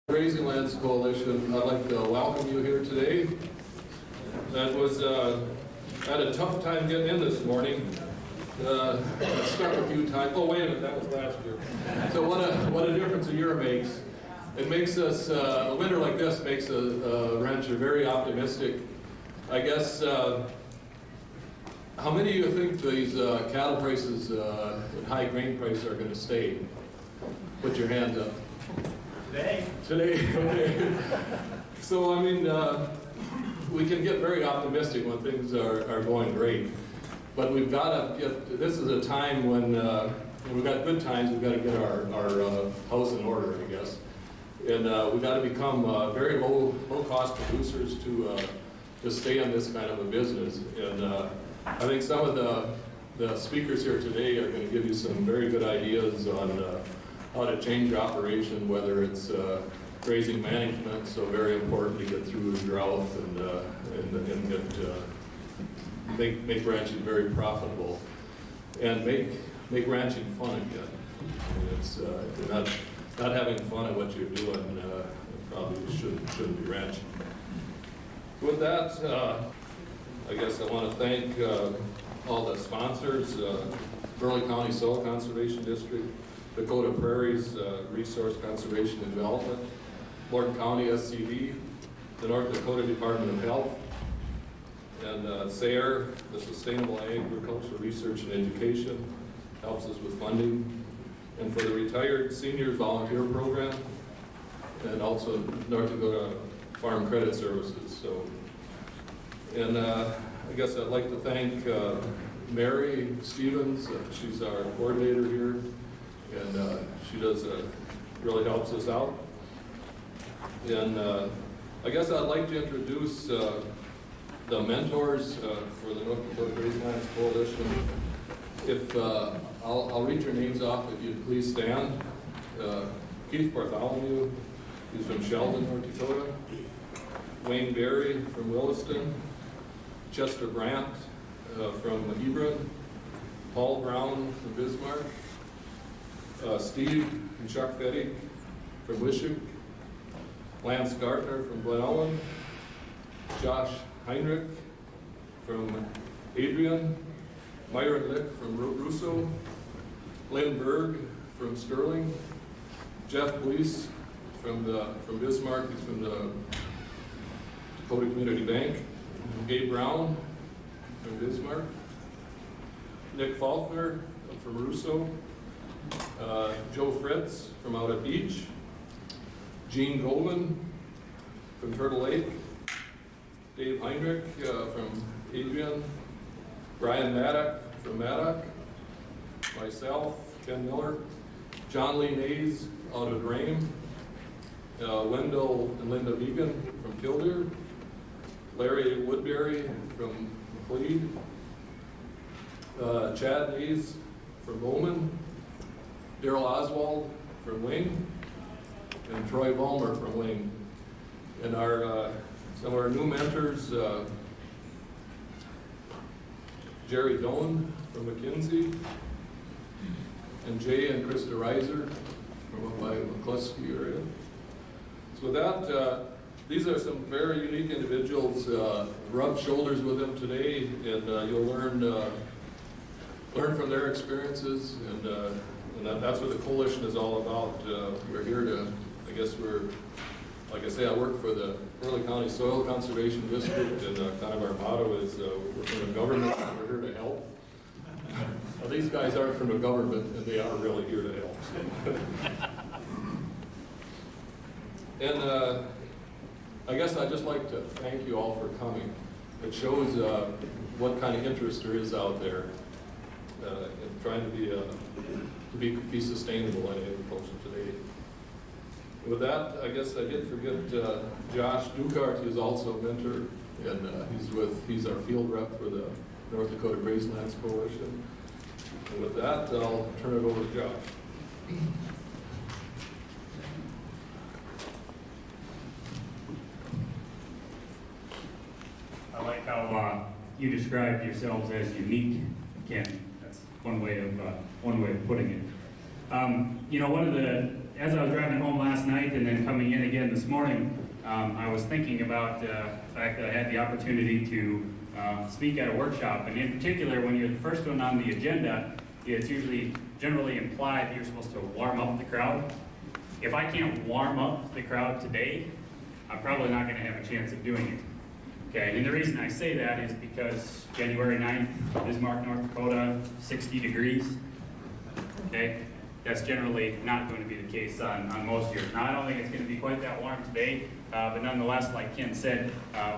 Grazing Lands Coalition, I'd like to welcome you here today. That was, had a tough time getting in this morning. Stuck a few times. Oh, wait a minute, that was last year. So what a difference a year makes. It makes us, a winter like this makes a rancher very optimistic. I guess, how many of you think these cattle prices and high grain prices are going to stay? Put your hands up. Today, okay. So, I mean, we can get very optimistic when things are going great. But we've got to get, this is a time when we've got good times, we've got to get our house in order, I guess. And we've got to become very low-cost producers to stay in this kind of a business. And I think some of the speakers here today are going to give you some very good ideas on how to change your operation, whether it's grazing management, so very important to get through the drought and make ranching very profitable, and make ranching fun again. I mean, it's if you're not having fun at what you're doing, you probably shouldn't be ranching. With that, I guess I want to thank all the sponsors, Burley County Soil Conservation District, Dakota Prairie's Resource Conservation and Development, Morton County SCD, the North Dakota Department of Health, and SARE, the Sustainable Agriculture Research and Education, helps us with funding, and for the Retired Seniors Volunteer Program, and also North Dakota Farm Credit Services. So, and I guess I'd like to thank Mary Stevens. She's our coordinator here. And she does really helps us out. And I guess I'd like to introduce the mentors for the North Dakota Grazing Lands Coalition. If I'll read your names off, if you'd please stand. Keith Bartholomew, he's from Sheldon, North Dakota. Wayne Berry from Williston. Chester Brandt from Hebron. Paul Brown from Bismarck. Steve and Chuck Fettig from Wishook, Lance Gartner from Glen Ellen, Josh Heinrich from Adrian, Myron Lick from Russo, Lynn Berg from Sterling, Jeff Bleese from Bismarck, he's from the Dakota Community Bank, Gabe Brown from Bismarck, Nick Faulkner from Russo, Joe Fritz from out at Beach, Gene Goldman from Turtle Lake, Dave Heinrich from Adrian, Brian Maddock from Maddock, myself, Ken Miller, John Lee Nays out of Rame, Wendell and Linda Vegan from Killdeer, Larry Woodbury from McLeod, Chad Nays from Bowman, Daryl Oswald from Wing, and Troy Vollmer from Wing. And our some of our new mentors, Jerry Doan from McKinsey, and Jay and Krista Reiser from up by McCluskey area. So with that, these are some very unique individuals. Rub shoulders with them today, and you'll learn from their experiences, and that's what the coalition is all about. We're here to, I guess like I say, I work for the Burley County Soil Conservation District, and kind of our motto is we're from the government and we're here to help. Now, these guys aren't from the government, and they are really here to help. And I guess I'd just like to thank you all for coming. It shows what kind of interest there is out there in trying to be sustainable in agriculture today. With that, I guess I did forget Josh Dukart, who's also a mentor, and he's our field rep for the North Dakota Grazing Lands Coalition. And with that, I'll turn it over to Josh. I like how you described yourselves as unique, Ken. That's one way of putting it. You know, one of the as I was driving home last night and then coming in again this morning, I was thinking about the fact that I had the opportunity to speak at a workshop. And in particular, when you're the first one on the agenda, it's usually generally implied that you're supposed to warm up the crowd. If I can't warm up the crowd today, I'm probably not going to have a chance of doing it. Okay, and the reason I say that is because January 9th, Bismarck, North Dakota, 60 degrees. Okay, that's generally not going to be the case on most years. Now, I don't think it's going to be quite that warm today, but nonetheless, like Ken said,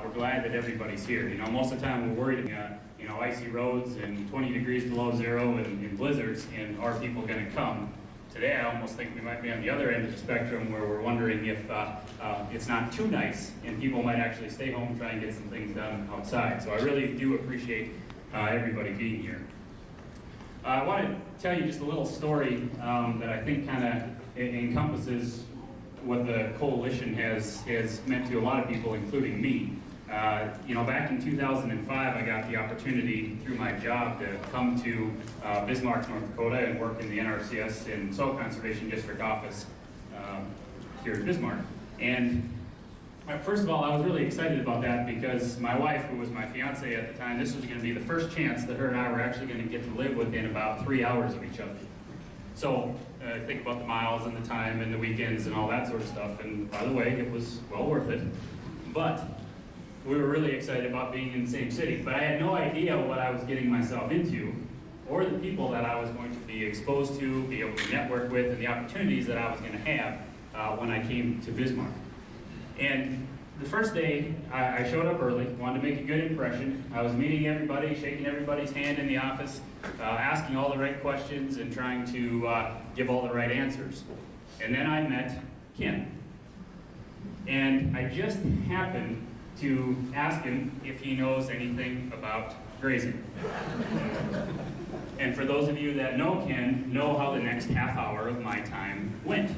we're glad that everybody's here. You know, most of the time we're worried about, you know, icy roads and 20 degrees below zero and blizzards, and are people going to come? Today, I almost think we might be on the other end of the spectrum where we're wondering if it's not too nice and people might actually stay home and try and get some things done outside. So I really do appreciate everybody being here. I want to tell you just a little story that I think kind of encompasses what the coalition has meant to a lot of people, including me. You know, back in 2005, I got the opportunity through my job to come to Bismarck, North Dakota, and work in the NRCS and Soil Conservation District office here in Bismarck. And first of all, I was really excited about that because my wife, who was my fiance at the time, this was going to be the first chance that her and I were actually going to get to live within about 3 hours of each other. So think about the miles and the time and the weekends and all that sort of stuff. And by the way, it was well worth it. But we were really excited about being in the same city. But I had no idea what I was getting myself into, or the people that I was going to be exposed to, be able to network with, and the opportunities that I was going to have when I came to Bismarck. And the first day, I showed up early, wanted to make a good impression. I was meeting everybody, shaking everybody's hand in the office, asking all the right questions and trying to give all the right answers. And then I met Ken. And I just happened to ask him if he knows anything about grazing. And for those of you that know Ken, know how the next half hour of my time went.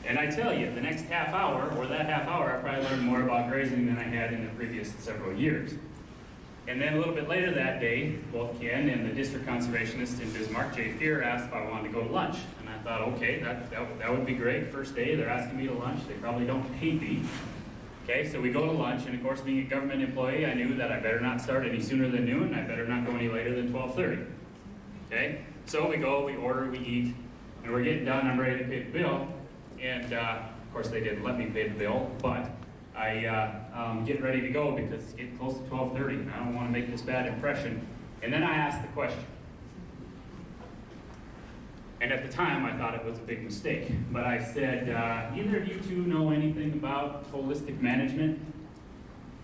And I tell you, the next half hour, or that half hour, I probably learned more about grazing than I had in the previous several years. And then a little bit later that day, both Ken and the district conservationist in Bismarck, Jay Fear, asked if I wanted to go to lunch. And I thought, okay, that would be great. First day, they're asking me to lunch. They probably don't hate me. Okay, so we go to lunch, and of course, being a government employee, I knew that I better not start any sooner than noon, and I better not go any later than 12:30. Okay, so we go, we order, we eat, and we're getting done, I'm ready to pay the bill, and of course, they didn't let me pay the bill, but I get ready to go because it's getting close to 12:30, and I don't want to make this bad impression. And then I asked the question. And at the time, I thought it was a big mistake. But I said, either of you two know anything about holistic management?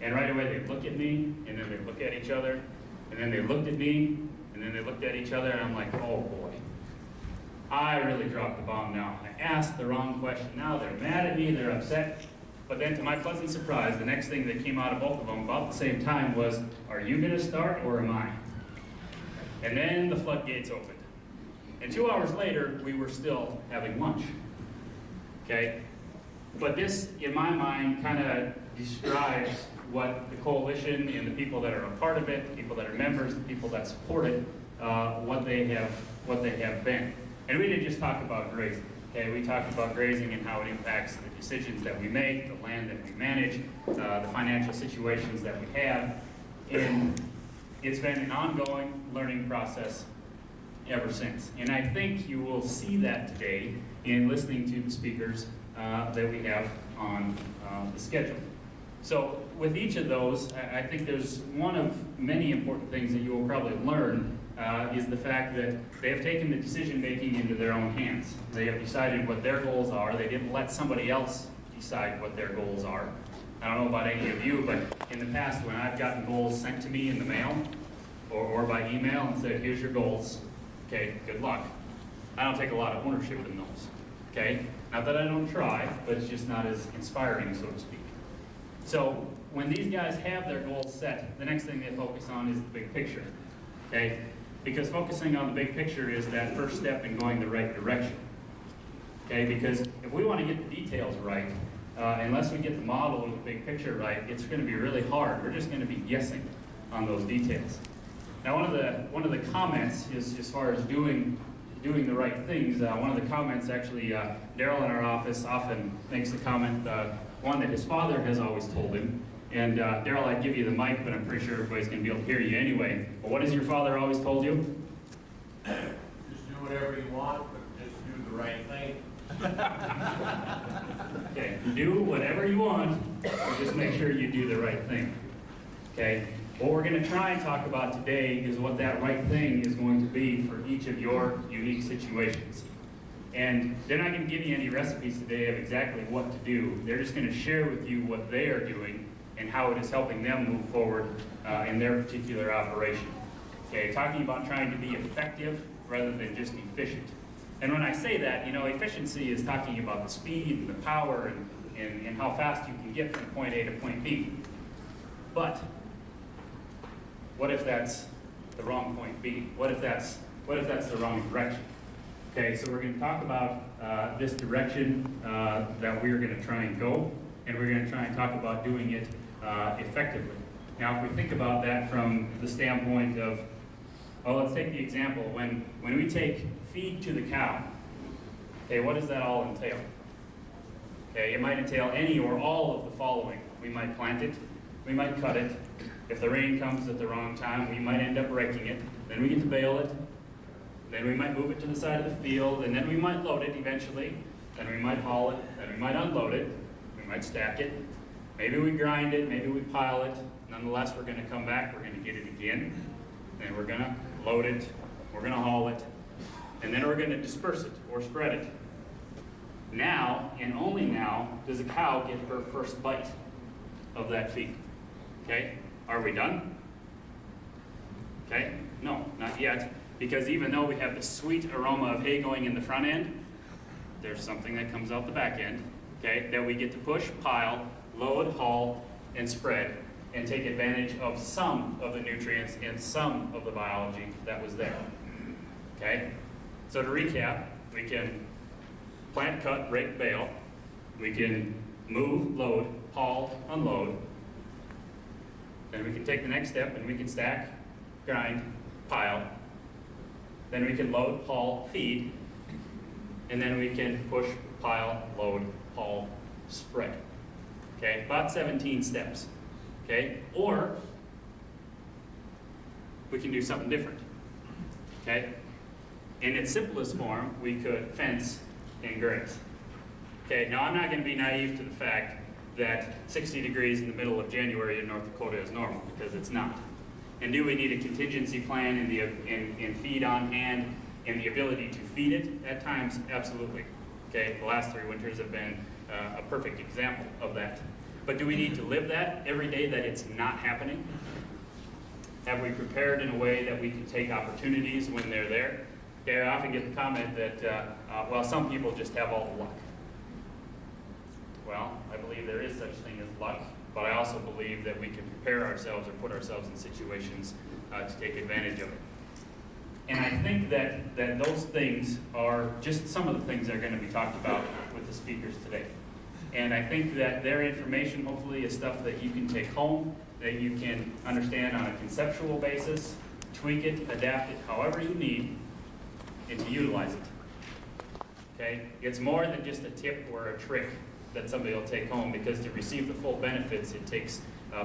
And right away, they look at me, and then they look at each other, and then they looked at me, and then they looked at each other, and I'm like, oh boy. I really dropped the bomb now. I asked the wrong question. Now they're mad at me, they're upset. But then to my pleasant surprise, the next thing that came out of both of them about the same time was, are you gonna start or am I? And then the floodgates opened. And 2 hours later, we were still having lunch, okay? But this, in my mind, kind of describes what the coalition and the people that are a part of it, the people that are members, the people that support it, what they have been. And we didn't just talk about grazing, okay? We talked about grazing and how it impacts the decisions that we make, the land that we manage, the financial situations that we have. And it's been an ongoing learning process ever since. And I think you will see that today in listening to the speakers that we have on the schedule. So with each of those, I think there's one of many important things that you will probably learn is the fact that they have taken the decision-making into their own hands. They have decided what their goals are. They didn't let somebody else decide what their goals are. I don't know about any of you, but in the past when I've gotten goals sent to me in the mail or by email and said, here's your goals, okay, good luck. I don't take a lot of ownership in those, okay? Not that I don't try, but it's just not as inspiring, so to speak. So when these guys have their goals set, the next thing they focus on is the big picture, okay? Because focusing on the big picture is that first step in going the right direction, okay? Because if we want to get the details right, unless we get the model of the big picture right, it's going to be really hard. We're just going to be guessing on those details. Now, one of the comments is as far as doing doing the right things. One of the comments, actually, Daryl in our office often makes the comment, one that his father has always told him. And Daryl, I'd give you the mic, but I'm pretty sure everybody's going to be able to hear you anyway. But what has your father always told you? Just do whatever you want, but just do the right thing. Okay, do whatever you want, but just make sure you do the right thing. Okay, what we're going to try and talk about today is what that right thing is going to be for each of your unique situations. And they're not going to give you any recipes today of exactly what to do. They're just going to share with you what they are doing and how it is helping them move forward in their particular operation. Okay, talking about trying to be effective rather than just efficient. And when I say that, you know, efficiency is talking about the speed and the power and how fast you can get from point A to point B. But what if that's the wrong point B? What if that's the wrong direction? Okay, so we're going to talk about this direction that we're going to try and go, and we're going to try and talk about doing it effectively. Now, if we think about that from the standpoint of, well, let's take the example. When we take feed to the cow, okay, what does that all entail? Okay, it might entail any or all of the following. We might plant it, we might cut it. If the rain comes at the wrong time, we might end up breaking it. Then we get to bale it. Then we might move it to the side of the field, and then we might load it eventually. Then we might haul it, then we might unload it. We might stack it. Maybe we grind it, maybe we pile it. Nonetheless, we're going to come back, we're going to get it again. Then we're going to load it, we're going to haul it, and then we're going to disperse it or spread it. Now, and only now, does a cow get her first bite of that feed. Okay? Are we done? Okay? No, not yet. Because even though we have the sweet aroma of hay going in the front end, there's something that comes out the back end, okay, that we get to push, pile, load, haul, and spread, and take advantage of some of the nutrients and some of the biology that was there. Okay? So to recap, we can plant, cut, rake, bale. We can move, load, haul, unload. Then we can take the next step and we can stack, grind, pile. Then we can load, haul, feed. And then we can push, pile, load, haul, spread. Okay, about 17 steps. Okay, or we can do something different. Okay, in its simplest form, we could fence and graze. Okay, now I'm not going to be naive to the fact that 60 degrees in the middle of January in North Dakota is normal, because it's not. And do we need a contingency plan in feed on hand and the ability to feed it at times? Absolutely. Okay, the last 3 winters have been a perfect example of that. But do we need to live that every day that it's not happening? Have we prepared in a way that we can take opportunities when they're there? Okay, I often get the comment that, well, some people just have all the luck. Well, I believe there is such thing as luck, but I also believe that we can prepare ourselves or put ourselves in situations to take advantage of it. And I think that those things are just some of the things that are going to be talked about with the speakers today. And I think that their information hopefully is stuff that you can take home, that you can understand on a conceptual basis, tweak it, adapt it however you need, and to utilize it. Okay? It's more than just a tip or a trick that somebody will take home, because to receive the full benefits, it takes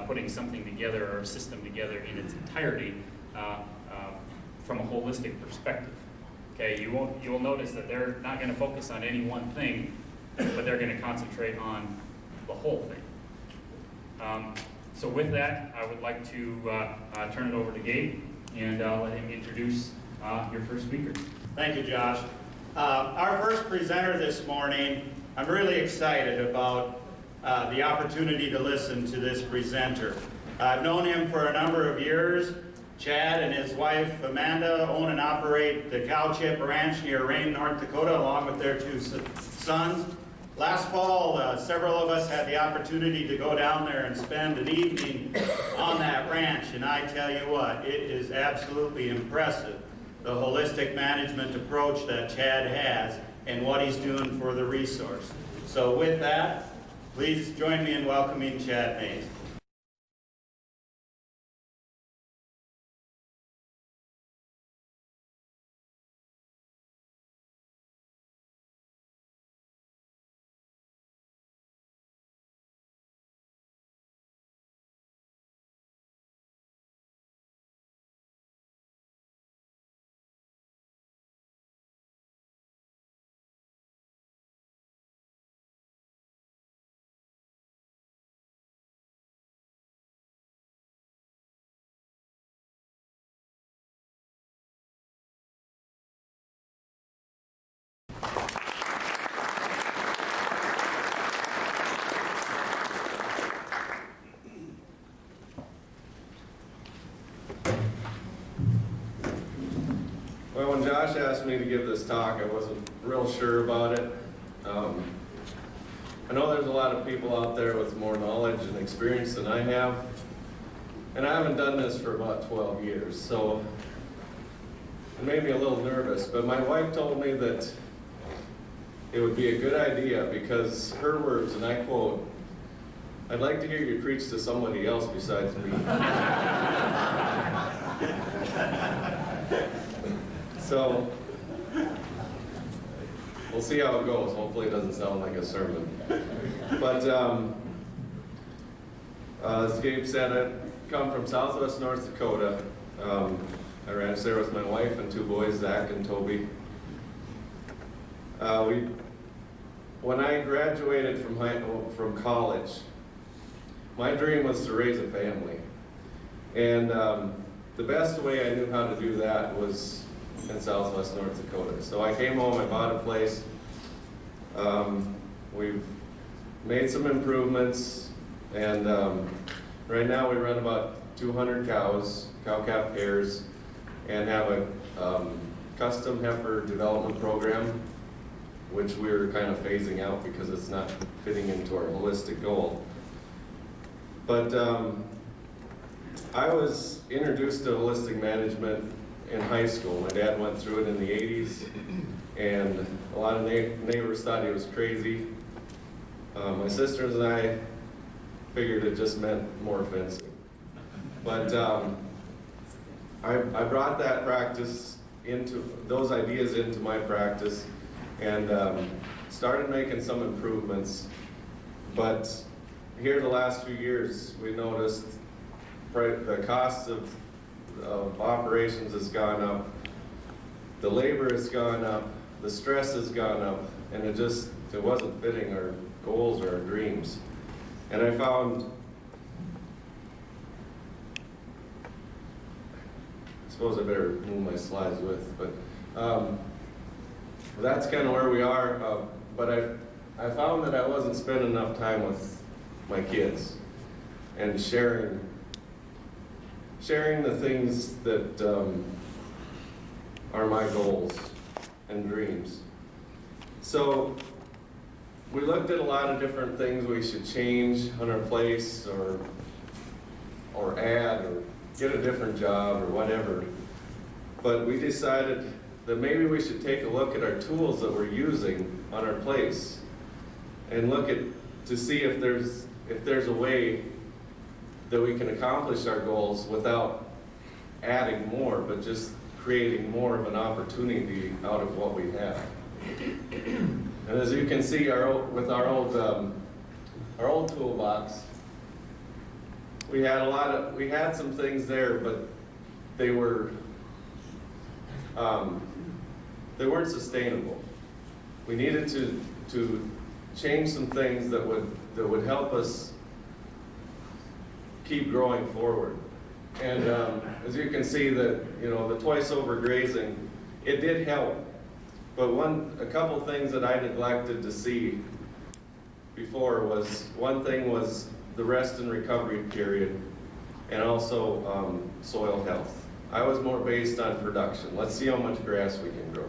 putting something together or a system together in its entirety from a holistic perspective. Okay, you will notice that they're not going to focus on any one thing, but they're going to concentrate on the whole thing. So with that, I would like to turn it over to Gabe and let him introduce your first speaker. Thank you, Josh. Our first presenter this morning, I'm really excited about the opportunity to listen to this presenter. I've known him for a number of years. Chad and his wife Amanda own and operate the Cow Chip Ranch near Rayne, North Dakota, along with their 2 sons. Last fall, several of us had the opportunity to go down there and spend an evening on that ranch, and I tell you what, it is absolutely impressive, the holistic management approach that Chad has and what he's doing for the resource. So with that, please join me in welcoming Chad Mays. Josh asked me to give this talk, I wasn't real sure about it. I know there's a lot of people out there with more knowledge and experience than I have. And I haven't done this for about 12 years, so it made me a little nervous. But my wife told me that it would be a good idea because her words, and I quote, "I'd like to hear you preach to somebody else besides me." So, we'll see how it goes. Hopefully it doesn't sound like a sermon. But as Gabe said, I come from southwest North Dakota. I ranch there with my wife and two boys, Zach and Toby. When I graduated from college, my dream was to raise a family. And the best way I knew how to do that was in southwest North Dakota. So I came home, I bought a place. We've made some improvements, and right now we run about 200 cows, cow-calf pairs, and have a custom heifer development program, which we're kind of phasing out because it's not fitting into our holistic goal. But I was introduced to holistic management in high school. My dad went through it in the 80s, and a lot of neighbors thought he was crazy. My sisters and I figured it just meant more fencing. But I brought that practice those ideas into my practice, and started making some improvements. But here the last few years, we noticed the cost of operations has gone up, the labor has gone up, the stress has gone up, and it wasn't fitting our goals or our dreams. And I found, I suppose I better move my slides with, but that's kind of where we are. But I found that I wasn't spending enough time with my kids and sharing the things that are my goals and dreams. So we looked at a lot of different things we should change on our place or add or get a different job or whatever. But we decided that maybe we should take a look at our tools that we're using on our place and look to see if there's a way that we can accomplish our goals without adding more, but just creating more of an opportunity out of what we have. And as you can see, with our old toolbox, we had some things there, but they weren't sustainable. We needed to change some things that would help us keep growing forward. And as you can see, the twice over grazing, it did help. But a couple things that I neglected to see before one thing was the rest and recovery period, and also soil health. I was more based on production. Let's see how much grass we can grow.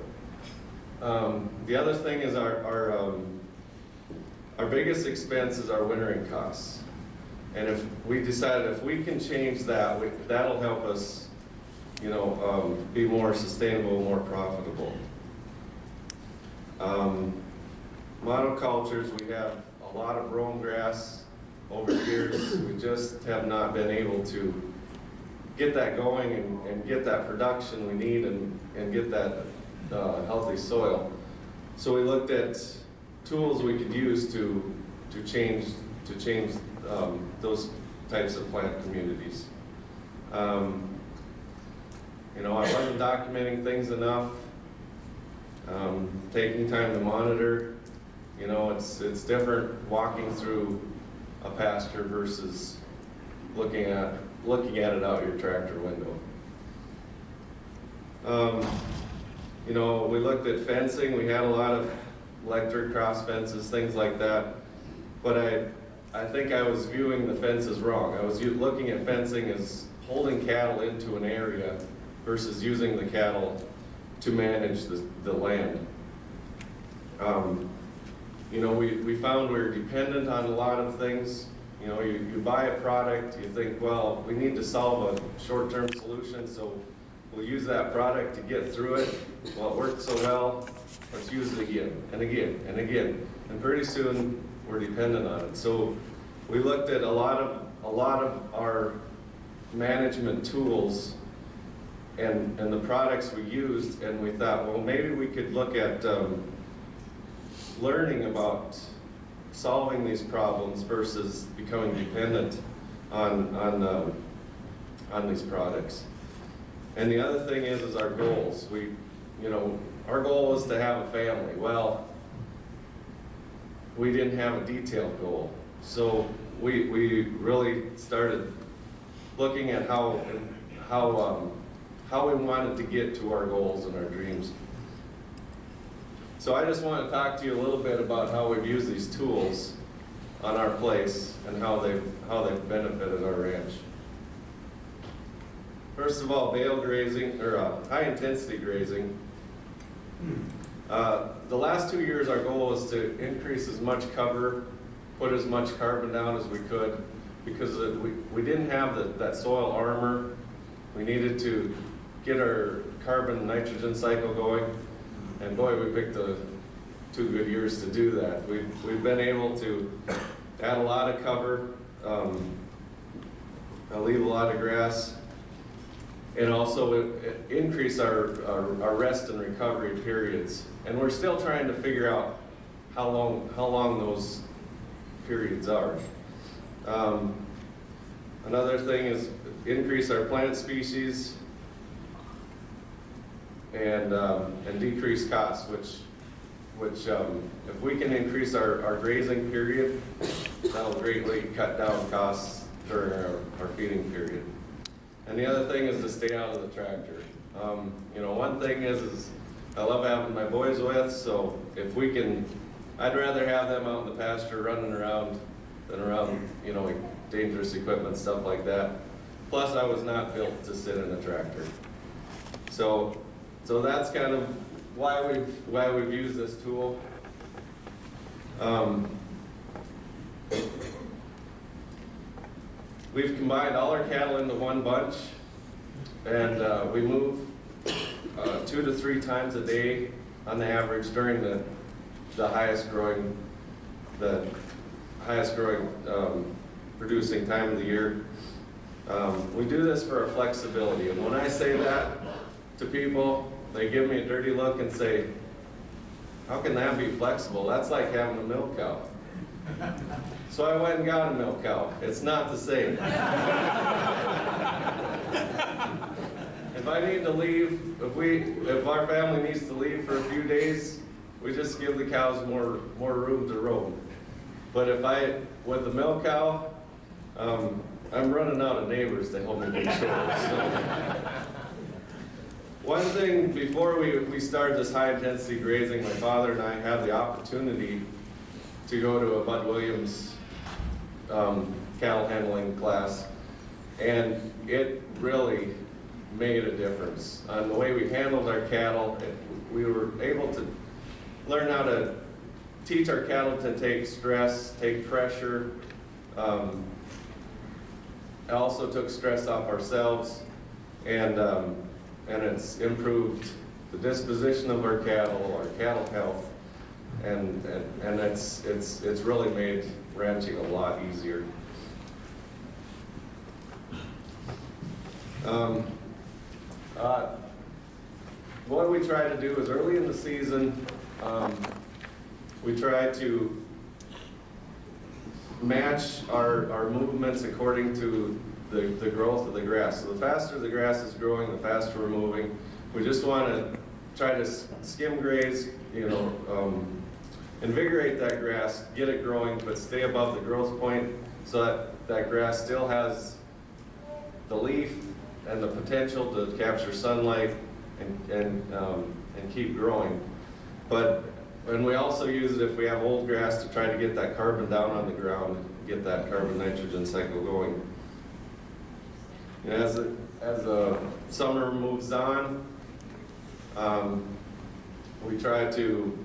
The other thing is our biggest expense is our wintering costs. And if we decided if we can change that, that'll help us, be more sustainable, more profitable. Monocultures, we have a lot of brome grass over the years. We just have not been able to get that going and get that production we need and get that healthy soil. So we looked at tools we could use to change those types of plant communities. I wasn't documenting things enough. Taking time to monitor, it's different walking through a pasture versus looking at it out your tractor window. We looked at fencing. We had a lot of electric cross fences, things like that. But I think I was viewing the fences wrong. I was looking at fencing as holding cattle into an area versus using the cattle to manage the land. You know, we found we're dependent on a lot of things. You know, you buy a product, you think, well, we need to solve a short-term solution, so we'll use that product to get through it. Well, it worked so well, let's use it again and again and again. And pretty soon, we're dependent on it. So we looked at a lot of our management tools and the products we used, and we thought, well, maybe we could look at learning about solving these problems versus becoming dependent on these products. And the other thing is our goals. Our goal was to have a family. Well, we didn't have a detailed goal. So we really started looking at how we wanted to get to our goals and our dreams. So I just want to talk to you a little bit about how we've used these tools on our place and how they've benefited our ranch. First of all, bale grazing, or high intensity grazing. The last 2 years our goal was to increase as much cover, put as much carbon down as we could, because we didn't have that soil armor. We needed to get our carbon nitrogen cycle going, and boy, we picked the 2 good years to do that. We've been able to add a lot of cover, leave a lot of grass, and also increase our rest and recovery periods. And we're still trying to figure out how long those periods are. Another thing is increase our plant species and decrease costs, which if we can increase our grazing period, that'll greatly cut down costs during our feeding period. And the other thing is to stay out of the tractor. One thing is I love having my boys with, so if we can, I'd rather have them out in the pasture running around than around, dangerous equipment, stuff like that. Plus, I was not built to sit in a tractor. So that's kind of why we've used this tool. We've combined all our cattle into one bunch, and we move 2 to 3 times a day on the average during the highest growing producing time of the year. We do this for our flexibility, and when I say that to people, they give me a dirty look and say, how can that be flexible? That's like having a milk cow. So I went and got a milk cow. It's not the same. If I need to leave, if our family needs to leave for a few days, we just give the cows more room to roam. But with the milk cow, I'm running out of neighbors to help me make sure. So. One thing, before we started this high intensity grazing, my father and I had the opportunity to go to a Bud Williams cattle handling class, and it really made a difference on the way we handled our cattle. We were able to learn how to teach our cattle to take stress, take pressure. It also took stress off ourselves, and it's improved the disposition of our cattle health, and it's really made ranching a lot easier. What we try to do is early in the season, we try to match our movements according to the growth of the grass. So the faster the grass is growing, the faster we're moving. We just want to try to skim graze, invigorate that grass, get it growing, but stay above the growth point so that grass still has the leaf and the potential to capture sunlight and keep growing. And we also use it if we have old grass to try to get that carbon down on the ground, get that carbon nitrogen cycle going. And as the summer moves on, We try to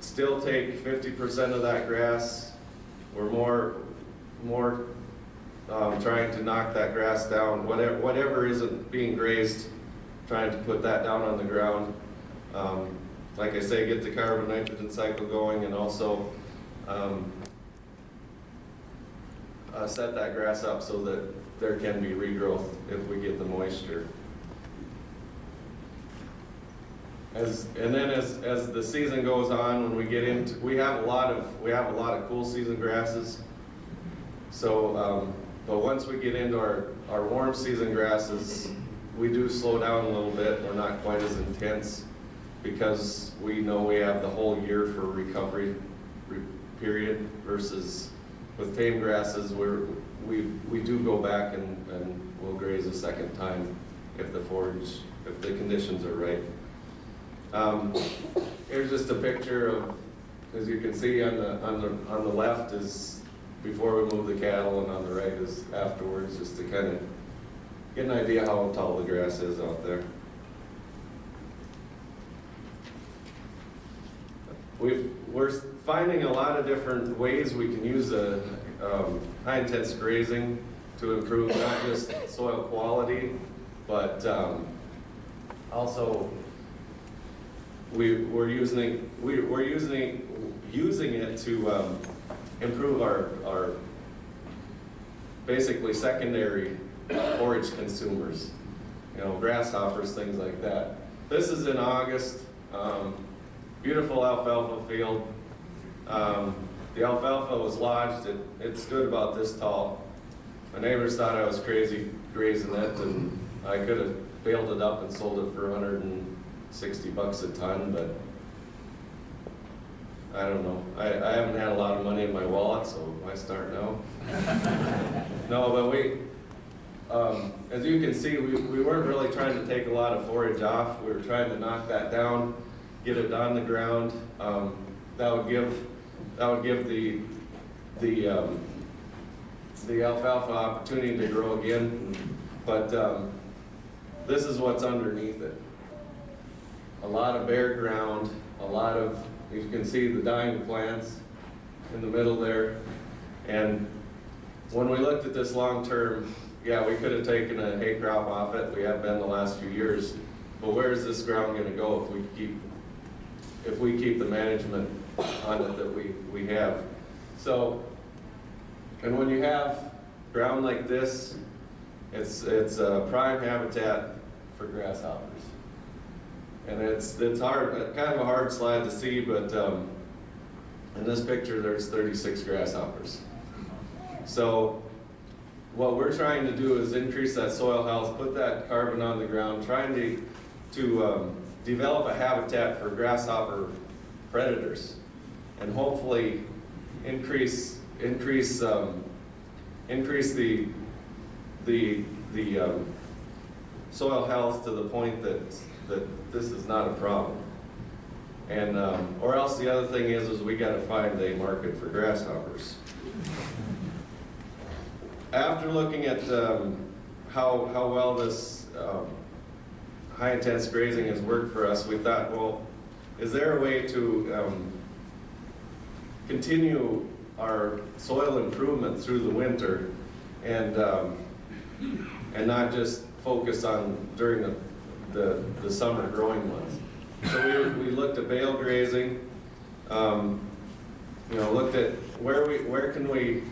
still take 50% of that grass. We're more trying to knock that grass down, whatever isn't being grazed, trying to put that down on the ground. Like I say, get the carbon nitrogen cycle going, and also set that grass up so that there can be regrowth if we get the moisture. As the season goes on, when we get into, we have a lot of cool season grasses. So, but once we get into our warm season grasses, we do slow down a little bit. We're not quite as intense because we know we have the whole year for recovery period, versus with tame grasses we do go back and we'll graze a second time if the conditions are right. Here's just a picture of, as you can see on the left is before we move the cattle, and on the right is afterwards, just to kind of get an idea how tall the grass is out there. We're finding a lot of different ways we can use high intense grazing to improve not just soil quality, but also we're using it to improve our basically secondary forage consumers, grasshoppers, things like that. This is in August. Beautiful alfalfa field. The alfalfa was lodged. It stood about this tall. My neighbors thought I was crazy grazing it, and I could have baled it up and sold it for $160 a ton, but I don't know. I haven't had a lot of money in my wallet, so I start now. No, but as you can see, we weren't really trying to take a lot of forage off. We were trying to knock that down, get it on the ground. That would give the alfalfa opportunity to grow again. But this is what's underneath it. A lot of bare ground, a lot of, you can see the dying plants in the middle there. And when we looked at this long term, yeah, we could have taken a hay crop off it. We have been the last few years. But where is this ground going to go if we keep the management on it that we have? So, and when you have ground like this, it's a prime habitat for grasshoppers. And it's hard, kind of a hard slide to see, but in this picture there's 36 grasshoppers. So what we're trying to do is increase that soil health, put that carbon on the ground, trying to develop a habitat for grasshopper predators, and hopefully increase the soil health to the point that this is not a problem. And or else the other thing is we got to find a market for grasshoppers. After looking at how well this high intense grazing has worked for us, we thought, well, is there a way to continue our soil improvement through the winter and not just focus on during the summer growing months? So we looked at bale grazing, looked at where can we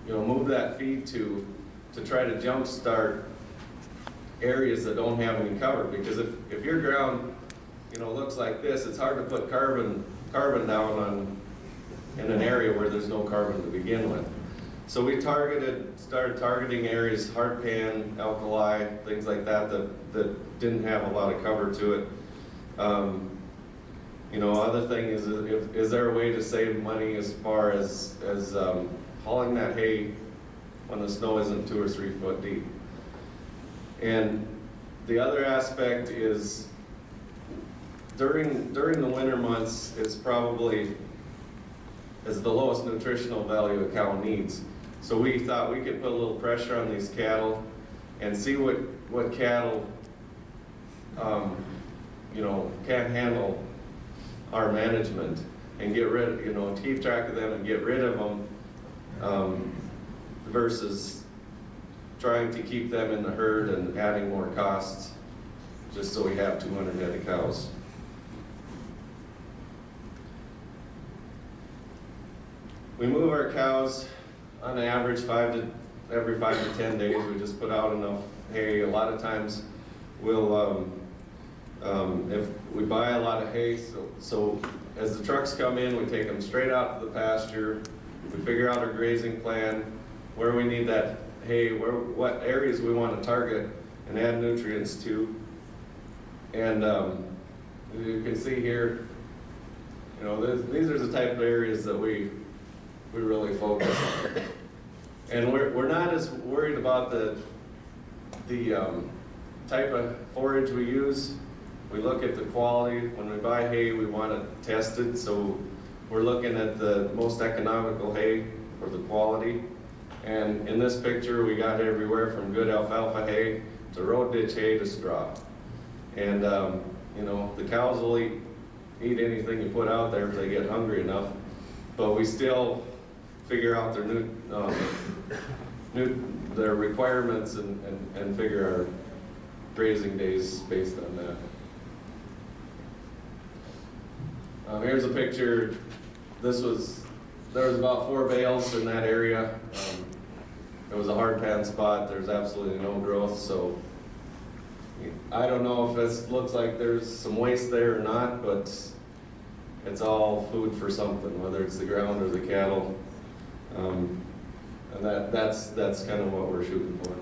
move that feed to try to jumpstart areas that don't have any cover. Because if your ground looks like this, it's hard to put carbon down in an area where there's no carbon to begin with. So we started targeting areas, hard pan, alkali, things like that didn't have a lot of cover to it. Other thing is there a way to save money as far as hauling that hay when the snow isn't 2 or 3 foot deep? And the other aspect is during the winter months, it's probably is the lowest nutritional value a cow needs. So we thought we could put a little pressure on these cattle and see what cattle can't handle our management and get rid of, keep track of them and get rid of them, versus trying to keep them in the herd and adding more costs just so we have 200 head of cows. We move our cows on average every 5 to 10 days. We just put out enough hay. A lot of times we'll, if we buy a lot of hay, so as the trucks come in, we take them straight out to the pasture. We figure out our grazing plan, where we need that hay, what areas we want to target and add nutrients to. And as you can see here, these are the type of areas that we really focus on. And we're not as worried about the type of forage we use. We look at the quality. When we buy hay, we want it tested, so we're looking at the most economical hay for the quality. And in this picture, we got everywhere from good alfalfa hay to road ditch hay to straw. And the cows will eat anything you put out there if they get hungry enough, but we still figure out their requirements and figure our grazing days based on that. Here's a picture. There was about 4 bales in that area. It was a hard pan spot. There's absolutely no growth, so I don't know if this looks like there's some waste there or not, but it's all food for something, whether it's the ground or the cattle. And that's kind of what we're shooting for.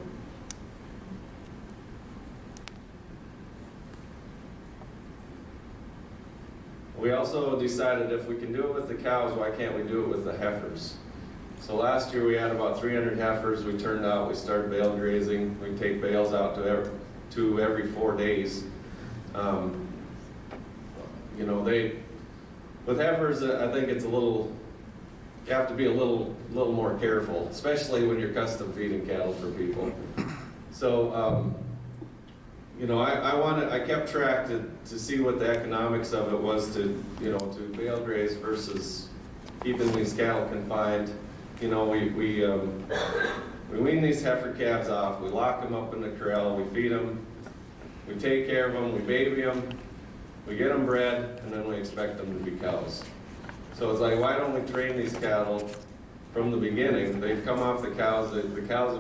We also decided if we can do it with the cows, why can't we do it with the heifers? So last year we had about 300 heifers. We turned out, we started bale grazing. We take bales out to every 4 days. With heifers, I think it's you have to be a little more careful, especially when you're custom feeding cattle for people. So, I kept track to see what the economics of it was to bale graze versus keeping these cattle confined. We wean these heifer calves off, we lock them up in the corral, we feed them, we take care of them, we baby them, we get them bred, and then we expect them to be cows. So it's like, why don't we train these cattle from the beginning? They've come off the cows, the cows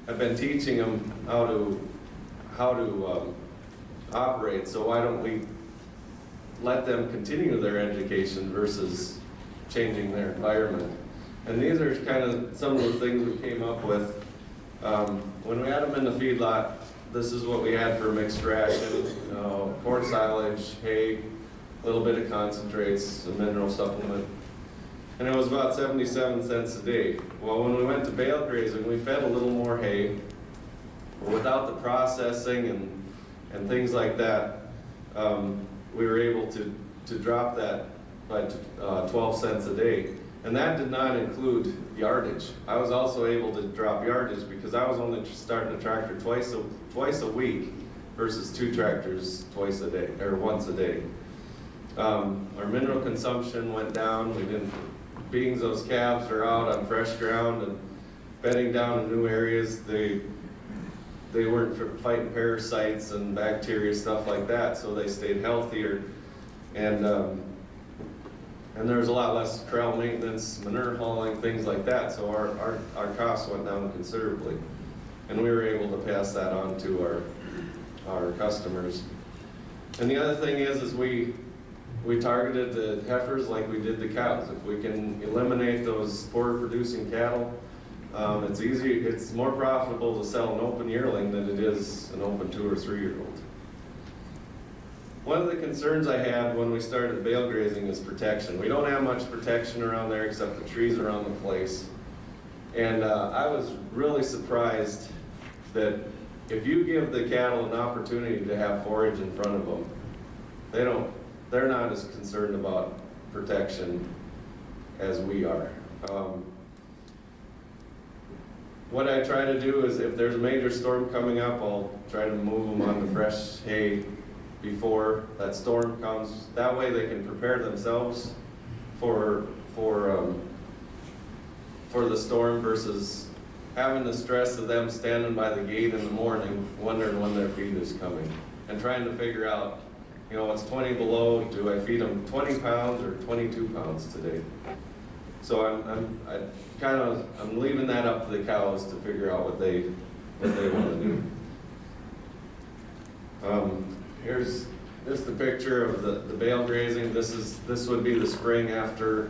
have been teaching them how to operate, so why don't we let them continue their education versus changing their environment? And these are kind of some of the things we came up with. When we had them in the feedlot, this is what we had for mixed ration, corn silage, hay, a little bit of concentrates, a mineral supplement. And it was about 77 cents a day. Well, when we went to bale grazing, we fed a little more hay, but without the processing and things like that, we were able to drop that by 12 cents a day. And that did not include yardage. I was also able to drop yardage because I was only starting a tractor twice a week versus 2 tractors twice a day, or once a day. Our mineral consumption went down. Being those calves are out on fresh ground and bedding down in new areas, they weren't fighting parasites and bacteria, stuff like that, so they stayed healthier. And there was a lot less corral maintenance, manure hauling, things like that, so our costs went down considerably. And we were able to pass that on to our customers. And the other thing is we targeted the heifers like we did the cows. If we can eliminate those poor producing cattle, it's more profitable to sell an open yearling than it is an open 2 or 3 year old. One of the concerns I had when we started bale grazing is protection. We don't have much protection around there except the trees around the place. And I was really surprised that if you give the cattle an opportunity to have forage in front of them, they're not as concerned about protection as we are. What I try to do is if there's a major storm coming up, I'll try to move them onto fresh hay before that storm comes. That way they can prepare themselves for the storm versus having the stress of them standing by the gate in the morning, wondering when their feed is coming, and trying to figure out, you know, it's 20 below, do I feed them 20 pounds or 22 pounds today? So I'm leaving that up to the cows to figure out what they want to do. Here's just a picture of the bale grazing. This would be the spring after,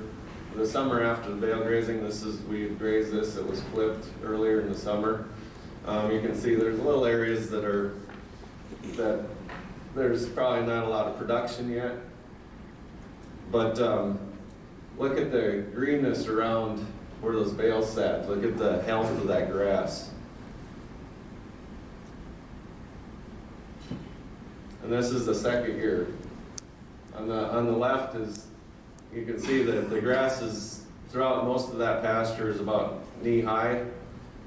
the summer after the bale grazing. We grazed this, it was clipped earlier in the summer. You can see there's little areas that there's probably not a lot of production yet. But look at the greenness around where those bales sat. Look at the health of that grass. And this is the second year. On the left is, you can see that the grass is, throughout most of that pasture is about knee high.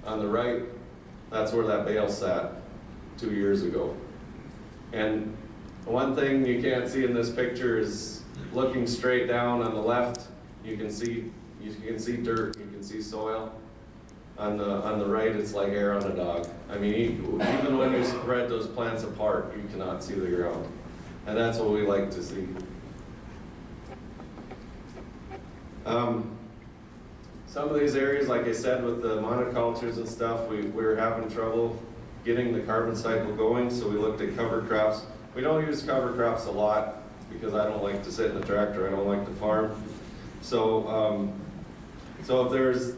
On the right, that's where that bale sat 2 years ago. And one thing you can't see in this picture is looking straight down on the left, you can see dirt, you can see soil. On the right, it's like hair on a dog. I mean, even when you spread those plants apart, you cannot see the ground. And that's what we like to see. Some of these areas, like I said, with the monocultures and stuff, we're having trouble getting the carbon cycle going, so we looked at cover crops. We don't use cover crops a lot because I don't like to sit in a tractor, I don't like to farm. So, so if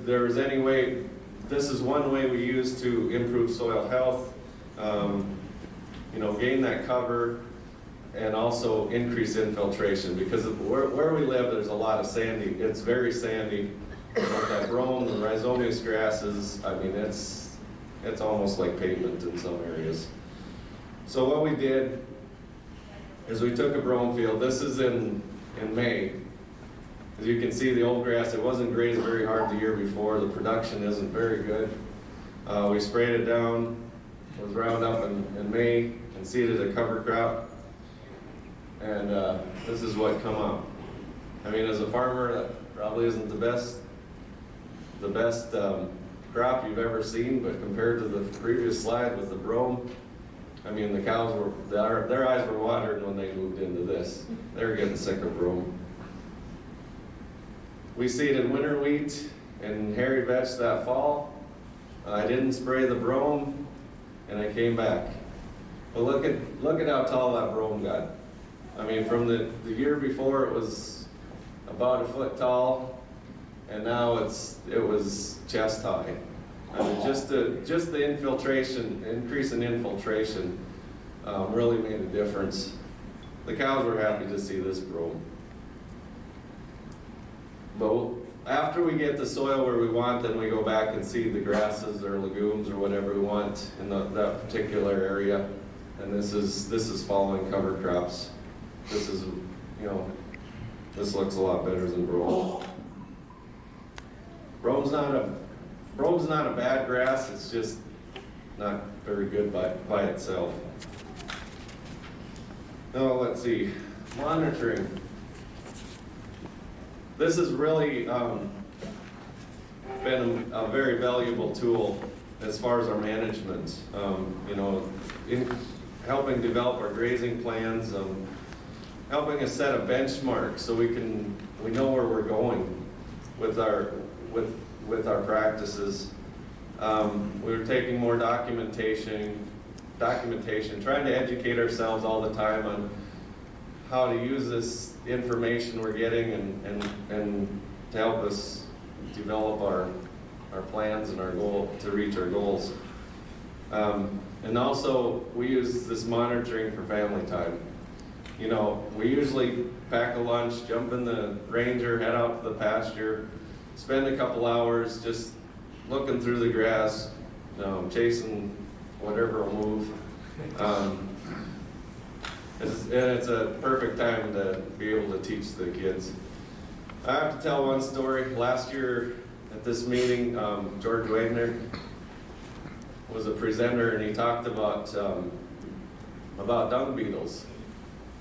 there's any way, this is one way we use to improve soil health, you know, gain that cover, and also increase infiltration, because where we live, there's a lot of sandy. It's very sandy. With that brome, the rhizomatous grasses, I mean, it's almost like pavement in some areas. So what we did is we took a brome field. This is in May. As you can see, the old grass, it wasn't grazed very hard the year before. The production isn't very good. We sprayed it down. It was Roundup in May and seeded a cover crop. And this is what come up. I mean, as a farmer, that probably isn't the best crop you've ever seen, but compared to the previous slide with the brome, I mean, the cows their eyes were watering when they moved into this. They were getting sick of brome. We seeded winter wheat and hairy vetch that fall. I didn't spray the brome, and I came back. But look at how tall that brome got. I mean, from the year before, it was about 1 foot tall, and now it was chest high. I mean, just the infiltration, increase in infiltration, really made a difference. The cows were happy to see this brome. But after we get the soil where we want, then we go back and seed the grasses or legumes or whatever we want in that particular area. And this is following cover crops. This is, you know, this looks a lot better than brome. Brome's not a bad grass, it's just not very good by itself. Now let's see, monitoring. This has really been a very valuable tool as far as our management. You know, in helping develop our grazing plans, helping us set a benchmark so we know where we're going with our practices. We're taking more documentation, trying to educate ourselves all the time on how to use this information we're getting and to help us develop our plans and our goal to reach our goals. And also, we use this monitoring for family time. You know, we usually pack a lunch, jump in the Ranger, head out to the pasture, spend a couple hours just looking through the grass, chasing whatever will move. It's a perfect time to be able to teach the kids. I have to tell one story. Last year at this meeting, George Wagner was a presenter, and he talked about dung beetles.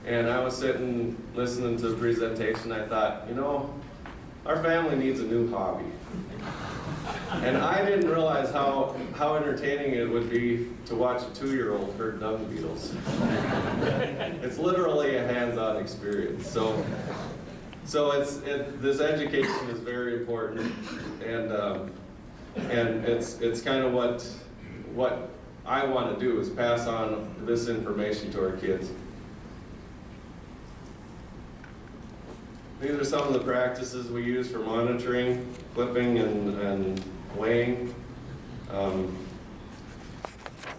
And I was sitting, listening to the presentation, I thought, you know, our family needs a new hobby. And I didn't realize how entertaining it would be to watch a 2-year-old herd dung beetles. It's literally a hands-on experience. So this education is very important, and it's kind of what I want to do is pass on this information to our kids. These are some of the practices we use for monitoring, clipping, and weighing.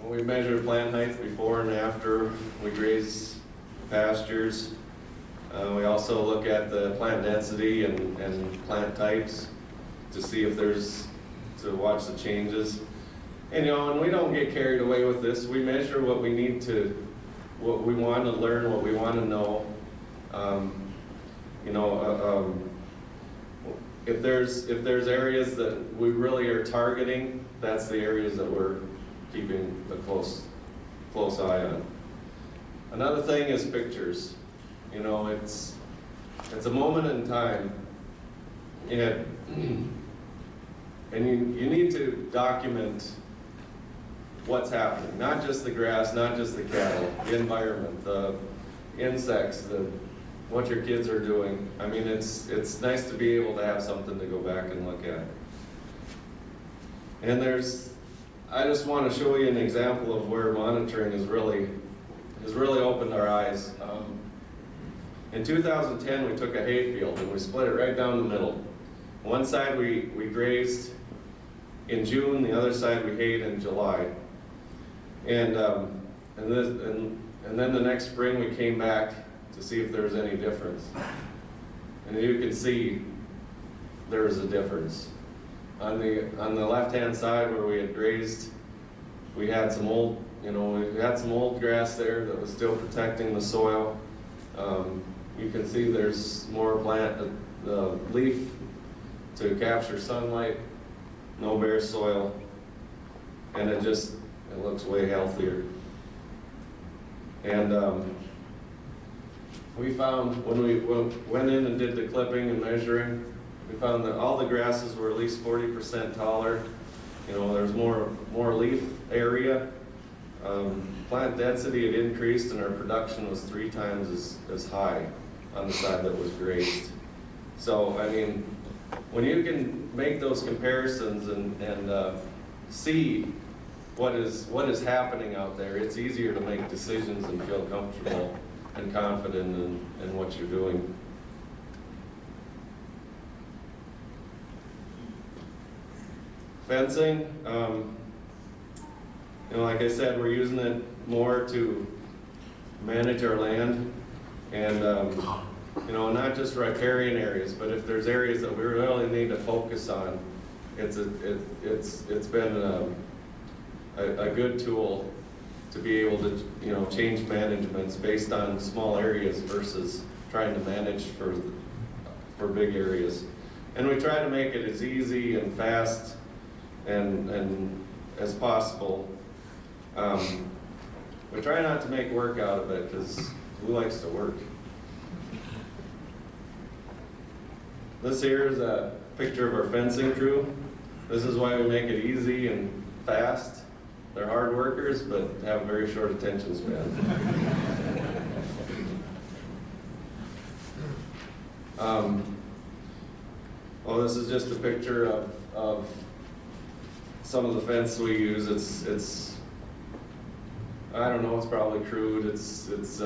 We measure plant height before and after we graze pastures. We also look at the plant density and plant types to see if to watch the changes. And and we don't get carried away with this. We measure what we need to, what we want to learn, what we want to know. If there's areas that we really are targeting, that's the areas that we're keeping a close eye on. Another thing is pictures. It's a moment in time, and you need to document what's happening, not just the grass, not just the cattle, the environment, the insects, what your kids are doing. I mean, it's nice to be able to have something to go back and look at. And I just want to show you an example of where monitoring has really opened our eyes. In 2010, we took a hay field and we split it right down the middle. One side we grazed in June, the other side we hayed in July. And then the next spring we came back to see if there was any difference. And you can see there was a difference. On the left-hand side where we had grazed, we had some old grass there that was still protecting the soil. You can see there's more the leaf to capture sunlight, no bare soil, and it looks way healthier. And we found when we went in and did the clipping and measuring, we found that all the grasses were at least 40% taller. There's more leaf area. Plant density had increased, and our production was 3 times as high on the side that was grazed. So, I mean, when you can make those comparisons and see what is happening out there, it's easier to make decisions and feel comfortable and confident in what you're doing. Fencing, like I said, we're using it more to manage our land, and not just riparian areas, but if there's areas that we really need to focus on, it's been a good tool to be able to change managements based on small areas versus trying to manage for big areas. And we try to make it as easy and fast and as possible. We try not to make work out of it, because who likes to work? This here is a picture of our fencing crew. This is why we make it easy and fast. They're hard workers, but have a very short attention span. Well, this is just a picture of some of the fence we use. It's I don't know, it's probably crude. It's as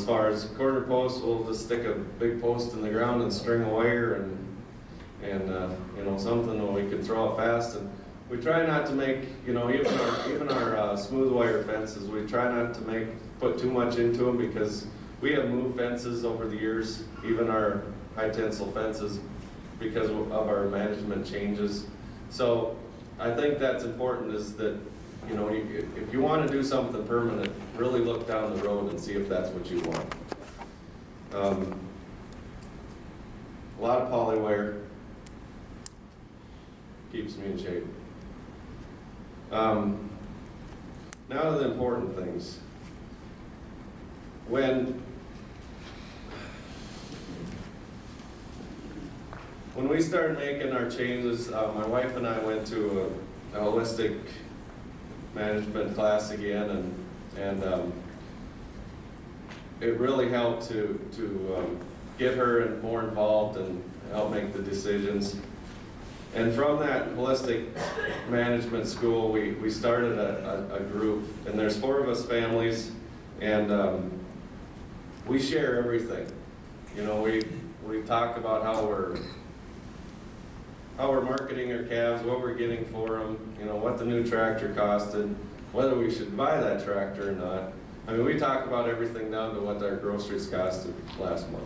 far as quarter posts, we'll just stick a big post in the ground and string a wire and something that we can throw out fast. And we try not to make, even our smooth wire fences, we try not to put too much into them, because we have moved fences over the years, even our high tensile fences, because of our management changes. So I think that's important, is that, if you want to do something permanent, really look down the road and see if that's what you want. A lot of poly wire keeps me in shape. Now to the important things. when we started making our changes, my wife and I went to a holistic management class again, and it really helped to get her more involved and help make the decisions. And from that holistic management school, we started a group, and there's 4 of us families, and we share everything. You know, we talk about how we're marketing our calves, what we're getting for them, you know, what the new tractor costed, whether we should buy that tractor or not. I mean, we talk about everything down to what our groceries costed last month.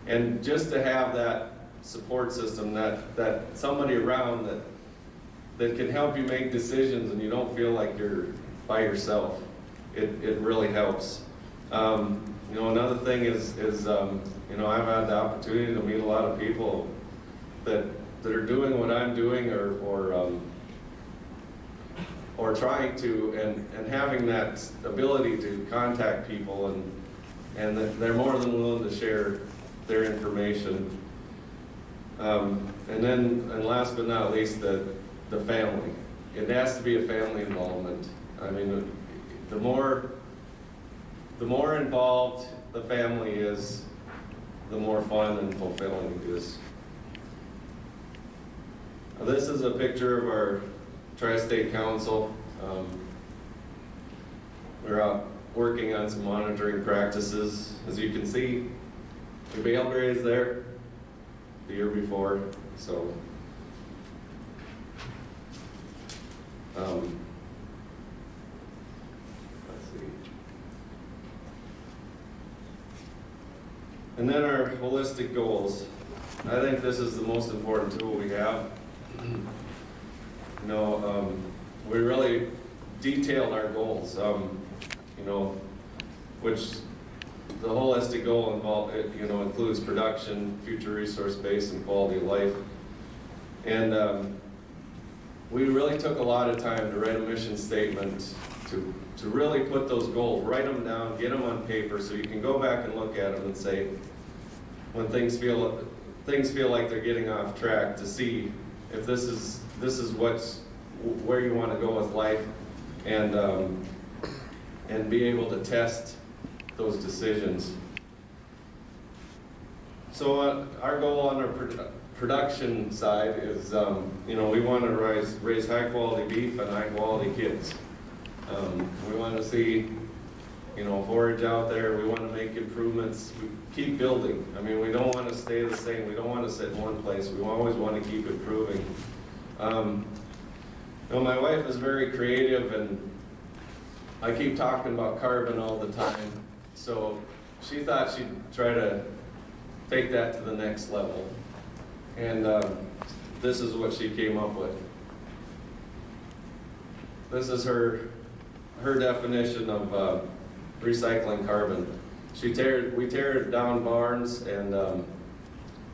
And just to have that support system, that somebody around that can help you make decisions and you don't feel like you're by yourself, it really helps. You know, another thing is you know, I've had the opportunity to meet a lot of people that are doing what I'm doing or trying to, and having that ability to contact people, and that they're more than willing to share their information. And last but not least, the family. It has to be a family involvement. I mean, the more involved the family is, the more fun and fulfilling it is. This is a picture of our Tri-State Council. We're out working on some monitoring practices. As you can see, the bale graze there the year before, so let's see. And then our holistic goals. I think this is the most important tool we have. You know, we really detailed our goals, you know, which the holistic goal includes production, future resource base, and quality of life. And we really took a lot of time to write a mission statement to really put those goals, write them down, get them on paper, so you can go back and look at them and say, when things feel like they're getting off track, to see if this is where you want to go with life, and be able to test those decisions. So our goal on our production side is, you know, we want to raise high quality beef and high quality kids. We want to see, you know, forage out there. We want to make improvements. We keep building. I mean, we don't want to stay the same. We don't want to sit in one place. We always want to keep improving. You know, my wife is very creative, and I keep talking about carbon all the time. So she thought she'd try to take that to the next level. And this is what she came up with. This is her definition of recycling carbon. We tear down barns, and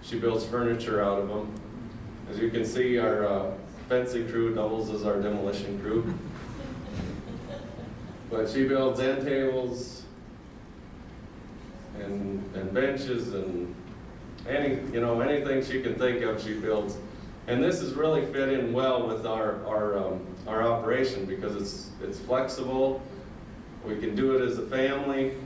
she builds furniture out of them. As you can see, our fencing crew doubles as our demolition crew. But she builds end tables and benches and anything she can think of, she builds. And this has really fit in well with our operation, because it's flexible. We can do it as a family,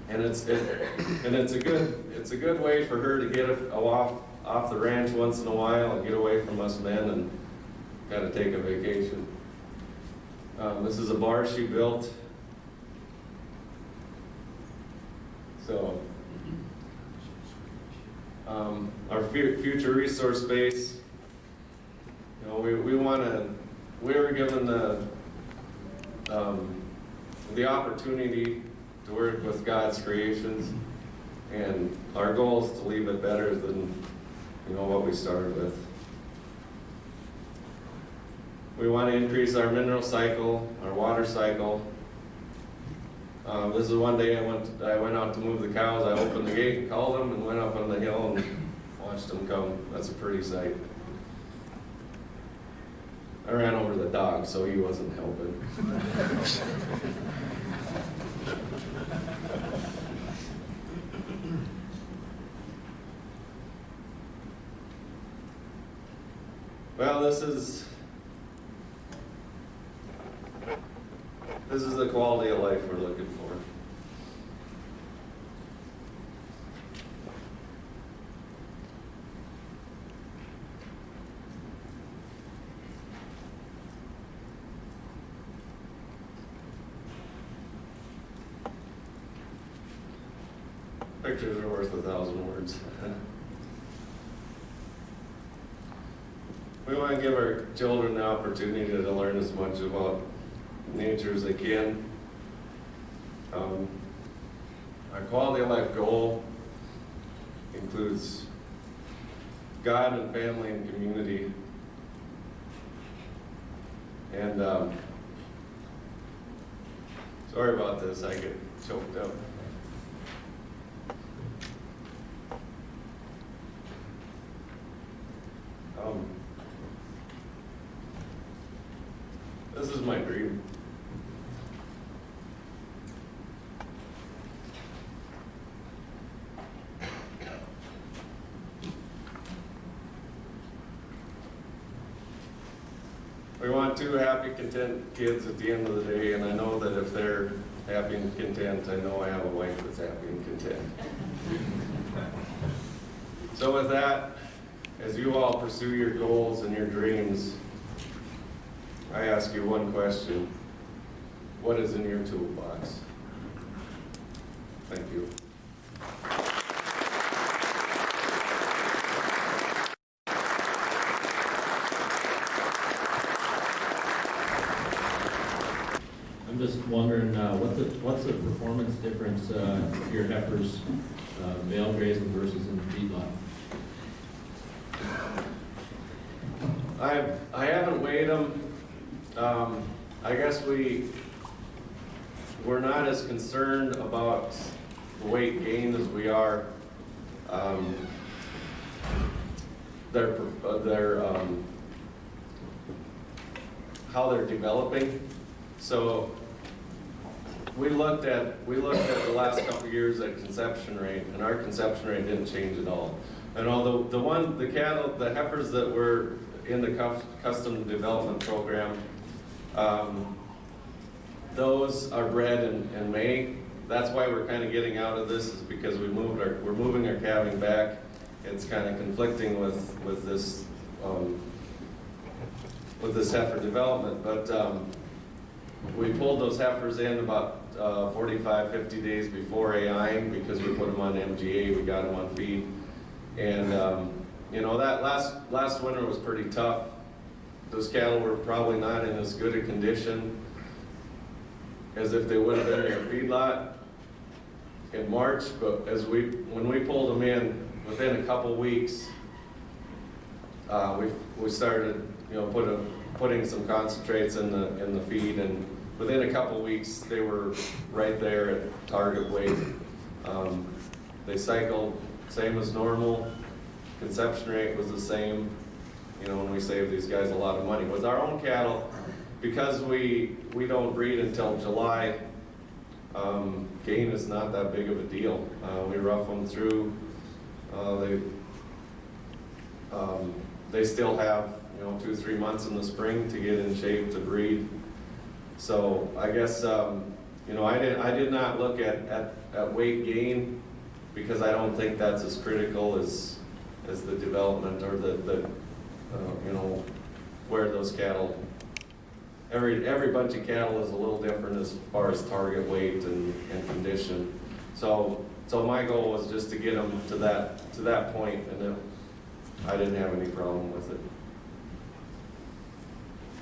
and it's a good way for her to get off the ranch once in a while and get away from us men and kind of take a vacation. This is a bar she built. So, our future resource base, you know, we were given the opportunity to work with God's creations, and our goal is to leave it better than, you know, what we started with. We want to increase our mineral cycle, our water cycle. This is one day I went out to move the cows. I opened the gate and called them and went up on the hill and watched them come. That's a pretty sight. I ran over the dog, so he wasn't helping. Well, this is the quality of life we're looking for. Pictures are worth 1,000 words. We want to give our children the opportunity to learn as much about nature as they can. Our quality of life goal includes God and family and community. And sorry about this, I get choked up. This is my dream. We want two happy, content kids at the end of the day, and I know that if they're happy and content, I know I have a wife that's happy and content. So with that, as you all pursue your goals and your dreams, I ask you one question. What is in your toolbox? Thank you. I'm just wondering, what's the performance difference for your heifers, male grazing versus in the feedlot? I haven't weighed them. I guess we're not as concerned about the weight gain as we are how they're developing. So we looked at the last couple of years at conception rate, and our conception rate didn't change at all. And although the heifers that were in the custom development program, those are bred in May. That's why we're kind of getting out of this, is because we're moving our calving back. It's kind of conflicting with this heifer development. But we pulled those heifers in about 45, 50 days before AIing, because we put them on MGA, we got them on feed. And you know, that last winter was pretty tough. Those cattle were probably not in as good a condition as if they would have been in a feedlot in March, but when we pulled them in, within a couple weeks, we started, you know, putting some concentrates in the feed, and within a couple weeks they were right there at target weight. They cycled same as normal. Conception rate was the same. You know, and we saved these guys a lot of money. With our own cattle, because we don't breed until July, gain is not that big of a deal. We rough them through. They still have, you know, 2-3 months in the spring to get in shape to breed. So I guess you know, I did not look at weight gain, because I don't think that's as critical as the development or the you know, where those cattle. Every bunch of cattle is a little different as far as target weight and condition. So my goal was just to get them to that point, and I didn't have any problem with it.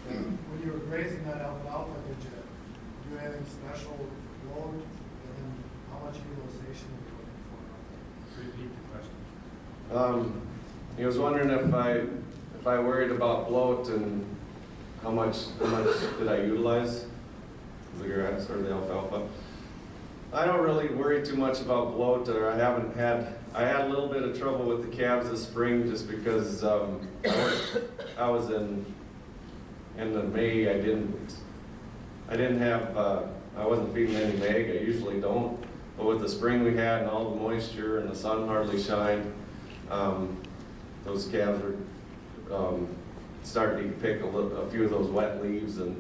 When you were grazing that alfalfa, did you do anything special load? And then how much utilization were you looking for? Repeat the question. He was wondering if I worried about bloat and how much did I utilize the grass or the alfalfa. I don't really worry too much about bloat, or I had a little bit of trouble with the calves this spring, just because I was in the May, I I didn't have, I wasn't feeding any mag, I usually don't. But with the spring we had and all the moisture and the sun hardly shined, those calves were starting to pick a few of those wet leaves, and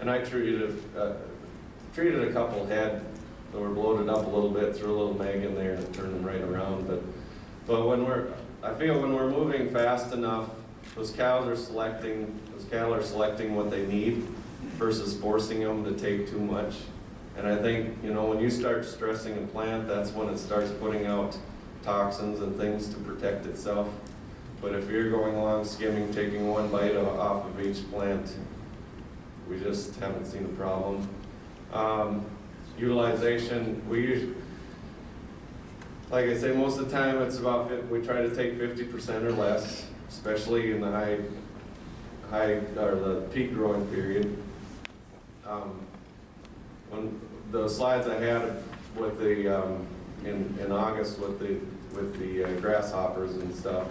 I treated a couple head that were bloated up a little bit, threw a little mag in there and turned them right around. But I feel when we're moving fast enough, those cattle are selecting what they need versus forcing them to take too much. And I think, you know, when you start stressing a plant, that's when it starts putting out toxins and things to protect itself. But if you're going along skimming, taking one bite off of each plant, we just haven't seen a problem. Utilization, like I say, most of the time it's about, we try to take 50% or less, especially in the the peak growing period. When the slides I had with the in August with the grasshoppers and stuff,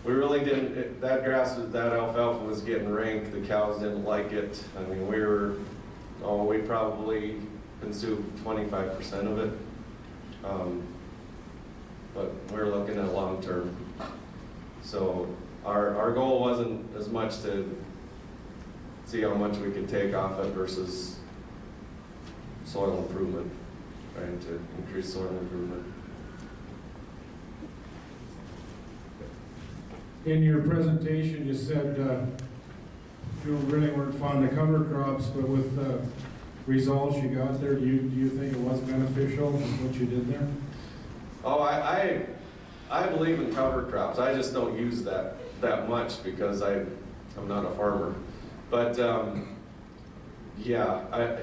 we really didn't. That alfalfa was getting rank. The cows didn't like it. I mean, we probably consumed 25% of it, but we're looking at long term. So our goal wasn't as much to see how much we could take off it versus soil improvement, trying to increase soil improvement. In your presentation, you said you really weren't fond of cover crops, but with the results you got there, do you think it was beneficial, what you did there? Oh, I believe in cover crops. I just don't use that much because I'm not a farmer. But yeah,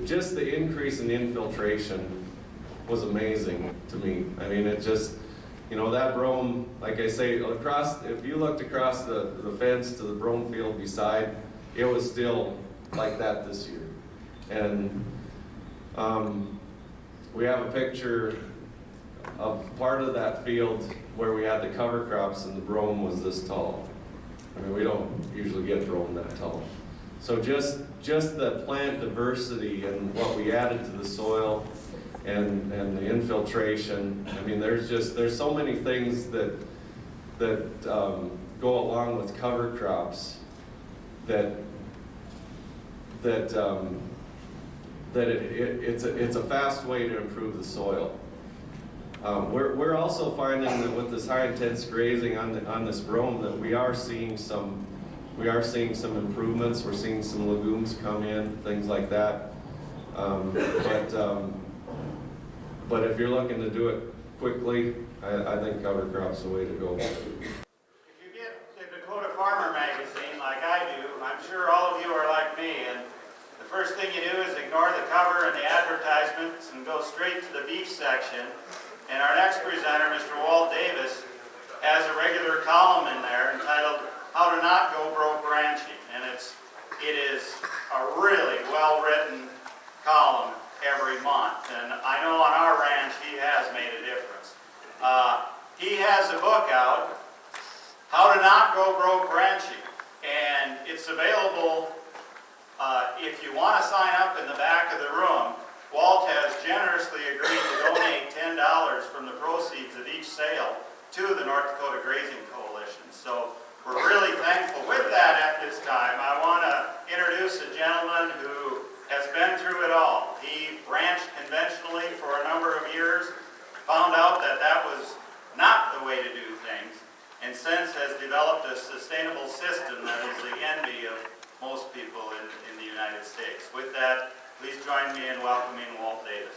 just the increase in infiltration was amazing to me. I mean, it just, you know, that brome, like I say, if you looked across the fence to the brome field beside, it was still like that this year. And we have a picture of part of that field where we had the cover crops and the brome was this tall. I mean, we don't usually get brome that tall. So just the plant diversity and what we added to the soil and the infiltration. I mean, there's so many things that go along with cover crops that it's a fast way to improve the soil. We're also finding that with this high intense grazing on this brome that we are seeing some improvements. We're seeing some legumes come in, things like that. But if you're looking to do it quickly, I think cover crop's the way to go. If you get the Dakota Farmer magazine like I do, I'm sure all of you are like me, and the first thing you do is ignore the cover and the advertisements and go straight to the beef section. And our next presenter, Mr. Walt Davis, has a regular column in there entitled "How to Not Go Broke Ranching," and it is a really well-written column every month. And I know on our ranch he has made a difference. He has a book out, "How to Not Go Broke Ranching," and it's available if you want to sign up in the back of the room. Walt has generously agreed to donate $10 from the proceeds of each sale to the North Dakota Grazing Coalition. So we're really thankful. With that, at this time, I want to introduce a gentleman who has been through it all. He ranched conventionally for a number of years, found out that that was not the way to do things, and since has developed a sustainable system that is the envy of most people in the United States. With that, please join me in welcoming Walt Davis.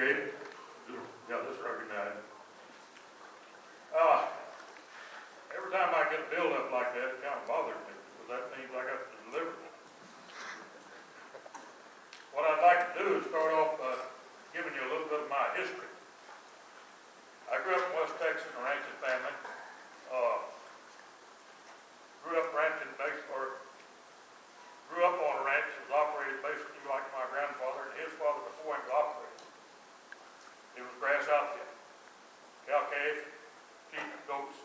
Gabe. Yeah, this recognized. Every time I get a build up like that, it kind of bothers me, because that means I got to deliver. What I'd like to do is start off by giving you a little bit of my history. I grew up in West Texas in a ranching family. Grew up ranching grew up on a ranch that was operated basically like my grandfather and his father before him was operated. It was grass outfit, cow calves, sheep, and goats.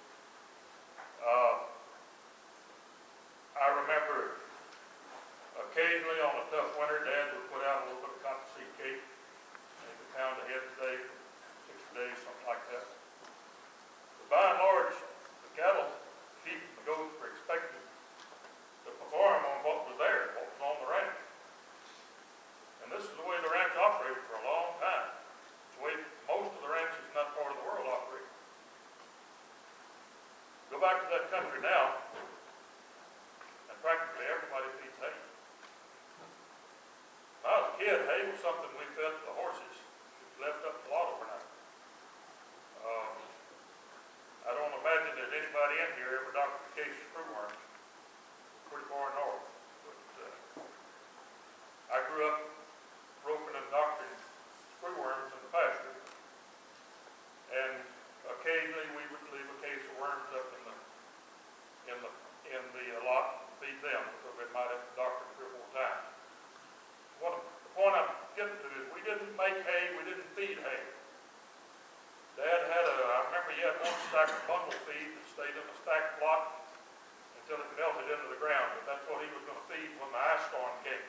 I remember occasionally on a tough winter, Dad would put out a little bit of cottonseed cake, maybe a pound a head a day, 6 days, something like that. But by and large, the cattle, sheep, and the goats were expected to perform on what was there, what was on the ranch. And this is the way the ranch operated for a long time. It's the way most of the ranches in that part of the world operate. Go back to that country now, and practically everybody feeds hay. When I was a kid, hay was something we fed the horses. It left up a lot overnight. I don't imagine there's anybody in here ever doctored a case of screwworms. Pretty far north. But I grew up roping and doctoring screwworms in the pasture, and occasionally we would leave a case of worms up in the lot and feed them, because they might have to doctor 3 or 4 times. The point I'm getting to is we didn't make hay, we didn't feed hay. Dad had I remember he had one stack of bundle feed that stayed in a stacked block until it melted into the ground, but that's what he was going to feed when the ice storm came.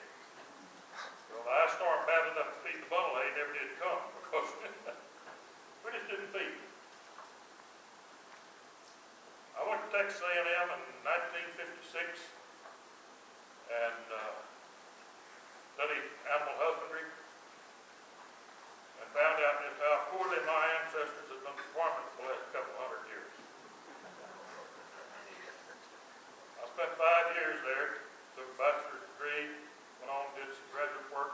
Well, the ice storm bad enough to feed the bundle hay never did come, because we just didn't feed. I went to Texas A&M in 1956 and studied animal husbandry, and found out just how poorly my ancestors had been performing for the last couple hundred years. I spent 5 years there, took a bachelor's degree, went on and did some graduate work.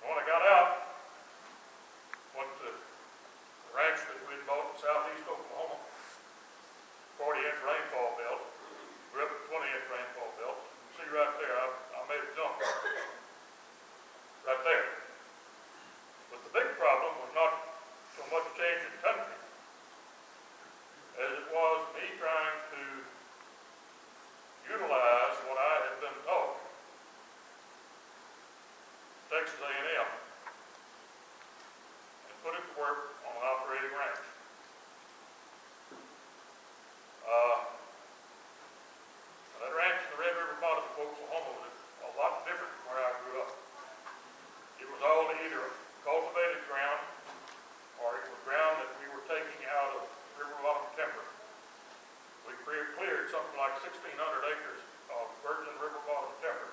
And when I got out, went to the ranch that we'd bought in southeast Oklahoma, 40-inch rainfall belt, grew up at 20-inch rainfall belt. See right there, I made a jump right there. But the big problem was not so much changing country as it was me trying to utilize what I had been taught Texas A&M and put it to work on an operating ranch. That ranch in the Red River bottom of Oklahoma was a lot different from where I grew up. It was all either cultivated ground or it was ground that we were taking out of river bottom timber. We cleared something like 1,600 acres of virgin river bottom timber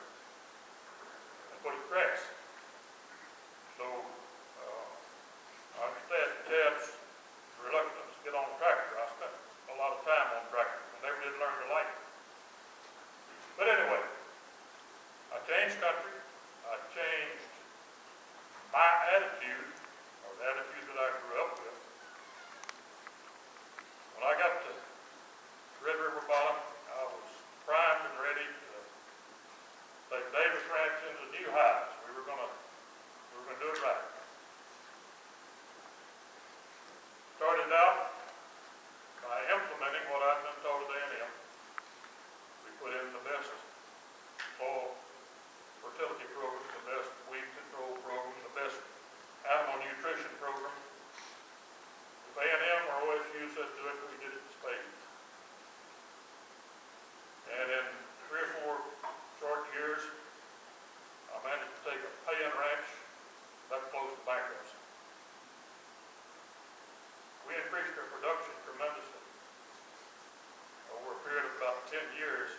and put it grass. So I understand Chad's reluctance to get on a tractor. I spent a lot of time on tractors and never did learn to like it. But anyway, I changed country. I changed my attitude, or the attitude that I grew up with. When I got to Red River Bottom, I was primed and ready to take Davis Ranch into new heights. We were gonna do it right. Started out by implementing what I'd been told at A&M. We put in the best soil fertility program, the best weed control program, the best animal nutrition program. If A&M or OSU said do it, we did it in spades. And in 3 or 4 short years, I managed to take a pay-in ranch that close to bankruptcy. We increased our production tremendously over a period of about 10 years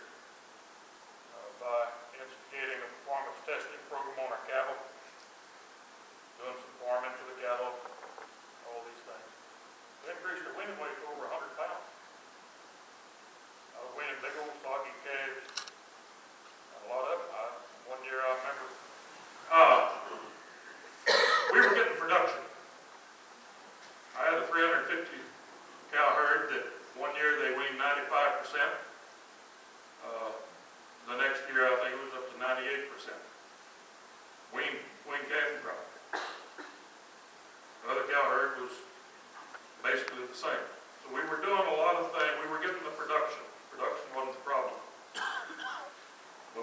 by instigating a performance testing program on our cattle, doing some farming to the cattle, all these things. We increased our weaning weight to over 100 pounds. I was weaning big old soggy calves, and a lot of them. One year I remember we were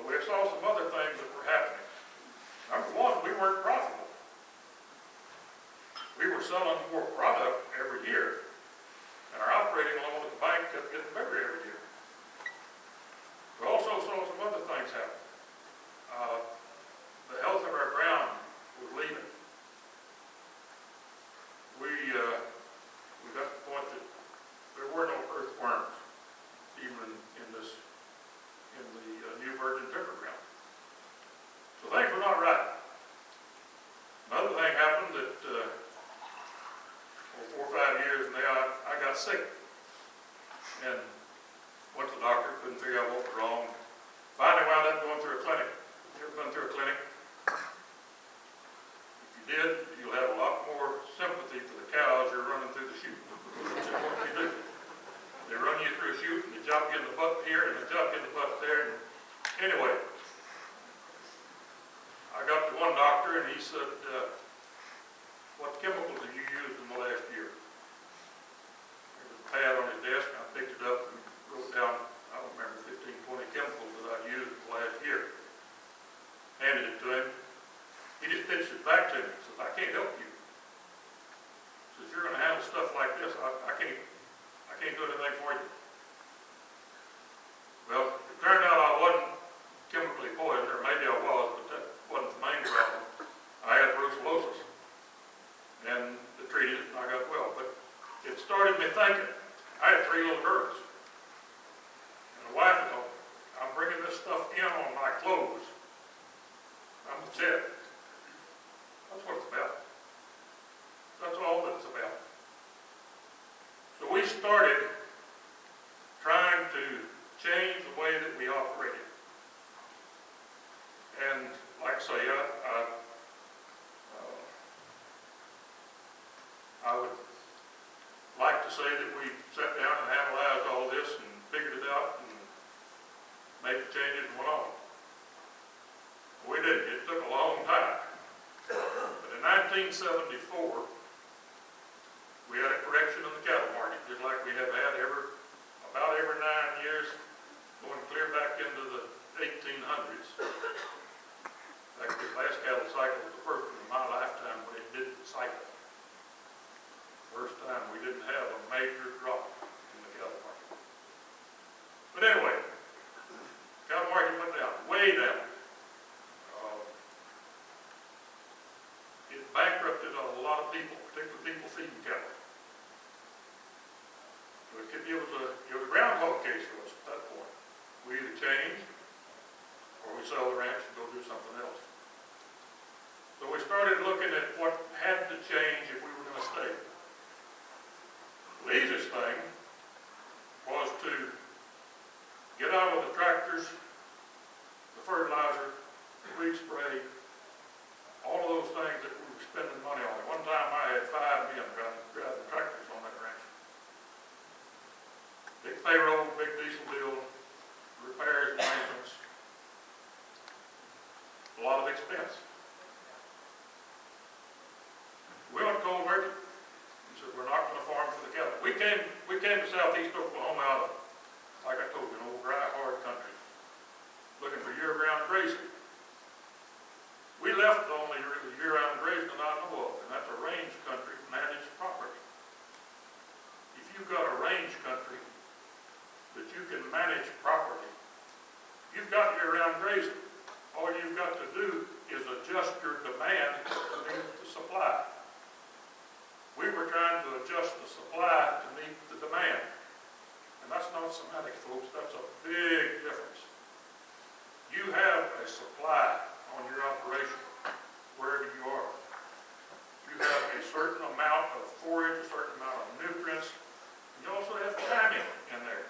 But we saw some other things that were happening. Number one, we weren't profitable. We were selling more product every year, and our operating loan at the bank kept getting bigger every year. We also saw some other things happen. The health of our ground was leaving. We got to the point that there were no earthworms even in the new virgin timber ground. So things were not right. Another thing happened that for 4 or 5 years now, I got sick and went to the doctor, couldn't figure out what was wrong. Finally wound up going through a clinic. You ever been through a clinic? If you did, you'll have a lot more sympathy for the cows you're running through the chute. That's what they do. They run you through a chute and they jump you in the butt here and they jump you in the butt there. Anyway, I got to one doctor and he said, what chemicals have you used in the last year? There was a pad on his desk and I picked it up and wrote down, I don't remember, 15, 20 chemicals that I'd used in the last year. Handed it to him. He just pitched it back to me. He says, I can't help you. He says, you're going to handle stuff like this. I can't do anything for you. Well, it turned out I wasn't chemically poisoned, or maybe I was, but that wasn't the main problem. I had brucellosis. And they treated it and I got well. But it started me thinking. I had 3 little girls. And a wife at home. I'm bringing this stuff in on my clothes. I'm dead. That's what it's about. That's all that it's about. So we started trying to change the way that we operated. And like I say, I would like to say that we sat down and analyzed all this and figured it out and made the changes and went on. We didn't. It took a long time. But in 1974, we had a correction in the cattle market, just like we have had about every 9 years, going clear back into the 1800s. In fact, the last cattle cycle was the first one in my lifetime when it didn't cycle. First time we didn't have a major drop in the cattle market. But anyway, cattle market went down, way down. It bankrupted a lot of people, particularly people feeding cattle. So it was a groundhog case for us at that point. We either change or we sell the ranch and go do something else. So we started looking at what had to change if we were going to stay. The easiest thing was to get out of the tractors, the fertilizer, the weed spray, all of those things that we were spending money on. One time I had 5 men driving tractors on that ranch. Big payroll, big diesel bill, repairs, maintenance, a lot of expense. We went cold turkey and said, we're not going to farm for the cattle. We came to southeast Oklahoma out of, like I told you, an old dry, hard country, looking for year-round grazing. We left the only really year-round grazing that I know of, and that's a range country managed property. If you've got a range country that you can manage properly, you've got year-round grazing. All you've got to do is adjust your demand to meet the supply. We were trying to adjust the supply to meet the demand. And that's not semantics, folks. That's a big difference. You have a supply on your operation, wherever you are. You have a certain amount of forage, a certain amount of nutrients. You also have timing in there.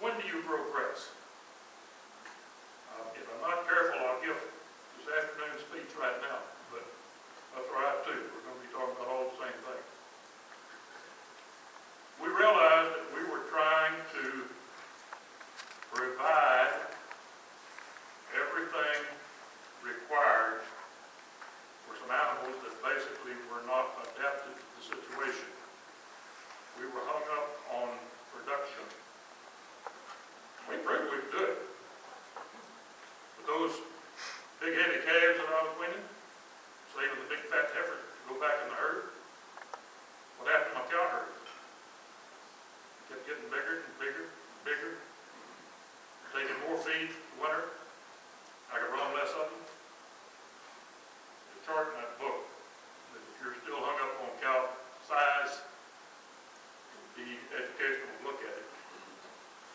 When do you grow grass? If I'm not careful, I'll give this afternoon's speech right now, but that's all right too. We're going to be talking about all the same thing. We realized that we were trying to provide those big heavy calves that I was weaning, saving the big fat heifers to go back in the herd. What happened to my cow herd? Kept getting bigger and bigger and bigger, taking more feed the winter. I could run less of them. The chart in that book, that if you're still hung up on cow size, it would be educational to look at it.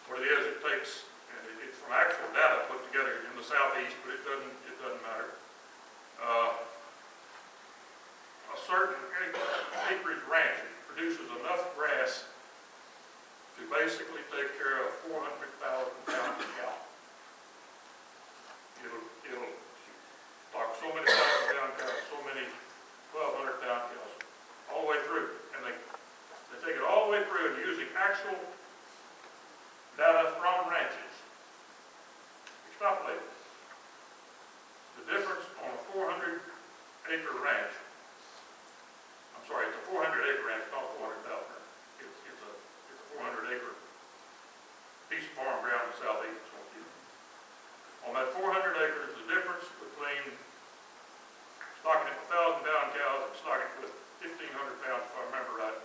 What it is, it takes, and it's from actual data put together in the southeast, but it doesn't matter. A certain acreage ranch produces enough grass to basically take care of 400,000 pounds of cow. It'll stock so many 1,000-pound cows, so many 1,200-pound cows, all the way through. And they take it all the way through and using actual data from ranches. Extrapolate. The difference on a 400-acre ranch, I'm sorry, it's a 400-acre ranch, not 400,000. It's a 400-acre piece of farm ground in the southeast. On that 400 acres, the difference between stocking it with 1,000-pound cows and stocking it with 1,500 pounds, if I remember right,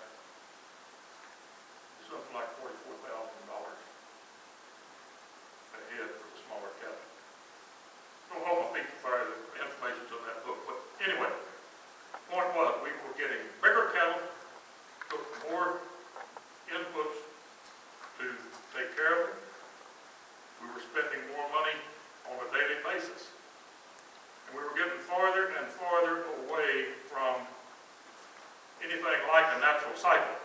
is something like $44,000 a head for the smaller cattle. Don't hold my feet to fire, the information's in that book. But anyway, the point was, we were getting bigger cattle, took more inputs to take care of them. We were spending more money on a daily basis. And we were getting farther and farther away from anything like a natural cycle.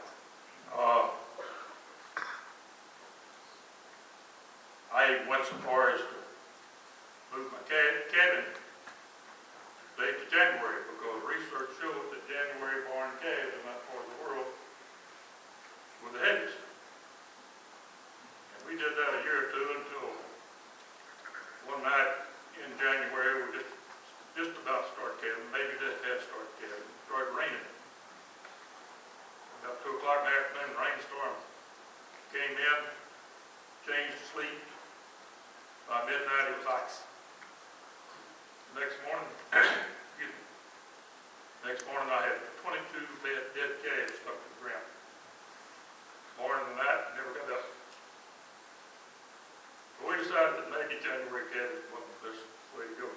I went so far as to move my cabin date to January, because research showed that January born calves in that part of the world were the heaviest. And we did that a year or two until one night in January we just about start calving, maybe just had started calving. It started raining. About 2 o'clock in the afternoon, rainstorm came in, changed to sleet. By midnight it was ice. Next morning, I had 22 dead calves stuck to the ground. More than that, never got up. So we decided that maybe January calving wasn't the best way to go.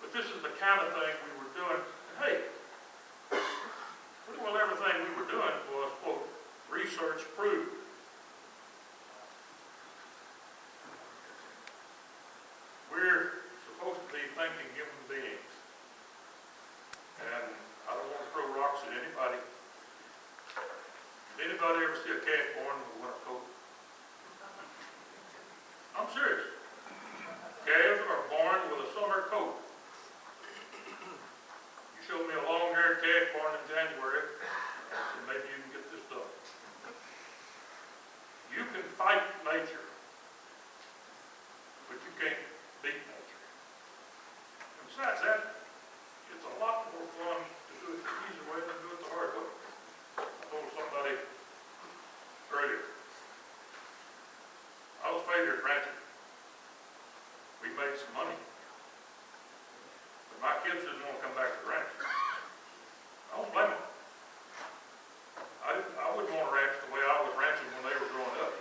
But this is the kind of thing we were doing. And hey, pretty well everything we were doing was, quote, research proved. We're supposed to be thinking human beings. And I don't want to throw rocks at anybody. Did anybody ever see a calf born with a winter coat? I'm serious. Calves are born with a summer coat. You show me a long-haired calf born in January, and maybe you can get this done. You can fight nature, but you can't beat nature. And besides that, it's a lot more fun to do it the easy way than do it the hard way. I told somebody earlier, I was failure at ranching. We made some money. But my kids didn't want to come back to the ranch. I don't blame them. I wouldn't want to ranch the way I was ranching when they were growing up.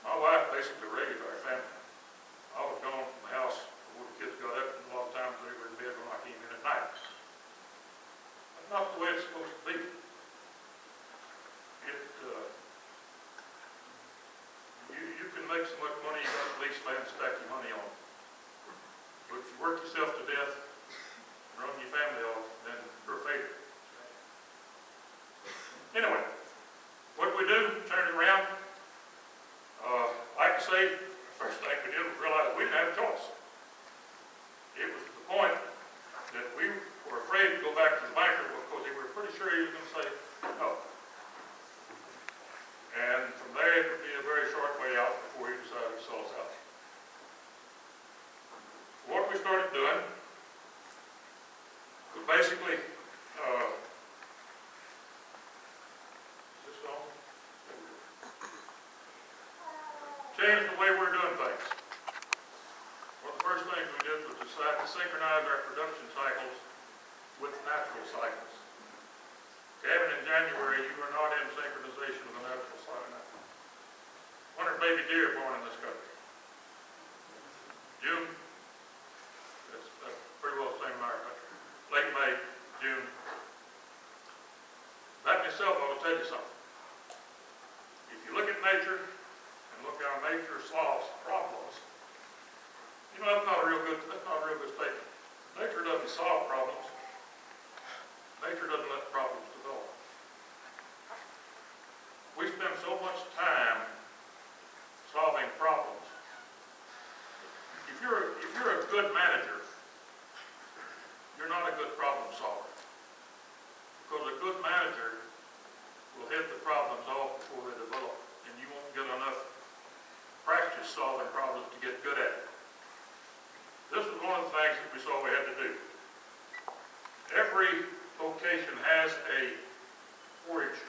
My wife basically raised our family. I was gone from the house before the kids got up, and a lot of times they were in bed when I came in at night. That's not the way it's supposed to be. You can make so much money, you got to at least lay and stack your money on. But if you work yourself to death and run your family off, then you're a failure. Anyway, what did we do? Turned it around. Like I say, the first thing we did was realize we didn't have a choice. It was to the point that we were afraid to go back to the banker because we were pretty sure he was going to say no. And from there, it would be a very short way out before he decided to sell us out. What we started doing was basically, change the way we're doing things. What the to synchronize our production cycles with natural cycles. Kevin, in January, you were not in synchronization with the natural cycle. When are baby deer born in this country? June? That's pretty well the same in our country. Late May, June. That in itself ought to tell you something. If you look at nature and look how nature solves problems, you know, that's not a real good statement. Nature doesn't solve problems. Nature doesn't let problems develop. We spend so much time solving problems. If you're a good manager, you're not a good problem solver. Because a good manager will hit the problems off before they develop, and you won't get enough practice solving problems to get good at it. This is one of the things that we saw we had to do. Every location has a forage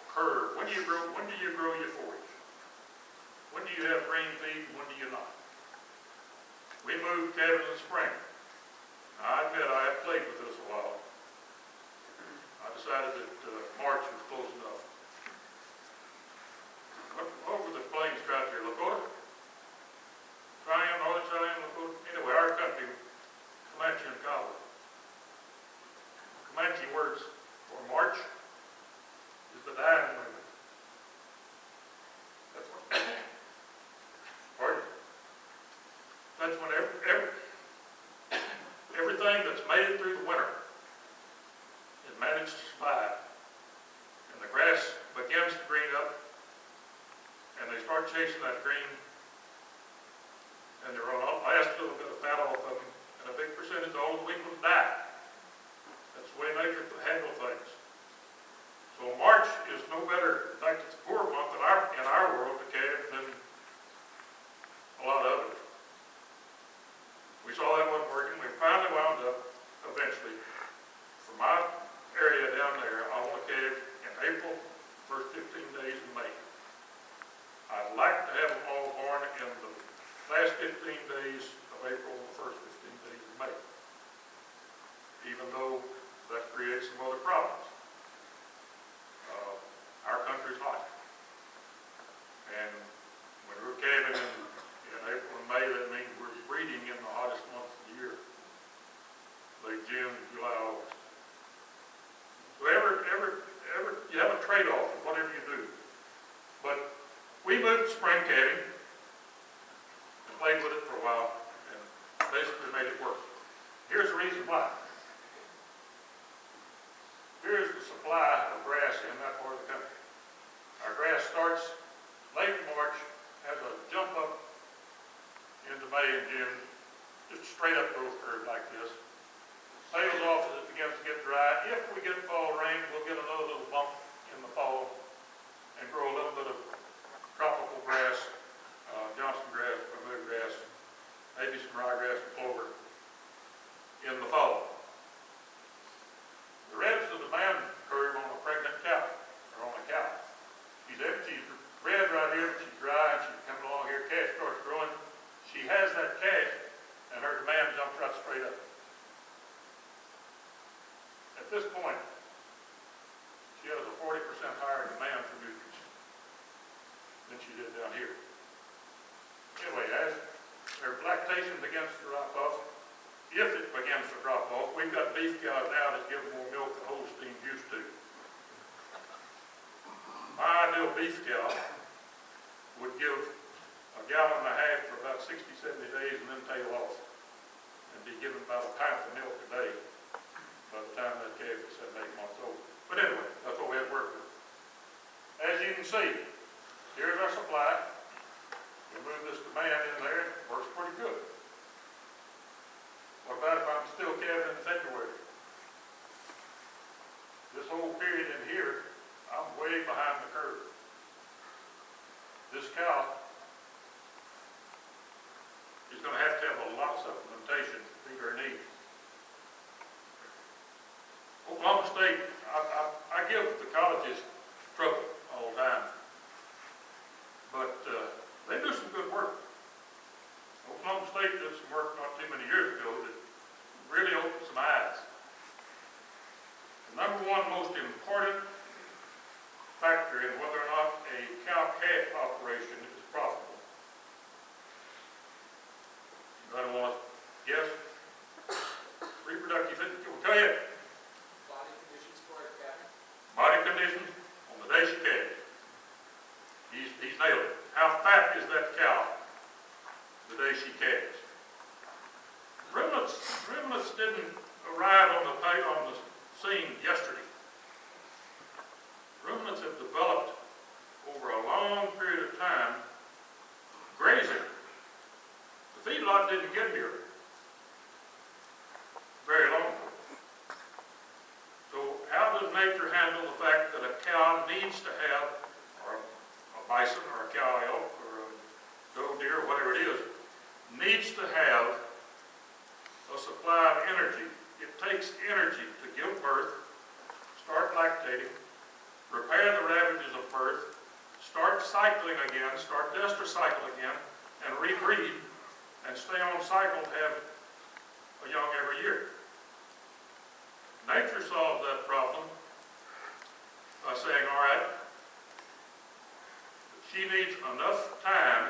curve. When do you grow your forage? When do you have green feed and when do you not? We moved Kevin in the spring. Now, I admit I have played with this a while. I decided that March was close enough. What were the plains trout here? Lakota? Cheyenne, Northern Cheyenne, Lakota? Anyway, our country, Comanche and Kiowa. Comanche words for March is the dying movement. That's what, pardon? That's when everything that's made it through the winter is managed to survive. And the grass begins to green up, and they start chasing that green, and they're on the last little bit of fat off of them, and a big percentage of all the weak ones die. That's the way nature handles things. So March is no better. In fact, it's a poor month in our world to calve than a lot of others. We saw that wasn't working. We finally wound up, eventually, for my area down there, I want to calve in April, first 15 days of May. I'd like to have them all born in the last 15 days of April and the first 15 days of May, even though that creates some other problems. Our country's hot. And when we're calving in April and May, that means we're breeding in the hottest months of the year. Late June, July, August. So you have a trade-off in whatever you do. But we moved to spring calving and played with it for a while and basically made it work. Here's the reason why. Here's the supply of grass in that part of the country. Our grass starts late March, has a jump up into May and June, just a straight up growth curve like this. Tails off as it begins to get dry. If we get fall rain, we'll get another little bump in the fall and grow a little bit of tropical grass, Johnson grass, Bermuda grass, maybe some ryegrass and clover in the fall. The red's the demand curve on a pregnant cow, or on a cow. She's red right here, but she's dry, and she's coming along here. Calf starts growing. She has that calf, and her demand jumps right straight up. At this point, she has a 40% higher demand for nutrients than she did down here. Anyway, as her lactation begins to drop off, if it begins to drop off, we've got beef cows now that give more milk than Holsteins used to. My ideal beef cow would give a gallon and a half for about 60, 70 days and then tail off and be given about a pint of milk a day by the time that calf is 7, 8 months old. But anyway, that's what we had to work with. As you can see, here's our supply. We move this demand in there, it works pretty good. What about if I'm still calving in February? This whole period in here, I'm way behind the curve. This cow is going to have a lot of supplementation to feed her needs. Oklahoma State, I give the colleges trouble all the time, but they do some good work. Oklahoma state did some work not too many years ago that really opened some eyes. The number one most important factor in whether or not a cow-calf operation is profitable. Anybody want to guess? Reproductive, we'll tell you. Body conditions for a cat. Body conditions on the day she calves. He's nailed it. How fat is that cow the day she calves? Ruminants didn't arrive on the scene yesterday. Ruminants have developed over a long period of time. Grazing. The feedlot didn't get here very long ago. So how does nature handle the fact that a cow needs to have, or a bison or a cow elk or a doe deer or whatever it is, needs to have a supply of energy? It takes energy to give birth, start lactating, repair the ravages of birth, start cycling again, start ester cycle again, and rebreed, and stay on cycle to have a young every year. Nature solves that problem by saying, all right, she needs enough time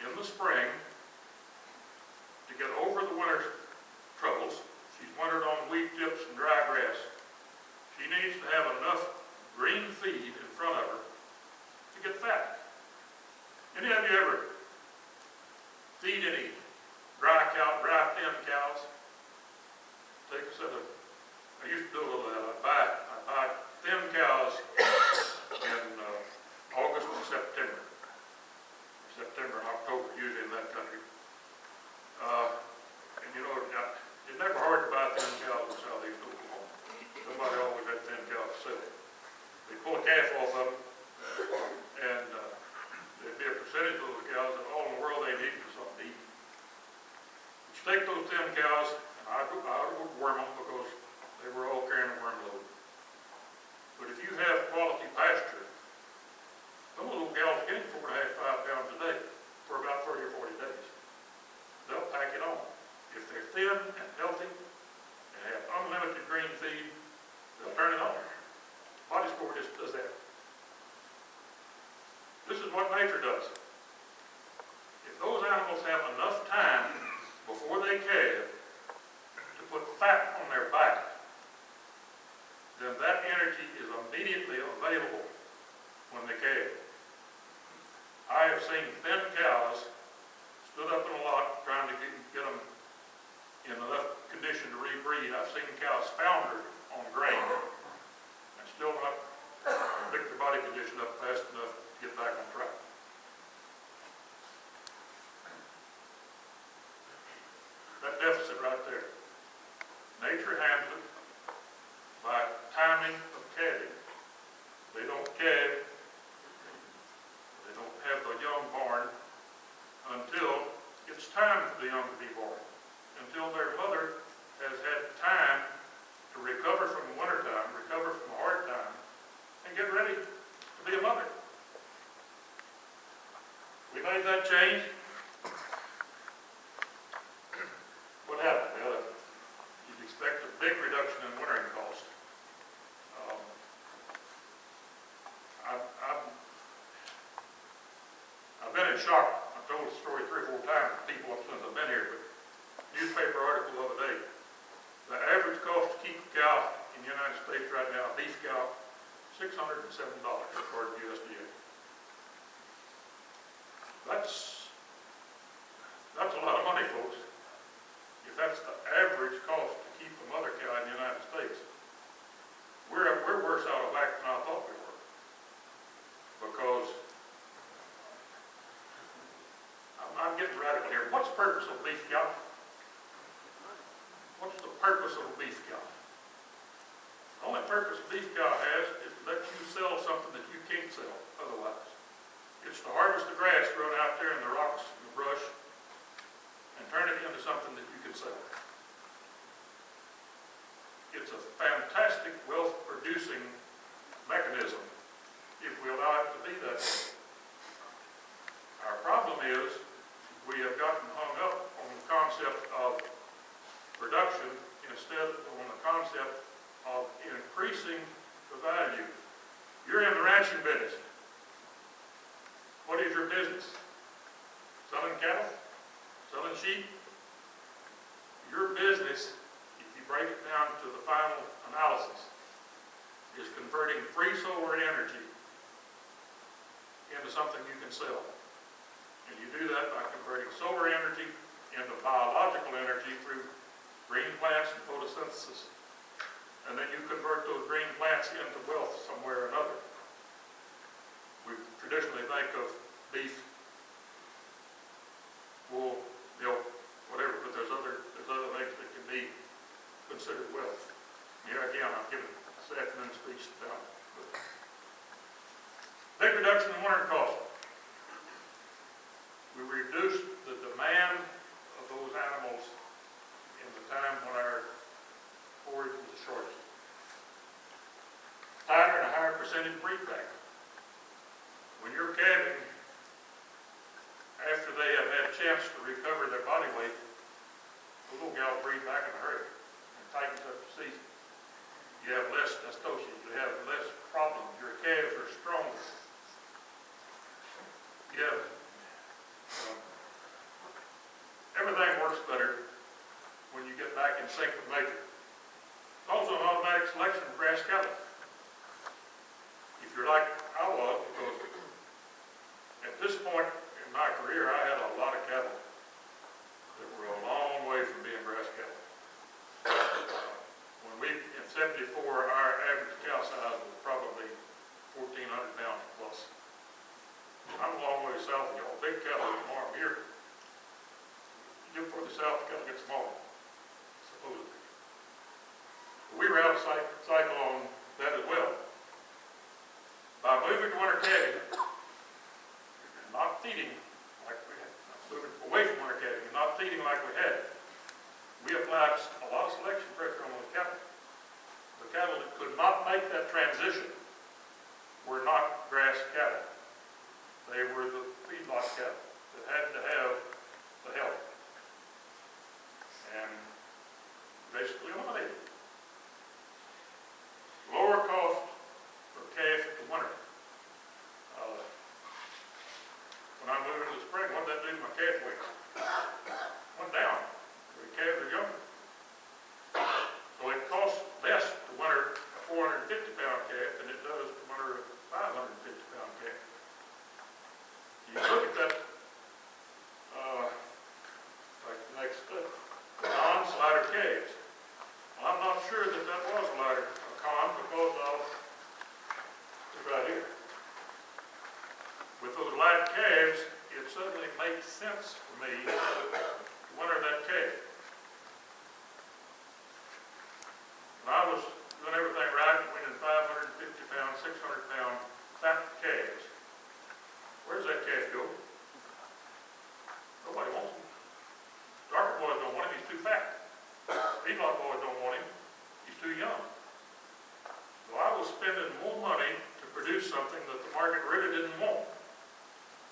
in the spring to get over the winter troubles. She's wintered on wheat tips and dry grass. She needs to have enough green feed in front of her to get fat. Any of you ever feed any dry thin cows? Take a set of, I used to do a little of that. I buy thin cows in August and September. September and October, usually in that country. And you know, it's never hard to buy thin cows in southeast Oklahoma. Somebody always had thin cows to sell. They pull a calf off of them, and there'd be a percentage of those cows that all in the world they need for something to eat. But you take those thin cows, and I would worm them because they were all carrying a worm load. But if you have quality pasture, some of those cows gain 4.5 to 5 pounds a day for about 30 or 40 days. They'll pack it on. If they're thin and healthy and have unlimited green feed, they'll turn it on. Body score just does that. This is what nature does. If those animals have enough time before they calve to put fat on their back, then that energy is immediately available when they calve. I have seen thin cows stood up in a lot trying to get them in enough condition to rebreed. I've seen cows founder on grain and still not pick their body condition up fast enough to get back on track. That deficit right there. Nature handles it by timing of calving. They don't calve, they don't have the young born until it's time for the young to be born, until their mother has had time to recover from the winter time, recover from a hard time, and get ready to be a mother. We made that change. What happened? Well, you'd expect a big reduction in wintering cost. I've been in shock. I've told the story 3 or 4 times to people since I've been here, but newspaper article the other day. The average cost to keep a cow in the United States right now, a beef cow, $607 according to USDA. That's a lot of money, folks. If that's the average cost to keep a mother cow in the United States, we're worse out of whack than I thought we were. Because I'm getting radical here. What's the purpose of a beef cow? What's the purpose of a beef cow? The only purpose a beef cow has is to let you sell something that you can't sell otherwise. It's to harvest the grass growing out there in the rocks and the brush and turn it into something that you can sell. It's a fantastic wealth-producing mechanism if we allow it to be that way. Our problem is we we have gotten hung up on the concept of production instead of on the concept of increasing the value. You're in the ranching business. What is your business? Selling cattle? Selling sheep? Your business, if you break it down to the final analysis, is converting free solar energy into something you can sell. And you do that by converting solar energy into biological energy through green plants and photosynthesis. And then you convert those green plants into wealth somewhere or another. We traditionally think of beef, wool, milk, whatever, but there's other things that can be considered wealth. Here again, I'm giving this afternoon speech about big reduction in winter cost. We reduced the demand of those animals in the time when our forage was the shortest. Tighter and a higher percentage breed factor. When you're calving, after they have had a chance to recover their body weight, the little gal breed back in a hurry and tightens up the season. You have less testosterone, you have less problems, your calves are stronger. You have, everything works better when you get back in sync with nature. It's also an automatic selection of grass cattle. If you're like I was, because at this point in my career, I had a lot of cattle that were a long way from being grass cattle. In 74, our average cow size was probably 1,400 pounds plus. I'm a long way south of y'all. Big cattle in the farm here. You get further south, the cattle get smaller, supposedly. We were out of cycle on that as well. By moving to winter calving, and not feeding like we had, moving away from winter calving and not feeding like we had, we applied a lot of selection pressure on those cattle. The cattle that could not make that transition were not grass cattle. They were the feedlot cattle that had to have the help. And basically eliminated. Lower cost for calf in the winter. When I moved in the spring, what did that do to my calf weight? Went down. The calves are younger. So it costs less to winter a 450-pound calf than it does to winter a 550-pound calf. You look at that, like the next step, non-slider calves. Well, I'm not sure that that was a con because of this right here. With those light calves, it suddenly makes sense for me to winter that calf. When I was doing everything right, winning 550-pound, 600-pound fat calves, where's that calf go? Nobody wants him. Darker boys don't want him, he's too fat. Feedlot boys don't want him, he's too young. So I was spending more money to produce something that the market really didn't want.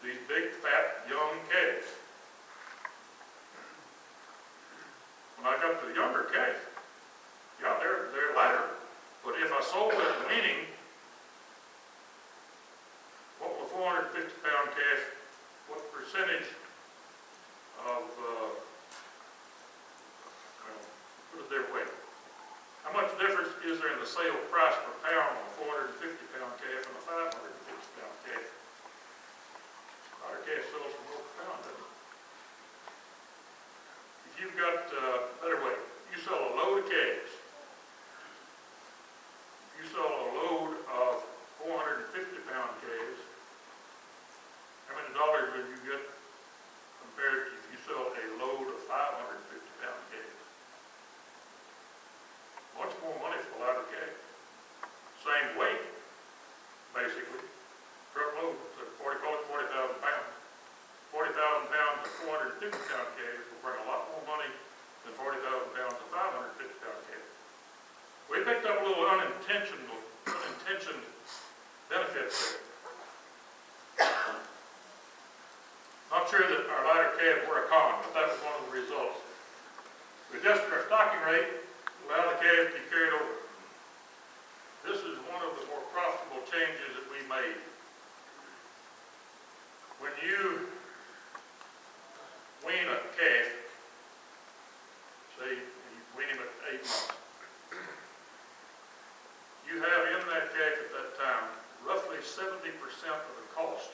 These big, fat, young calves. When I got the younger calf, yeah, they're lighter. But if I sold that weaning, what will a 450-pound calf, what percentage of, put it their way. How much difference is there in the sale price per pound on a 450-pound calf and a 550-pound calf? Our calf sells for more per pound, doesn't it? If you've got, better way, you sell a load of calves. If you sell a load of 450-pound calves, how many dollars would you get compared to if you sell a load of 550-pound calves? Much more money for a lighter calf. Same weight, basically. Truckload, so 40,000 pounds. 40,000 pounds of 450-pound calves will bring a lot more money than 40,000 pounds of 550-pound calves. We picked up a little unintentioned benefits there. Not sure that our lighter calves were a con, but that was one of the results. We adjusted our stocking rate, allowed the calves to be carried over. This is one of the more profitable changes that we made. When you wean a calf, say you wean him at 8 months, you have in that calf at that time roughly 70% of the cost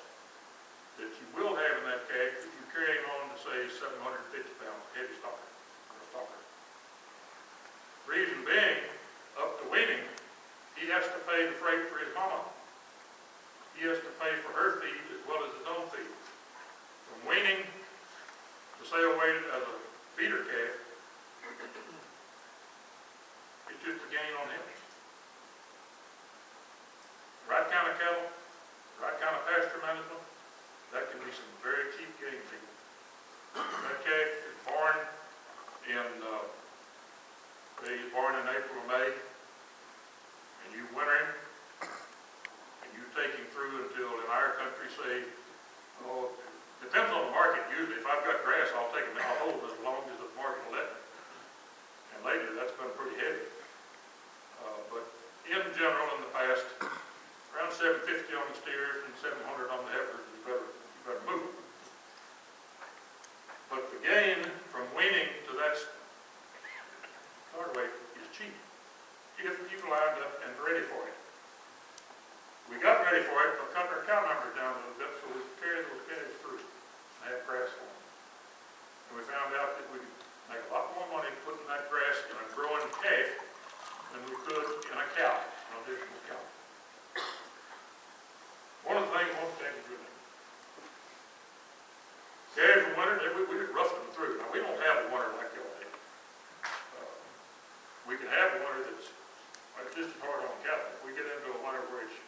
that you will have in that calf if you carry him on to say 750 pounds, heavy stocker, or a stocker. Reason being, up to weaning, he has to pay the freight for his mama. He has to pay for her feed as well as his own feed. From weaning to sale weighted as a feeder calf, it's just a gain on him. Right kind of cattle, right kind of pasture management, that can be some very cheap gain people. That calf is born in, he's born in April or May, and you winter him, and you take him through until, in our country, say, oh, depends on the market. Usually, if I've got grass, I'll take him, I'll hold him as long as the market will let me. And lately, that's been pretty heavy. But in general, in the past, around 750 on the steers and 700 on the heifers, you better move. But the gain from weaning to that start weight is cheap if you lined up and ready for it. We got ready for it, but cut our cow numbers down a little bit so we could carry those calves through and have grass for them. And we found out that we could make a lot more money putting that grass in a growing calf than we could in a cow, an additional cow. One of the things I want to take you through. Calves in winter, we just roughed them through. Now, we don't have a winter like y'all did. We can have a winter that's just as hard on cattle. If we get into a winter where it's,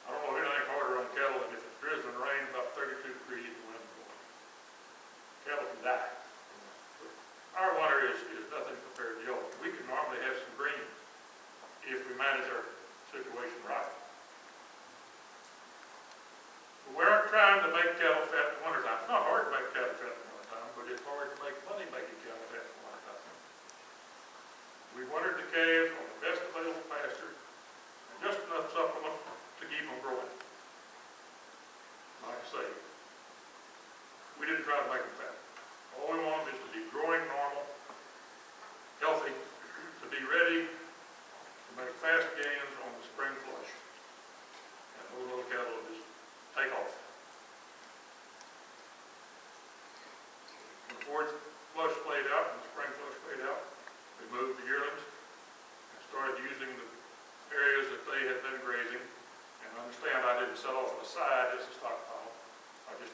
I don't know anything harder on cattle than if it's drizzling rain about 32 degrees and wind blowing. Cattle can die. But our winter is nothing compared to y'all. We can normally have some green if we manage our situation right. We aren't trying to make cattle fat in the wintertime. It's not hard to make cattle fat in the wintertime, but it's hard to make money making cattle fat in the wintertime. We wintered the calves on the best available pasture and just enough supplement to keep them growing. Like I say, we didn't try to make them fat. All we wanted is to be growing normal, healthy, to be ready to make fast gains on the spring flush. And those little cattle will just take off. When the fourth flush played out and the spring flush played out, we moved the yearlings and started using the areas that they had been grazing. And understand I didn't set off on the side as a stockpile. I just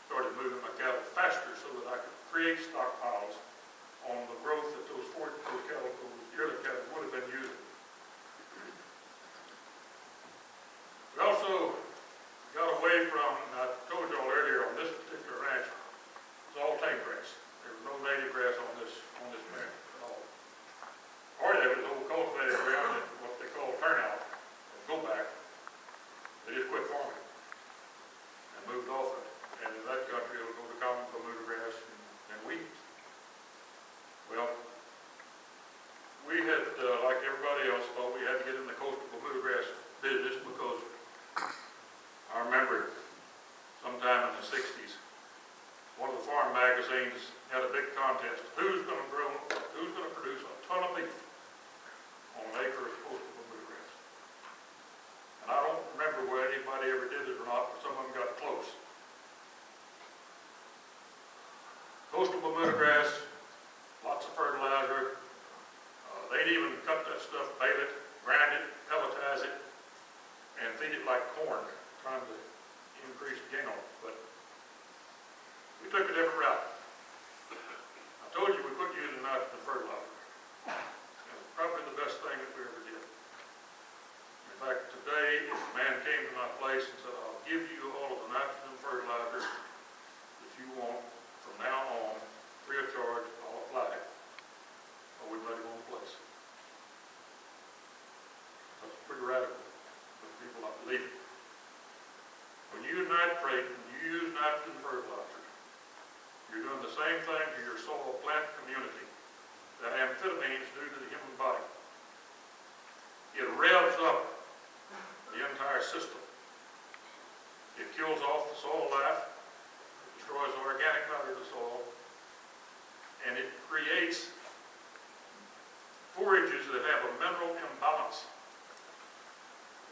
started moving my cattle faster so that I could create stockpiles on the growth that those cattle, those yearling cattle would have been using. We also got away from, I told you all earlier on this particular ranch, it's all tame grass. There was no native grass on this ranch at all. Part of it was old cultivated ground, what they call turnout, or go back. They just quit farming and moved off of it. And in that country, it'll go to common Bermuda grass and weeds. Well, we had, like everybody else, thought we had to get in the coastal Bermuda grass business because I remember sometime in the 60s, one of the farm magazines had a big contest. Who's going to produce a ton of beef on an acre of coastal Bermuda grass? And I don't remember whether anybody ever did it or not, but some of them got close. Coastal Bermuda grass, lots of fertilizer. They'd even cut that stuff, bale it, grind it, pelletize it, and feed it like corn, trying to increase the gain on it. But we took a different route. I told you we quit using nitrogen fertilizer. It was probably the best thing that we ever did. In fact, today, if a man came to my place and said, I'll give you all of the nitrogen fertilizer that you want from now on, free of charge, I'll apply it, or we'd let him on the place. That's pretty radical, but people don't believe it. When you use nitrate, when you use nitrogen fertilizer, You're doing the same thing to your soil plant community that amphetamines do to the human body. It revs up the entire system. It kills off the soil life, it destroys the organic matter of the soil, and it creates forages that have a mineral imbalance.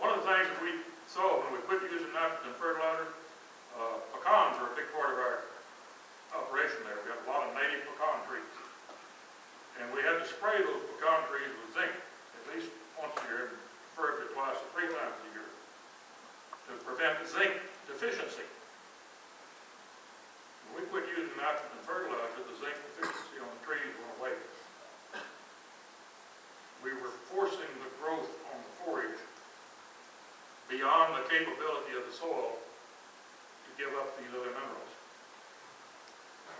One of the things that we saw when we quit using nitrogen fertilizer, pecans are a big part of our operation there. We have a lot of native pecan trees. And we had to spray those pecan trees with zinc at least once a year, and preferably twice or 3 times a year, to prevent zinc deficiency. When we quit using nitrogen fertilizer, the zinc deficiency on the trees went away. We were forcing the growth on the forage beyond the capability of the soil to give up these other minerals.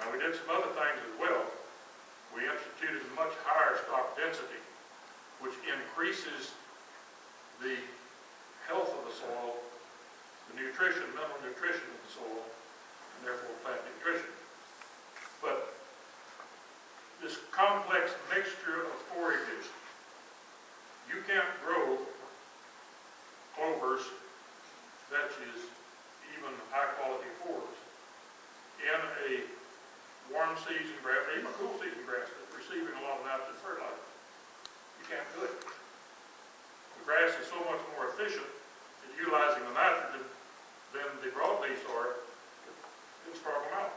Now, we did some other things as well. We instituted a much higher stock density, which increases the health of the soil, the nutrition, mineral nutrition of the soil, and therefore plant nutrition. But this complex mixture of forages, you can't grow clovers, vetches, even high-quality forbs in a warm season grass, even a cool season grass that's receiving a lot of nitrogen fertilizer. You can't do it. The grass is so much more efficient at utilizing the nitrogen than the broadleafs are. It'll starve them out.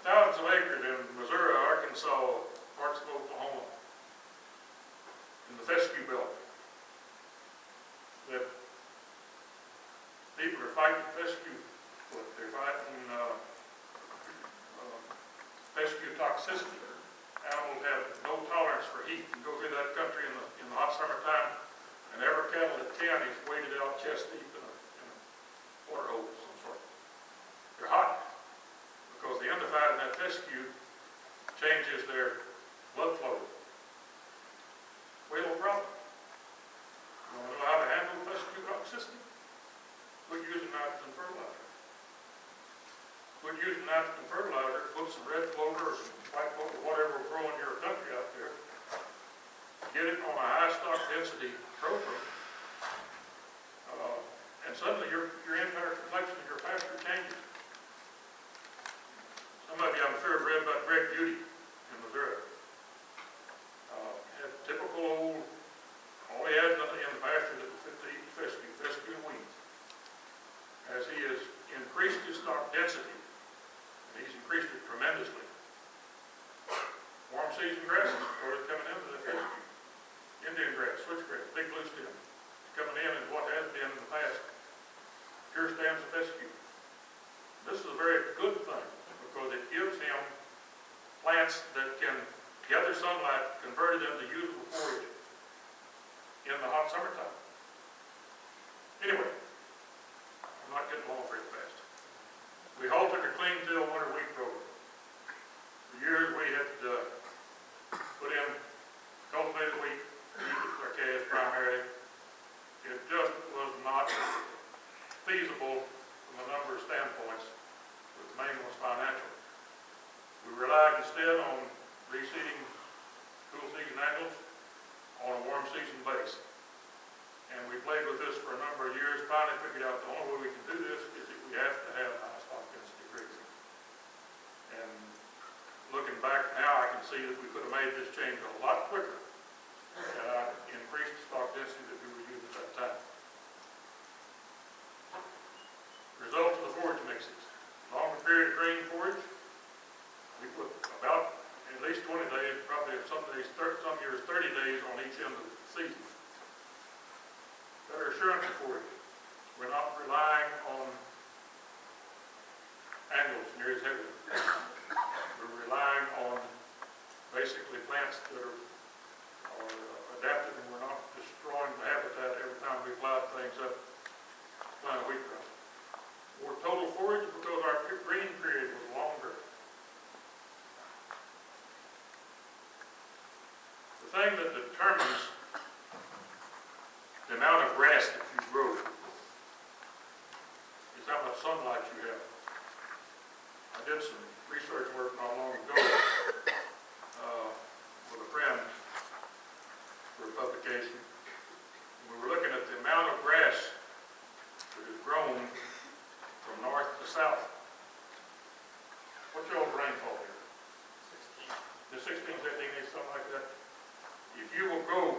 Thousands of acres in Missouri, Arkansas, parts of Oklahoma, in the fescue belt, that people are fighting fescue foot. They're fighting fescue toxicity. Animals have no tolerance for heat. You go through that country in the hot summertime, and every cattle that can is waded out chest deep in a water hole of some sort. They're hot because the undivided in that fescue changes their blood flow. We have a problem. You want to know how to handle fescue toxicity? Quit using nitrogen fertilizer. Quit using nitrogen fertilizer, put some red clover or some white clover, whatever will grow in your country out there. Get it on a high stock density program. And suddenly your entire complexion of your pasture changes. Some of you, I'm sure, have read about Greg Beauty in Missouri. Had typical old, all he had in the pasture that was fit to eat fescue and weeds. As he has increased his stock density, and he's increased it tremendously, warm season grasses started coming into the fescue. Indian grass, switchgrass, big blue stem, coming in as what has been in the past pure stems of fescue. This is a very good thing because it gives him plants that can gather sunlight, convert it into usable forage in the hot summertime. Anyway, I'm not getting along very fast. We halted the clean till winter wheat program. For years we had put in cultivated wheat, our calves primarily. It just was not feasible from a number of standpoints, but the main was financial. We relied instead on reseeding cool season angles on a warm season base. And we played with this for a number of years, finally figured out the only way we can do this is that we have to have high stock density grazing. And looking back now, I can see that we could have made this change a lot quicker had I increased the stock density that we were using at that time. Results of the forage mixes. Longer period of grain forage, we put about at least 20 days, probably some days, some years 30 days on each end of the season. Better assurance of forage. We're not relying on angles near as heavily. We're relying on basically plants that are adapted, and we're not destroying the habitat every time we plow things up, plant a wheat crop. More total forage because our green period was longer. The thing that determines the amount of grass that you grow is how much sunlight you have. I did some research work not what's your old rainfall here? 16. The 16, 17 inches, something like that. If you will go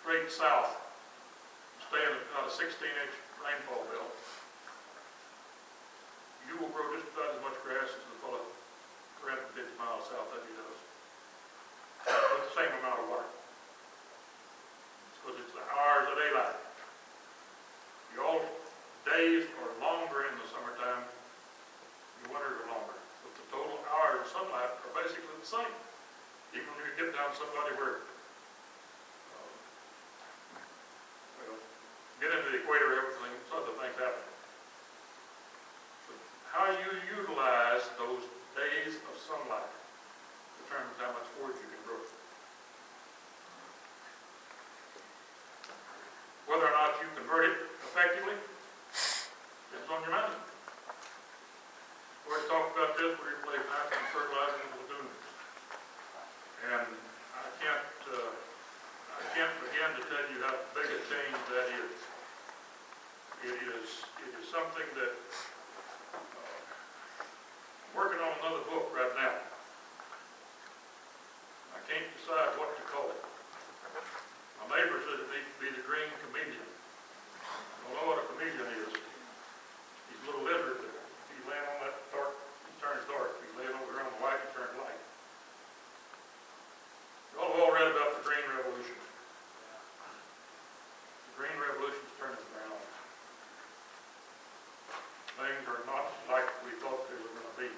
straight south, stay in about a 16-inch rainfall belt, you will grow just about as much grass as the fellow 350 miles south of you does, with the same amount of water. Because it's the hours of daylight. Your days are longer in the summertime, your winters are longer. But the total hours of sunlight are basically the same. Even when you get down somebody where, get into the equator, everything, other things happen. So how you utilize those days of sunlight determines how much forage you can grow. Whether or not you convert it effectively depends on your management. We already talked about this, we replace nitrogen fertilizer in lagoons. And I can't begin to tell you how big a change that is. It is something that I'm working on another book right now. I can't decide what to call it. My neighbor said it needs to be the green chameleon. I don't know what a chameleon is. He's a little lizard there. If you land on that dark, he turns dark. If you land over on the light, he turns light. You all read about the Green Revolution. The Green Revolution is turning around. Things are not like we thought they were going to be.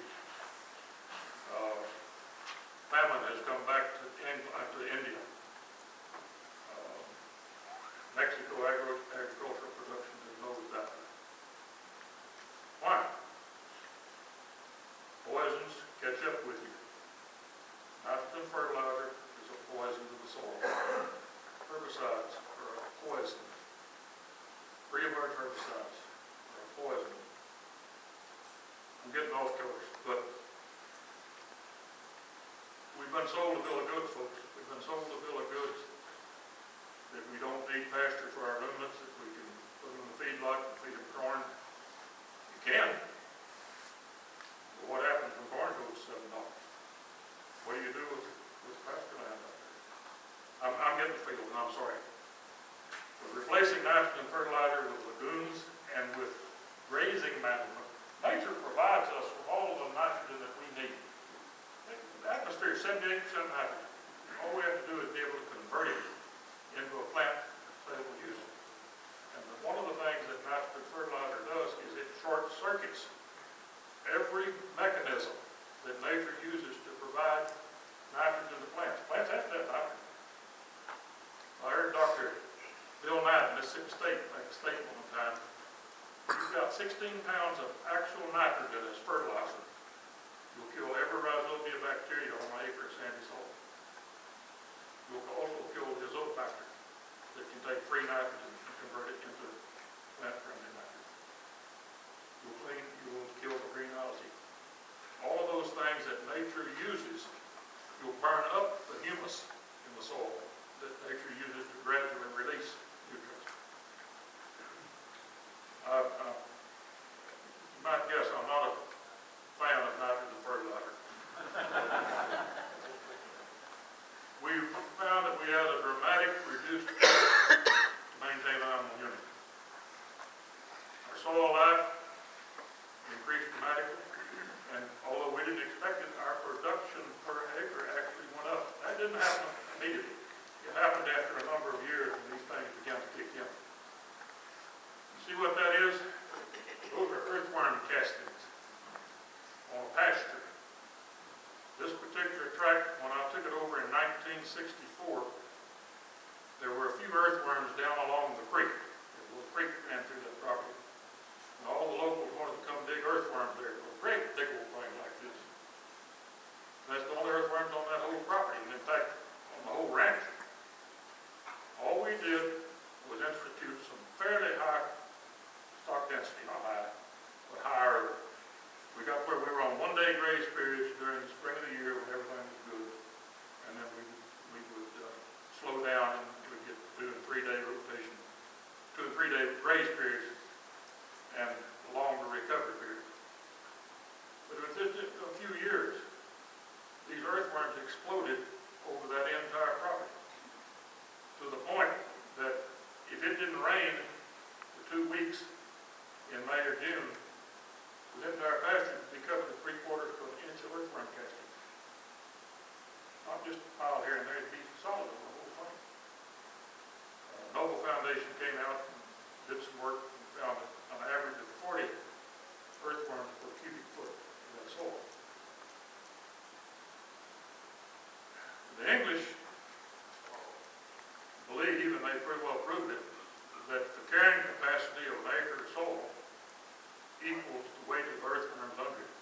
Famine has come back to India. Mexico agricultural production has nosed that. Why? Poisons catch up with you. Nitrogen fertilizer is a poison to the soil. Herbicides are a poison. Pre-emergent herbicides are a poison. I'm getting off course, but we've been sold a bill of goods, folks. We've been sold a bill of goods that we don't need pasture for our ruminants, that we can put them in the feedlot and feed them corn. You can. But what happens when corn goes to $7? What do you do with pasture land out there? I'm getting the field, and I'm sorry. But replacing nitrogen fertilizer with lagoons and with grazing management, nature provides us with all of the nitrogen that we need. The atmosphere is 78% nitrogen. All we have to do is be able to convert it into a plant that will use it. And one of the things that nitrogen fertilizer does is it short circuits every mechanism that nature uses to provide nitrogen to plants. Plants have to have nitrogen. I heard Dr. Bill Knight in Mississippi State make a statement one time. You've got 16 pounds of actual nitrogen as fertilizer. You'll kill every rhizobia bacteria on an acre of sandy soil. You'll also kill the azotobacter that can take free nitrogen and convert it into plant-friendly nitrogen. You'll kill the green algae. All of those things that nature uses, you'll burn up the humus in the soil that nature uses to gradually release nutrients. You might guess I'm not a fan of nitrogen fertilizer. We found that we had a dramatic reduced cost to maintain animal unit. Our soil life increased dramatically, and although we didn't expect it, our production per acre actually went up. That didn't happen immediately. It happened after a number of years when these things began to kick in. You see what that is? Those are earthworm castings on a pasture. This particular tract, when I took it over in 1964, there were a few earthworms down along the creek. There was a creek that ran through that property. And all the locals wanted to come dig earthworms there. It was a great big old thing like this. That's the only earthworms on that whole property, and in fact, on the whole ranch. All we did was institute some fairly high stock density, not high, but higher. We got where we were on one-day graze periods during the spring of the year when everything was good, and then we would slow down and we'd get 2- and 3-day rotation rain for 2 weeks in May or June, the entire pasture would be covered with 3/4 to an inch of earthworm casting. Not just a pile here and there, it'd be solid on the whole thing. Noble Foundation came out and did some work and found that on average of 40 earthworms per cubic foot of that soil. The English believe, and they pretty well proved it, that the carrying capacity of an acre of soil equals the weight of earthworms under it.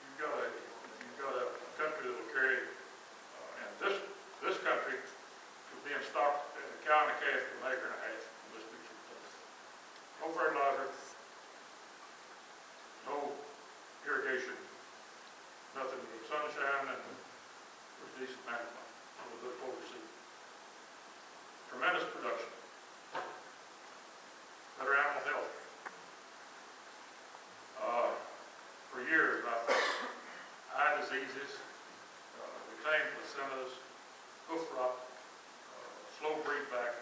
You've got a country that will carry, and this country is being stocked at a cow and a calf for an acre and a half in this picture. No fertilizer, no irrigation, nothing but sunshine and decent management, a little bit of overseas. Tremendous production. Better animal health. For years, eye diseases, retained placentas, hoof rot, slow breed back,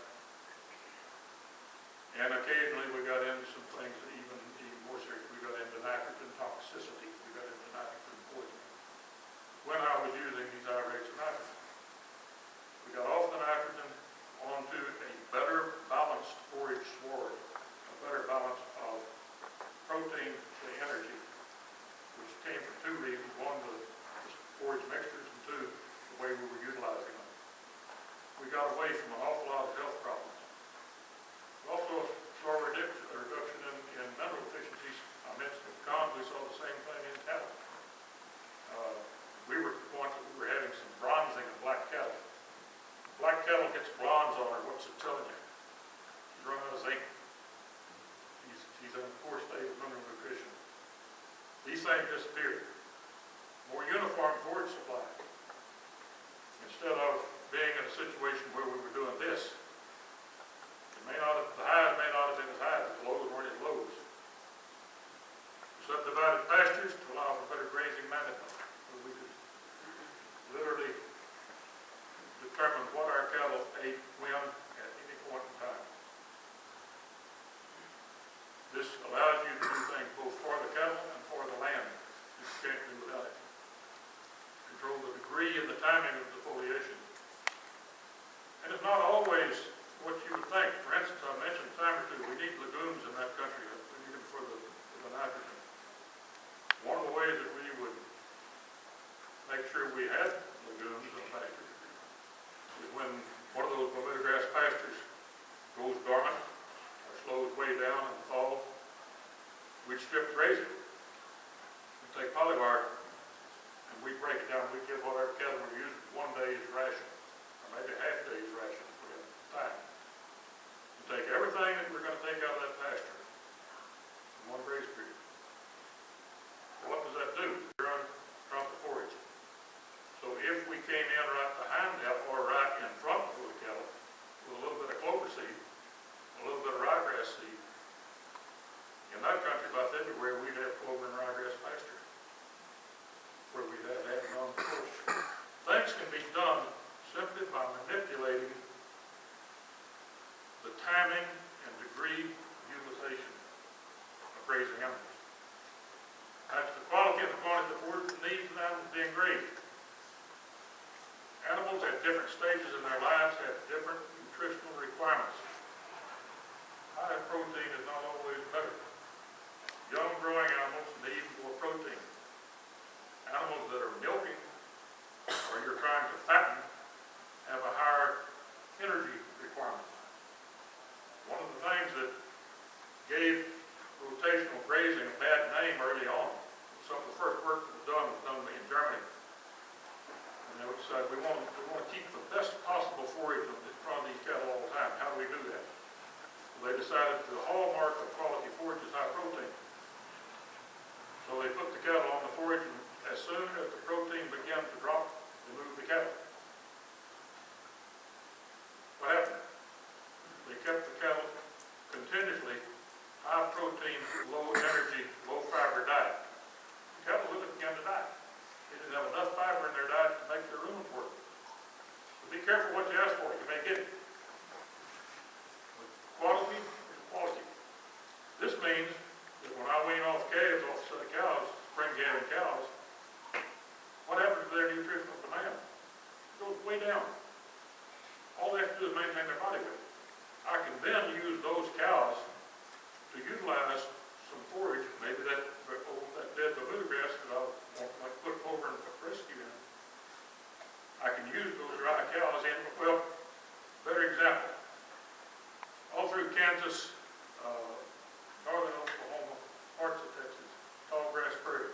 and occasionally we got into some things that even more serious. We got into nitrogen toxicity. We got into nitrogen poisoning. When I was using these high rates of nitrogen, we got off the nitrogen onto a better balanced forage sward, a better balance of protein to energy, which came from 2 reasons. One was forage mixtures, and 2, the way we were utilizing them. We got away from an awful lot of health problems. We also saw a reduction in mineral deficiencies. I mentioned with cons, we saw the same thing in cattle. We were at the point that we were having some bronzing of black cattle. Black cattle gets bronze on her, what's it telling you? She's run out of zinc. She's in a poor state of mineral nutrition. These things disappeared. More uniform forage supply. Instead of being in a situation where we were doing this, the highs may not have been as high, but the lows weren't as lows. Subdivided pastures to allow for better grazing management. We could literally determine what our cattle ate when at any point in time. This allows you to do things both for the cattle and for the land. You can't do without it. Control the degree and the timing of defoliation. And it's not always what you would think. For instance, I mentioned a time or two, we need legumes in that country. We need them for the nitrogen. One of the ways that we would make sure we had legumes in the pasture is when one of those Bermuda grass pastures goes dormant or slows way down in the fall, we'd strip graze it. We'd take polywire and we'd break it down. We'd give whatever cattle we're using 1 day's ration, or maybe half day's ration if we have time. We'd take everything that we're going to take out of that pasture in 1 graze period. What does that do? You're on front of forage. So if we came in right behind them or right in front of the cattle with a little bit of clover seed, a little bit of ryegrass seed, in that country by February we'd have clover and ryegrass pasture where we'd have had non-forage. Things can be done simply by manipulating the timing and degree utilization of grazing animals. That's the quality and the quantity of food that needs an animal being grazed. Animals at different stages in their lives have different nutritional requirements. High protein is not always better. Young growing animals need more protein. Animals that are milking or you're trying to fatten have a higher energy requirement. One of the things that gave rotational grazing a bad name early on, some of the first work that was done in Germany. And they would decide we want to keep the best possible forage in front of these cattle all the time. How do we do that? Well, they decided the hallmark of quality forage is high protein. So they put the cattle on the forage, and as soon as the protein began to drop, they moved the cattle. What happened? They kept the cattle continuously high protein, low energy, low fiber diet. The cattle really began to die. They didn't have enough fiber in their diet to make their rumen work. So be careful what you ask for. You may get it. cows, what happens to their nutritional demand? It goes way down. All they have to do is maintain their body weight. I can then use those cows to utilize some forage, maybe that dead baboon grass that I want to put over and put rescue in. I can use those dry cows in, well, better example. All through Kansas, northern Oklahoma, parts of Texas, tall grass prairies.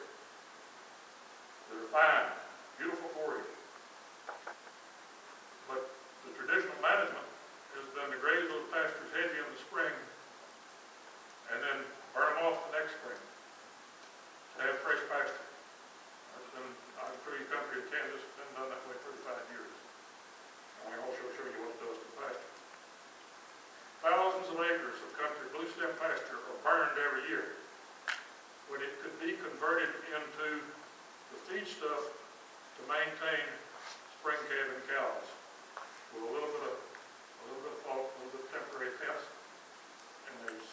They're fine, beautiful forage. But the traditional management has been to graze those pastures heavy in the spring and then burn them off the next spring to have fresh pasture. That's been, I'm sure you country in Kansas has been done that way 35 years. And we also show you what it does to pasture. Thousands of acres of country blue stem pasture are burned every year when it could be converted into the feed stuff to maintain spring calving cows with a little bit of fault, a little bit of temporary fence, and there's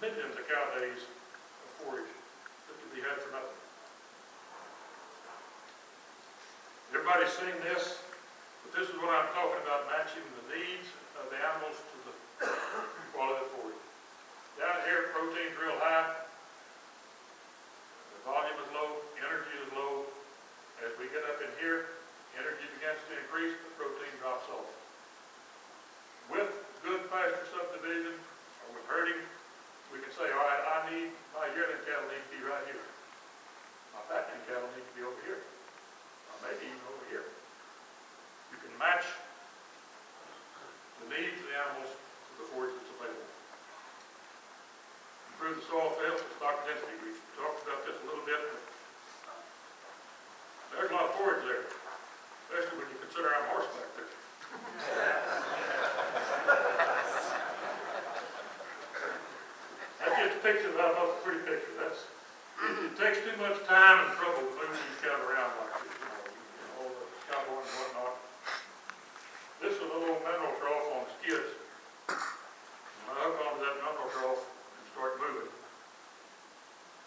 millions of cow days of forage that could be had for nothing. Everybody's seen this, but this is what I'm talking about, matching the needs of the animals to the quality of forage. Down here, protein's real high, the volume is low, energy is low. As we get up in here, energy begins to increase, the protein drops off. With good pasture subdivision, or with herding, we can say, all right, my yearling cattle need to be right here. My fattening cattle need to be over here. Or maybe even over here. You can match the needs of the animals to the forage that's available. Improve the soil health and stock density. We've talked about this a little bit. There's a lot of forage there, especially when you consider I'm horseback there. That gets pictures out of a pretty picture. It takes too much time and trouble to move these cattle around like this, all the cowboy and whatnot. This is a little mineral trough on skids. When I hook onto that mineral trough and start moving,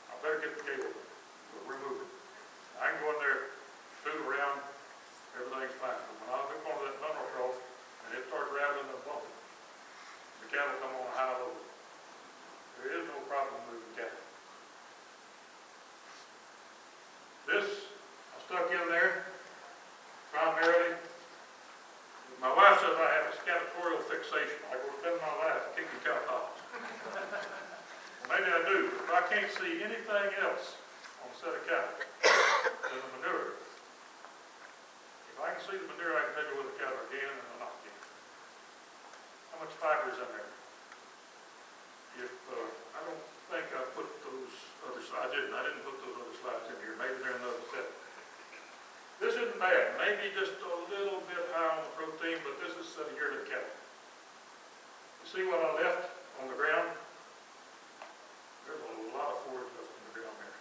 I better get the cable, but we're moving. I can go in there, toot around, everything's fine. But when I hook onto that mineral trough and it starts rattling and bumping, the cattle come on a high load. There is no problem moving cattle. This, I stuck in there primarily. My wife says I have a scatorial fixation. I go spend my life kicking cow tops. Well, maybe I do, but if I can't see anything else on a set of cattle than the manure, if I can see the manure, I can tell you whether the cattle are gaining or not gaining. How much fiber is in there? I don't think I put those other slides, I didn't put those other slides in here. Maybe they're in another set. This isn't bad. Maybe just a little bit high on the protein, but this is a yearling cattle. You see what I left on the ground? There's a lot of forage left on the ground there.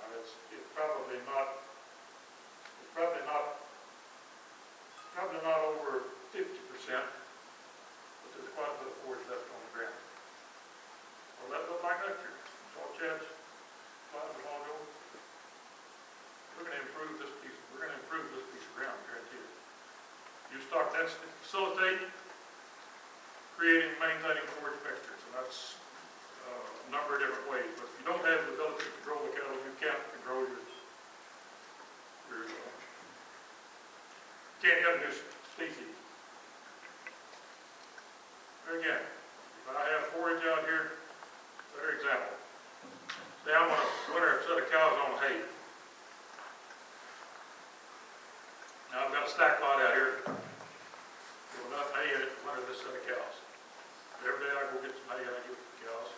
Now it's probably not over 50%, but there's quite a bit of forage left on the ground. Well, that looked like that year. Saw Chad's slides a while ago. We're going to improve this piece. We're going to improve this piece of ground, guarantee it. Use stock density, facilitate creating, maintaining forage fixtures, and that's a number of different ways. But if you don't have the ability to control the cattle, you can't control your can't introduce species. There again, if I have forage out here, better example. Say I'm going to winter a set of cows on hay. Now I've got a stack lot out here with enough hay in it to winter this set of cows. Every day I go get some hay and I give it to the cows,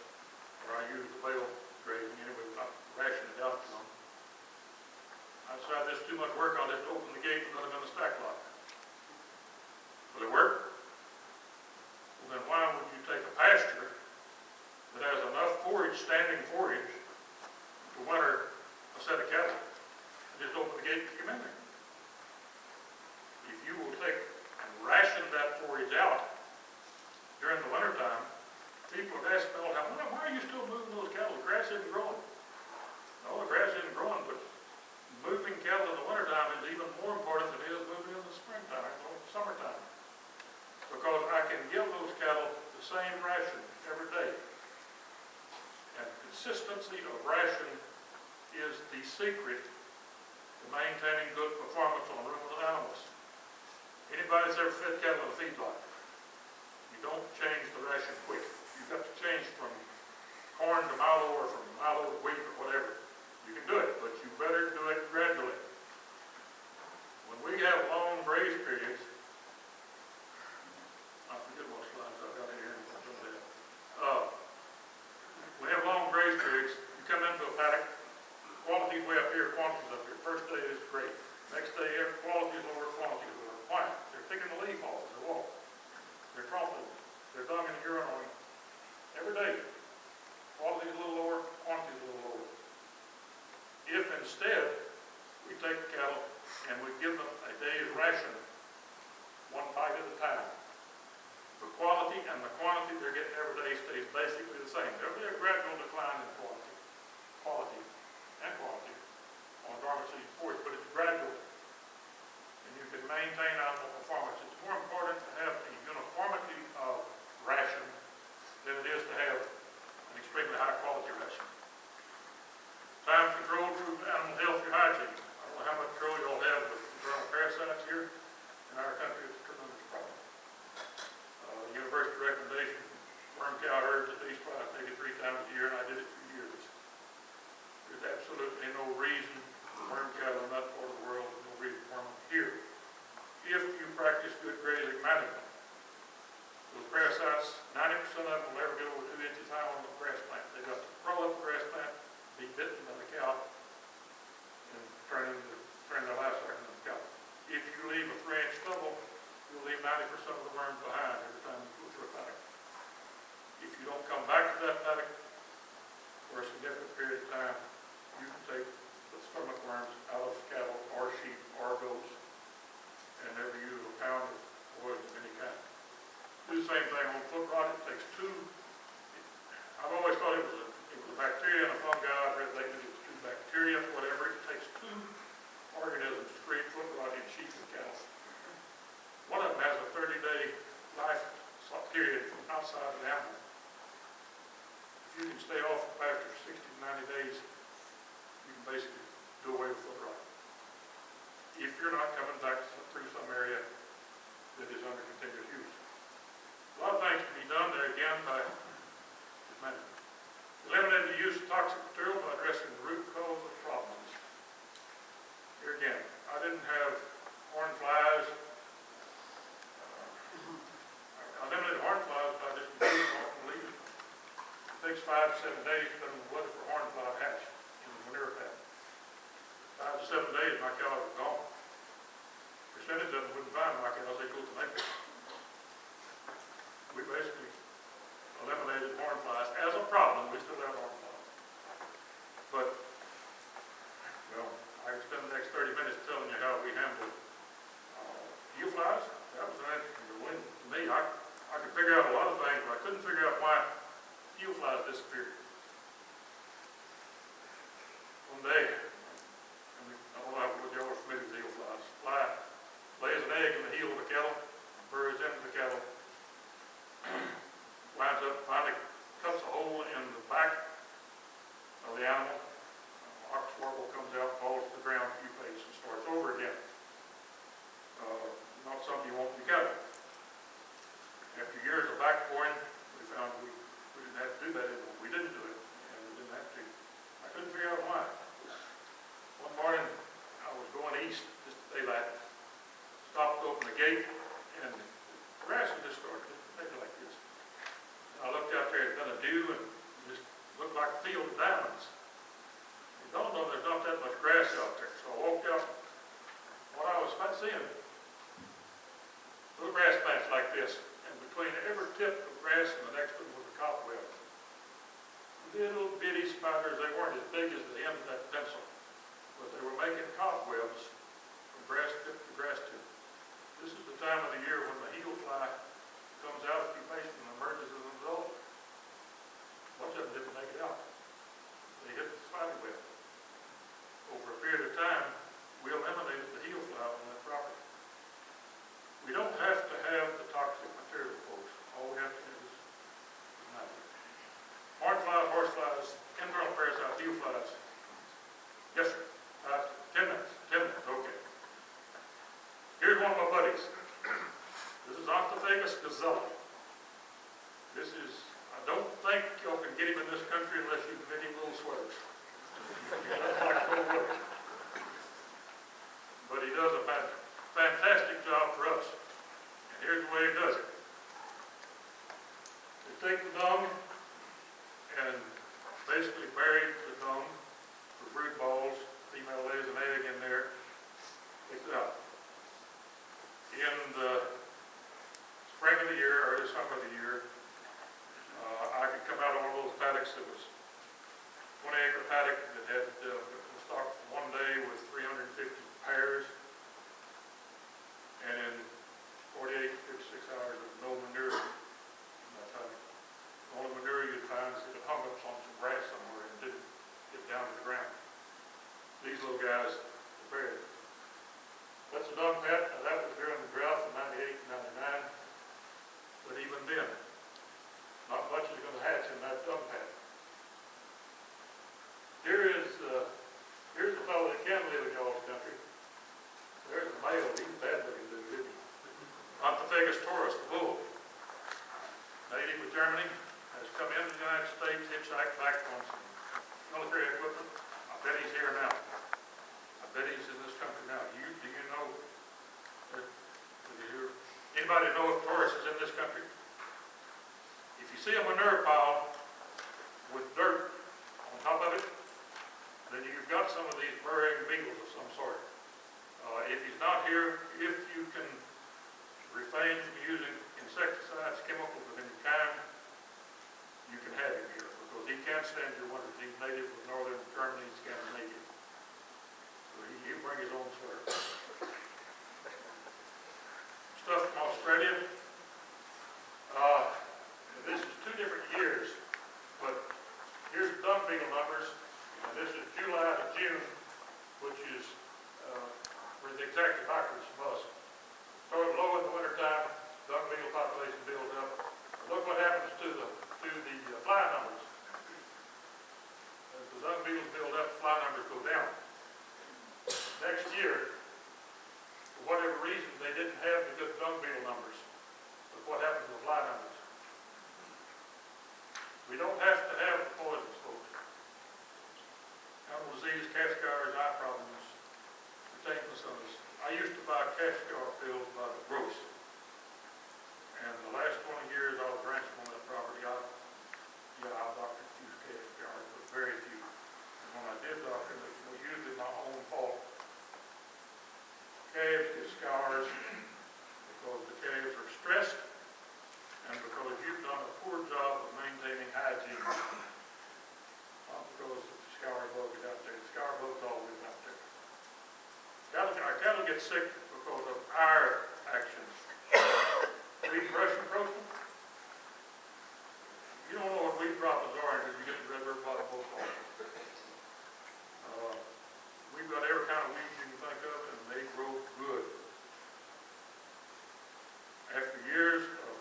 or I use the bale grazing anyway, not ration it out to them. I decide this is too much work, I'll just open the gate and let them in the stack lot. Will it work? Well, then why would you take a pasture that has enough forage, standing forage, to winter a set of cattle and just open the gate and kick them in there? If you will take and ration that forage out during the winter time, people have asked me all the time, why are you still moving those cattle? The grass isn't growing. No, the grass isn't growing, but even more important than it is moving in the springtime or summertime. Because I can give those cattle the same ration every day. And consistency of ration is the secret to maintaining good performance on ruminant animals. Anybody that's ever fed cattle in a feedlot, you don't change the ration quick. You've got to change from corn to milo or from milo to wheat or whatever. You can do it, but you better do it gradually. When we have long graze periods, I forget what slides I've got in here. We have long graze periods. You come into a paddock, quality's way up here, quantity's up here. First day is great. Next day, quality's lower, quantity's lower. Why? They're picking the leaf off the wall. They're tromping. They're dung and urine on every day. Quality's a little lower, quantity's a little lower. If instead we take the cattle and we give them a day's ration, one bite at a time, the quality and the quantity they're getting every day stays basically the same. There'll be a gradual decline in quality and quantity on garment seed forage, but it's gradual. And you can maintain animal performance. It's more important to have a uniformity of ration than it is to have an extremely high quality ration. Time control through animal health and hygiene. I don't know how much control you all have with internal parasites here. In our country, it's a tremendous problem. University recommendation, worm cow herds at least twice, maybe 3 times a year, and I did it for years. There's absolutely no reason for worm cattle in that part of the world, there's no reason for them here. If you practice good grazing management, those parasites, 90% of them will never get over 2 inches high on the grass plant. They've got to crawl up the grass plant, be bitten by the cow, and turn their life cycle into the cow. If you leave a 3-inch stubble, you'll leave 90% of the worms behind every time you go through a paddock. If you don't come back to that paddock for a significant period of time, you can take the stomach worms out of cattle or sheep or goats and never use a pound of poison of any kind. Do the same thing on foot rot. It takes 2. I've always thought it was a bacteria and a fungi. I've read lately it was 2 bacteria, whatever. It takes 2 organisms to create foot rot in sheep and cattle. One of them has a 30-day life period outside of the animal. If you can stay off the pasture for 60 to 90 days, you can basically do away with foot rot. If you're not coming back through some area that is under continuous use. A lot of things can be done there again by management. Eliminating the use of toxic material by addressing the root cause of problems. Here again, I didn't have horn flies. I eliminated horn flies by just moving off and leaving. It takes 5 to 7 days to weather for horn fly to hatch in the manure pad. 5 to 7 days, my cows are gone. Percentage of them wouldn't find my cows, they go to Naples. We basically eliminated horn flies as a problem. We still have horn flies. But, well, I can spend the next 30 minutes telling you how we handle eel flies. That was an interesting one to me. I could figure out a lot of things, but I couldn't figure out why eel flies disappeared. One day, I don't know how y'all are familiar with eel flies. Fly lays an egg in the heel of a cattle, buries into the cattle, winds up, finally cuts a hole in the back of the animal. Ox warble comes out, falls to the ground, pupates, and starts over again. Not something you want in the cattle. After years of back boring, we found we didn't have to do that anymore. We didn't do it, and we didn't have to. I couldn't figure out why. One morning, I was going east, just daylight, stopped to open the gate, and the grass had just started maybe like this. And I looked out there, it had been a dew, and it just looked like a field of diamonds. It dawned on me there's not that much grass out there, so I walked out. What I was seeing, little grass plants like this, and between every tip of grass and the next one was a cobweb. Little bitty spiders, they weren't as big as the end of that pencil, but they were making cobwebs from grass tip to grass tip. This is the time of the year when the heel fly comes out of pupation and emerges as an adult. Most of them didn't make it out. They hit the spider web. Over a period of time, we eliminated the heel Yes, sir. 10 minutes, okay. Here's one of my buddies. This is Octophagus gazella. This is, I don't think y'all can get him in this country unless you can make him little sweaters. That's like no way. But he does a fantastic job for us. And here's the way he does it. They take the dung and basically bury the dung for brood balls. Female lays an egg in there, takes it out. In the spring of the year or the summer of the year, I could come out on one of those paddocks that was 20-acre paddock that had was stocked one day with 350 pairs, and in 48 to 56 hours of no manure in that paddock. The only manure you'd find is if it hung up on some grass somewhere and didn't get down to the ground. These little guys are buried. That's a dung pad. Now that was during the drought of 98, 99. But even then, not much is going to hatch in that dung pad. Here's the fellow that can live in y'all's country. There's the male. He's a bad looking dude, isn't he? Octophagus taurus, the bull. Native of Germany, has come into the United States, hitchhiked back on some military equipment. I bet he's here now. I bet he's in this country now. Do you know? Anybody know if Taurus is in this country? If you see a manure pile with dirt on top of it, then you've got some of these burying beetles of some sort. If he's not here, if you can refrain from using insecticides, chemicals of any kind, you can have him here because he can't stand your winters. He's native of northern Germany, Scandinavia. So he'll bring his own sweater. Stuff from Australia. This is 2 different years, but here's the dung beetle numbers, and this is July to June, which is we're exactly backwards from us. Started low in the wintertime, dung beetle population builds up. Look what happens to the fly numbers. As the dung beetles build up, fly numbers go down. Next year, for whatever reason, they didn't have the good dung beetle numbers. Look what happens to the fly numbers. We don't have to have the poisons, folks. Animal disease, calf scars, eye problems, retainment centers. I used to buy calf scar pills by the gross. And the last 20 years I was ranching on that property, I've doctored a few calf scars, but very few. And when I did doctor them, it was usually my own fault. Calves get scars because the calves are stressed and because you've done a poor job of maintaining hygiene. Not because the scour bug is out there. The scour bug's always out there. Our cattle get sick because of our actions. Weed brush encroachment. You don't know what weed droppings are until you get the red river bottom both off. We've got every kind of weeds you can think of, and they grow good. After years of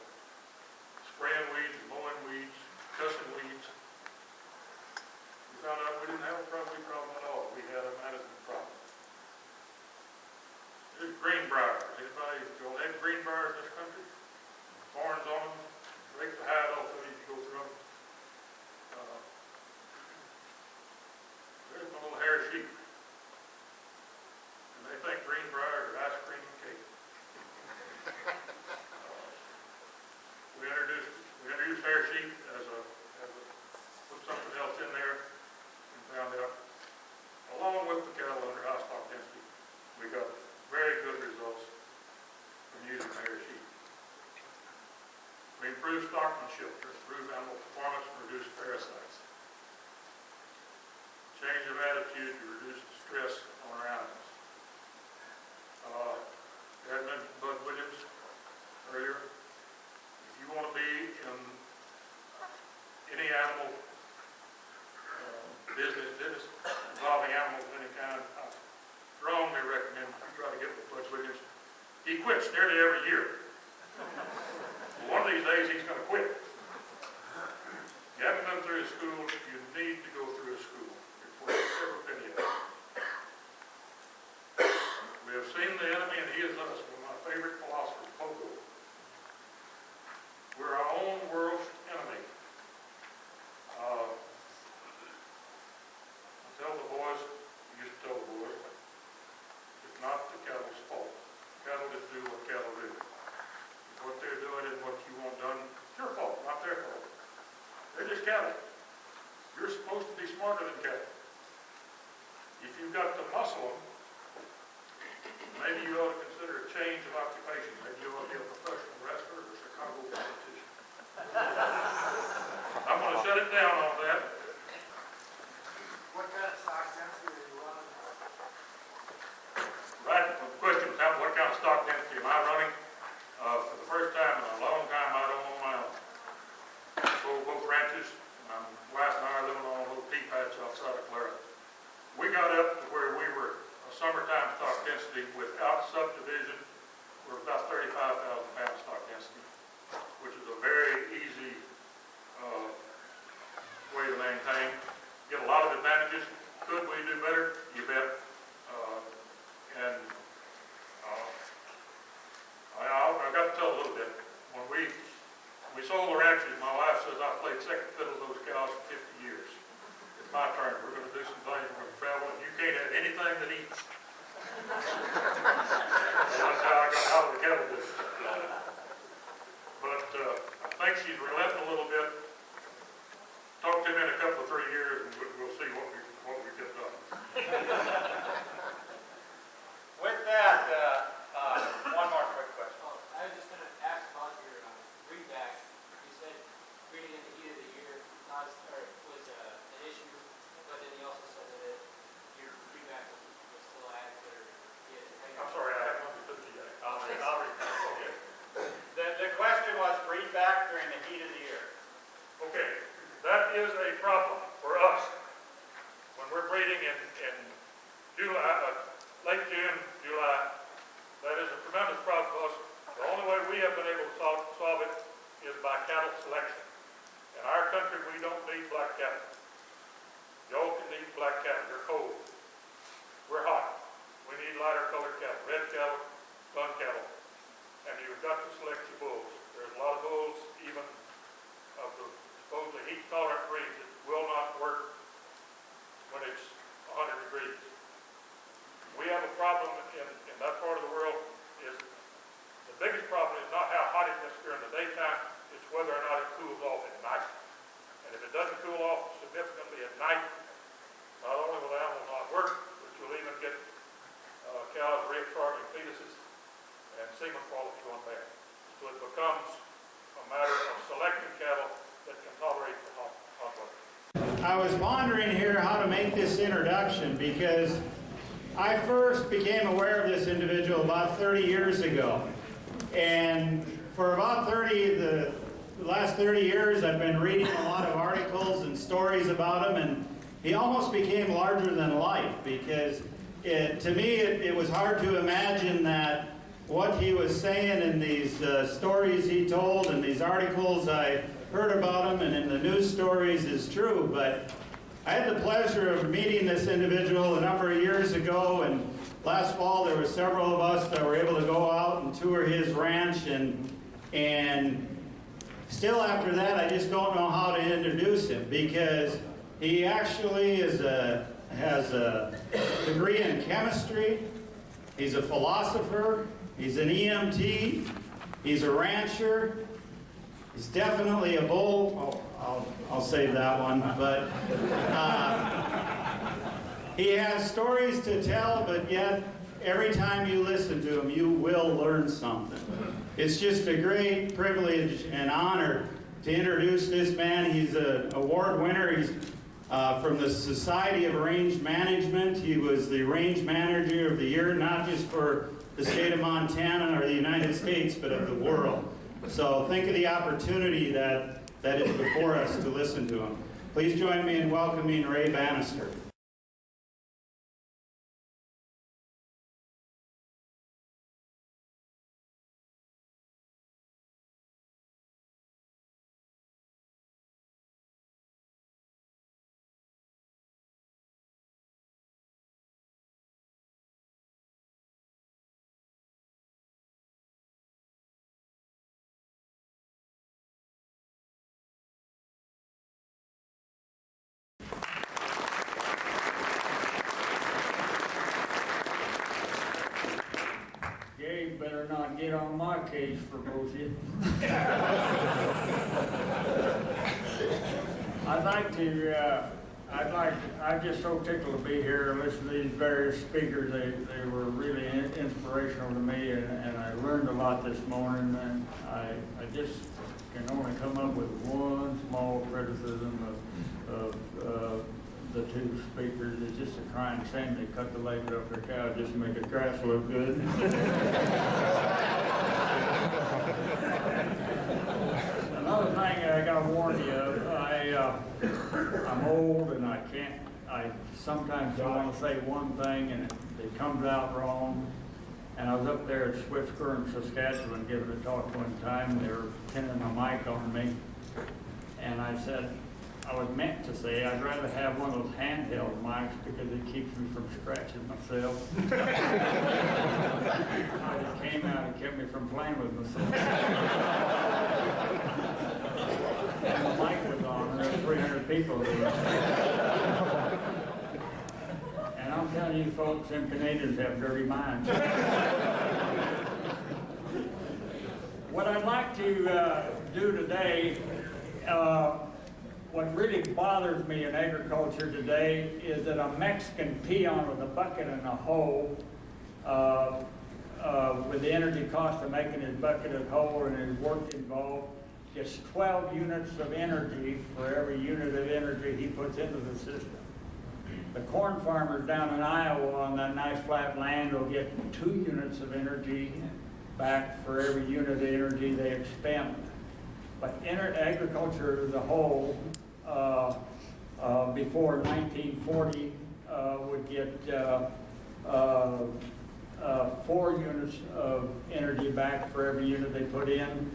spraying weeds, mowing weeds, cussing weeds, we found out we didn't have a weed problem at all. We had a management problem. There's greenbriers. Anybody, y'all had greenbriers in this country? Thorns on them, break the hide off of them, you go through them. There's my little hair sheep. And they think greenbriers are ice cream and cake. We introduced hair sheep as a put something else in there and found out, along with the cattle under high stock density, we got very good results from using hair sheep. We improve stockmanship to improve animal performance and reduce parasites. Change of attitude to reduce the stress on our animals. I mentioned Bud Williams earlier. If you want to be in any animal business involving animals of any kind, I strongly recommend you try to get with Bud Williams. He quits nearly every year. One of these days he's going to quit. You haven't been through his school, you need to go through his school. It's worth every penny of it. you've got to muscle them, maybe you ought to consider a change of occupation. Maybe you ought to be a professional wrestler or a Chicago politician. I'm going to shut it down on that. What kind of stock density are you running? Right, the question was, what kind of stock density am I running? For the first time in a long time, I don't own my own. I sold both ranches. My wife and I are living on a little pea patch outside of Clara. We got up to where we were a summertime stock density without subdivision. We're about 35,000 pound stock density, which is a very easy way to maintain. Get a lot of advantages. Could we do better? You bet. I got to tell a little bit. When we sold the ranches, my wife says I played second fiddle to those cows for 50 years. It's my turn. We're going to do some things. We're going to travel, and you can't have anything that eats. That's how I got out of the cattle business. But I think she's relenting a little bit. Talk to him in a couple of 3 years, and we'll see what we get done. With that, one more quick question. I was just going to ask about your readback. You said reading in the heat of the year was an issue, but then you also said that your readback was still adequate. I'm sorry, I haven't understood you yet. I'll read. Okay. The question was read back during the heat of the year. Okay, that is a problem for us when we're breeding in July, late June, July. That is a tremendous problem for us. The only way we have been able to solve it is by cattle selection. In our country, we don't need black cattle. Y'all can need black cattle. They're cold. We're hot. We need lighter colored cattle, red cattle, dun cattle. And you've got to select your bulls. There's a lot of bulls, even of the supposedly heat-tolerant breeds, that will not work when it's 100 degrees. We have a problem in that part of the world. The biggest problem is not how hot it gets during the daytime, it's whether or not it cools off at night. And if it doesn't cool off significantly at night, not only will the animals not work, but you'll even get cows reabsorbing fetuses and semen quality going bad. So it becomes a matter of selecting cattle that can tolerate the hot weather. I was wondering here how to make this introduction because I first became aware of this individual about 30 years ago. And for about the last 30 years, I've been reading a lot of articles and stories about him, and he almost became larger than life because to me it was hard to imagine that what he was saying in these stories he told and these articles I heard about him and in the news stories is true. But I had the pleasure of meeting this individual a number of years ago, and last fall there were several of us that were able to go out and tour his ranch, and still after that I just don't know how to introduce him because he actually has a degree in chemistry, he's a philosopher, he's an EMT, he's a rancher, he's definitely a bull. I'll save that one, but he has stories to tell, but yet every time you listen to him, you will learn something. It's just a great privilege and honor to introduce this man. He's an award winner. He's from the Society of Range Management. He was the Range Manager of the Year, not just for the state of Montana or the United States, but of the world. So think of the opportunity that is before us to listen to him. Please join me in welcoming Ray Banister. Gabe better not get on my case for bullshit. I'd like to I'm just so tickled to be here and listen to these various speakers. They were really inspirational to me, and I learned a lot this morning. And I just can only come up with one small criticism of the two speakers. It's just a crying shame they cut the legs off their cow just to make the grass look good. Another thing I gotta warn you of, I'm old and I sometimes want to say one thing and it comes out wrong. And I was up there at Swift Current, Saskatchewan, giving a talk one time, and they were pinning a mic on me. And I said, I was meant to say, I'd rather have one of those handheld mics because it keeps me from scratching myself. It came out and kept me from playing with myself. And the mic was on, and there were 300 people there. And I'm telling you folks, them Canadians have dirty minds. What I'd like to do today, what really bothers me in agriculture today is that a Mexican peon with a bucket and a hoe, with the energy cost of making his bucket and hoe and his work involved, gets 12 units of energy for every unit of energy he puts into the system. The corn farmers down in Iowa on that nice flat land will get 2 units of energy back for every unit of energy they expend. But agriculture as a whole, before 1940, would get 4 units of energy back for every unit they put in.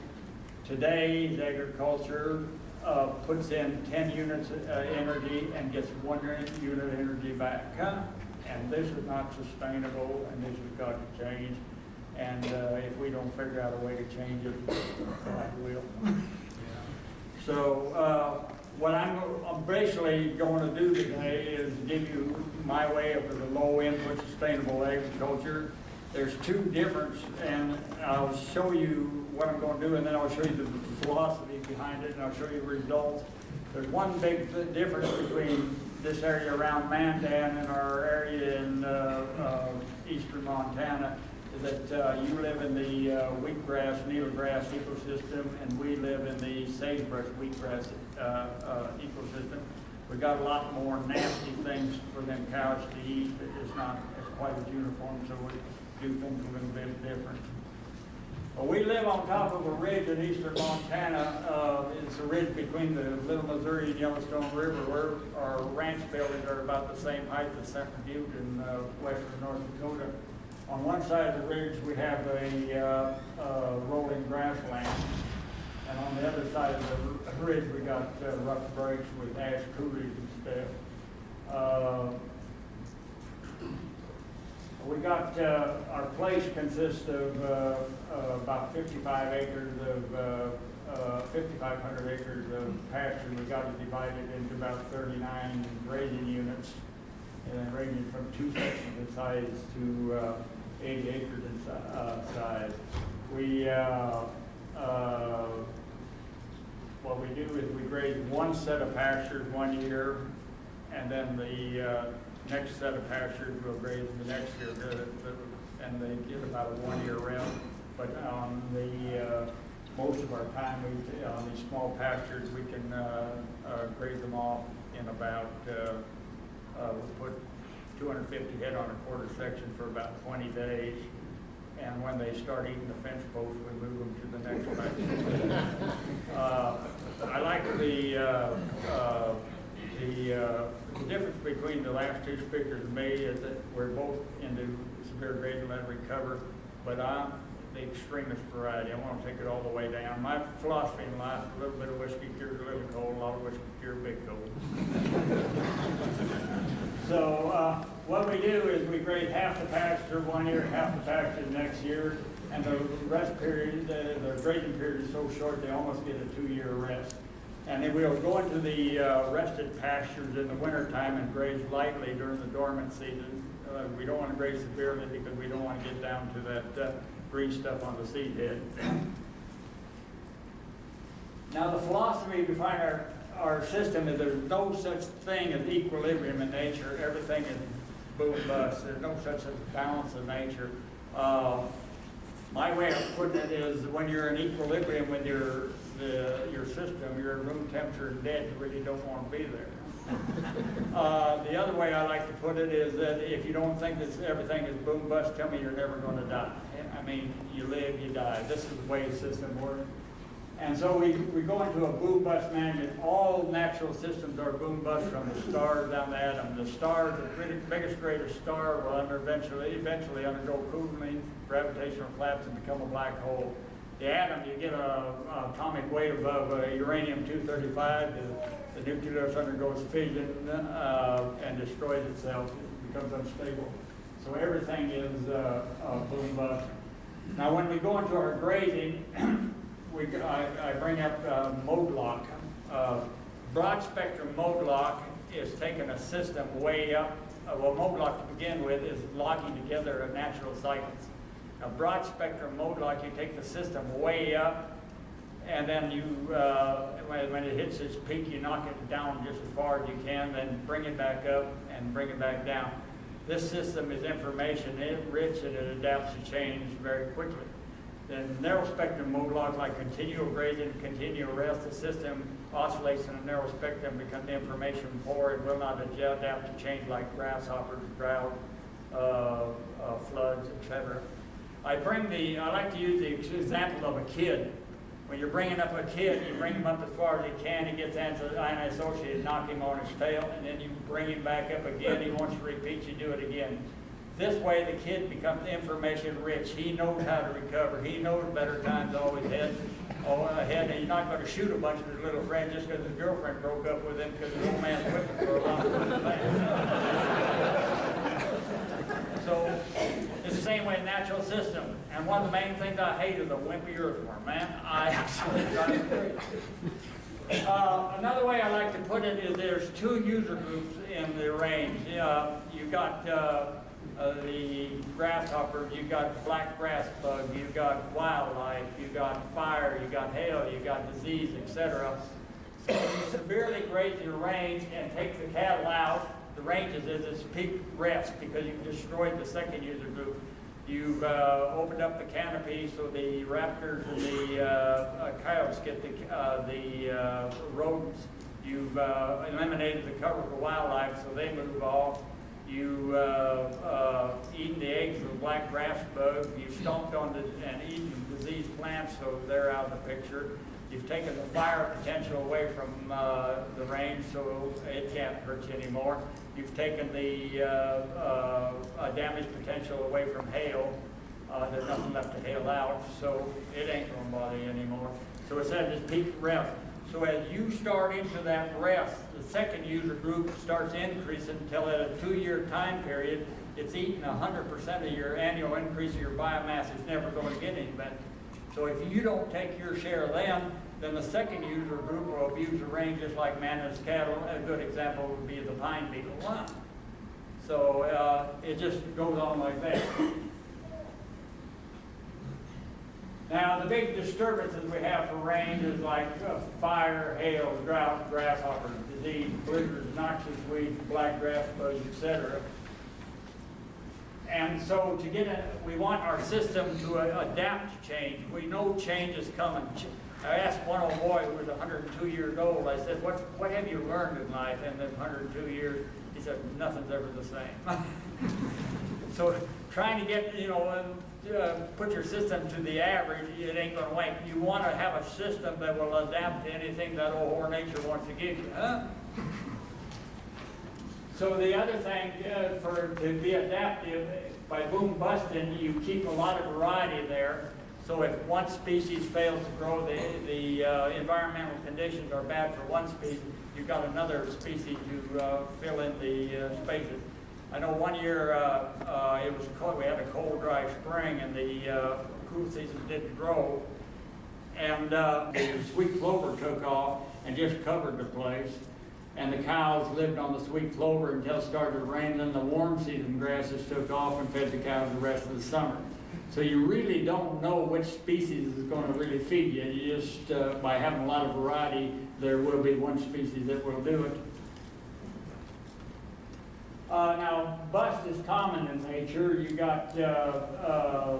Today's agriculture puts in 10 units of energy and gets 1 unit of energy back. And this is not sustainable, and this has got to change. And if we don't figure out a way to change it, I will. So what I'm basically going to do today is give you my way of the low input sustainable agriculture. There's 2 differences, and I'll show you what I'm going to do, and then I'll show you the philosophy behind it, and I'll show you the results. There's one big difference between this area around Mandan and our area in eastern Montana, is that you live in the wheatgrass, needlegrass ecosystem, and we live in the sagebrush wheatgrass ecosystem. We've got a lot more nasty things for them cows to eat. It's not quite as uniform, so we do things a little bit different. Well, we live on top of a ridge in eastern Montana. It's a ridge between the Little Missouri and Yellowstone River, where our ranch buildings are about the same height as Central Butte in western North Dakota. On one side of the ridge, we have a rolling grassland, and on the other side of the ridge, we got rough breaks with ash coulees and stuff. We got, our place consists of about 55 acres of, 5,500 acres of pasture. We got it divided into about 39 grazing units, and ranging from 2 sections of size to 80 acres in size. We, what we do is we graze 1 set of pastures 1 year, and then the next set of pastures we'll graze the next year, and they get about a 1-year rest. But on the most of our time, on these small pastures, we can graze them off in about, we put 250 head on a quarter section for about 20 days. And when they start eating the fence posts, we move them to the next pasture. I like the difference between the last 2 speakers and me is that we're both into severe gradual recovery, but I'm the extremist variety. I want to take it all the way down. My philosophy in life, a little bit of whiskey cures a little cold, a lot of whiskey cures big cold. So what we do is we grade half the pasture 1 year, half the pasture the next year, and the rest period, the grazing period is so short they almost get a 2-year rest. And then we'll go into the rested pastures in the wintertime and graze lightly during the dormant season. We don't want to graze severely because we don't want to get down to that green stuff on the seed head. Now the philosophy behind our system is there's no such thing as equilibrium in nature. Everything is boom bust. There's no such a balance in nature. My way of putting it is when you're in equilibrium with your system, you're at room temperature and dead, you really don't want to be there. The other way I like to put it is that if you don't think that everything is boom bust, tell me you're never going to die. I mean, you live, you die. This is the way the system works. And so we go into a boom bust management. All natural systems are boom bust from the stars down the atom. The stars, the biggest, greatest star will eventually undergo cooling, gravitational collapse, and become a black hole. The atom, you get a atomic weight above uranium-235, the nucleus undergoes fission and destroys itself. It becomes unstable. So everything is boom bust. Now, when we go into our grazing, I bring up mode lock. Broad spectrum mode lock is taking a system way up. Well, mode lock to begin with is locking together a natural cycles. Now, broad spectrum mode lock, you take the system way up, and then you, when it hits its peak, you knock it down just as far as you can, then bring it back up and bring it back down. This system is information rich and it adapts to change very quickly. The narrow spectrum mode lock, like continual grazing, continual rest, the system oscillates in a narrow spectrum, becomes information poor, and will not adapt to change like grasshoppers, drought, floods, etc. I like to use the example of a kid. When you're bringing up a kid, you bring him up as far as he can, he gets anti-associated, knock him on his tail, and then you bring him back up again, he wants to repeat, you do it again. This way the kid becomes information rich. He knows how to recover. He knows better times always ahead. And he's not going to shoot a bunch of his little friends just because his girlfriend broke up with him because his old man's whipping for a long time. So it's the same way in natural system. And one of the main things I hate is a wimpy earthworm, man. I absolutely got it. Another way I like to put it is there's two user groups in the range. You've got the grasshoppers, you've got black grass bug, you've got wildlife, you've got fire, you've got hail, you've got disease, etc. So when you severely graze your range and take the cattle out, the ranges is its peak rest because you've destroyed the second user group. You've opened up the canopy so the raptors and the coyotes get the rodents. You've eliminated the cover for wildlife so they move off. You eaten the eggs of the black grass bug. You've stomped on and eaten diseased plants so they're out of the picture. You've taken the fire potential away from the range so it can't hurt you anymore. You've taken the damage potential away from hail. There's nothing left to hail out, so it ain't going to bother you anymore. So it's at its peak rest. So as you start into that rest, the second user group starts increasing until at a 2-year time period, it's eating 100% of your annual increase of your biomass. It's never going to get any better. So if you don't take your share of them, then the second user group will abuse the range just like man and his cattle. A good example would be the pine beetle. So it just goes on like that. Now the big disturbances we have for range is like fire, hail, drought, grasshoppers, disease, blizzards, noxious weeds, black grass bugs, etc. And so to get it, we want our system to adapt to change. We know change is coming. I asked one old boy who was 102 years old, I said, what have you learned in life in the 102 years? He said, nothing's ever the same. So trying to get, put your system to the average, it ain't going to work. You want to have a system that will adapt to anything that old whore nature wants to give you, huh? So the other thing, to be adaptive, by boom busting, you keep a lot of variety there. So if one species fails to grow, the environmental conditions are bad for one species, you've got another species to fill in the spaces. I know one year it was cold, we had a cold, dry spring, and the cool season didn't grow. And the sweet clover took off and just covered the place. And the cows lived on the sweet clover until it started raining, and the warm season grasses took off and fed the cows the rest of the summer. So you really don't know which species is going to really feed you. You just, by having a lot of variety, there will be one species that will do it. Now, bust is common in nature. You got the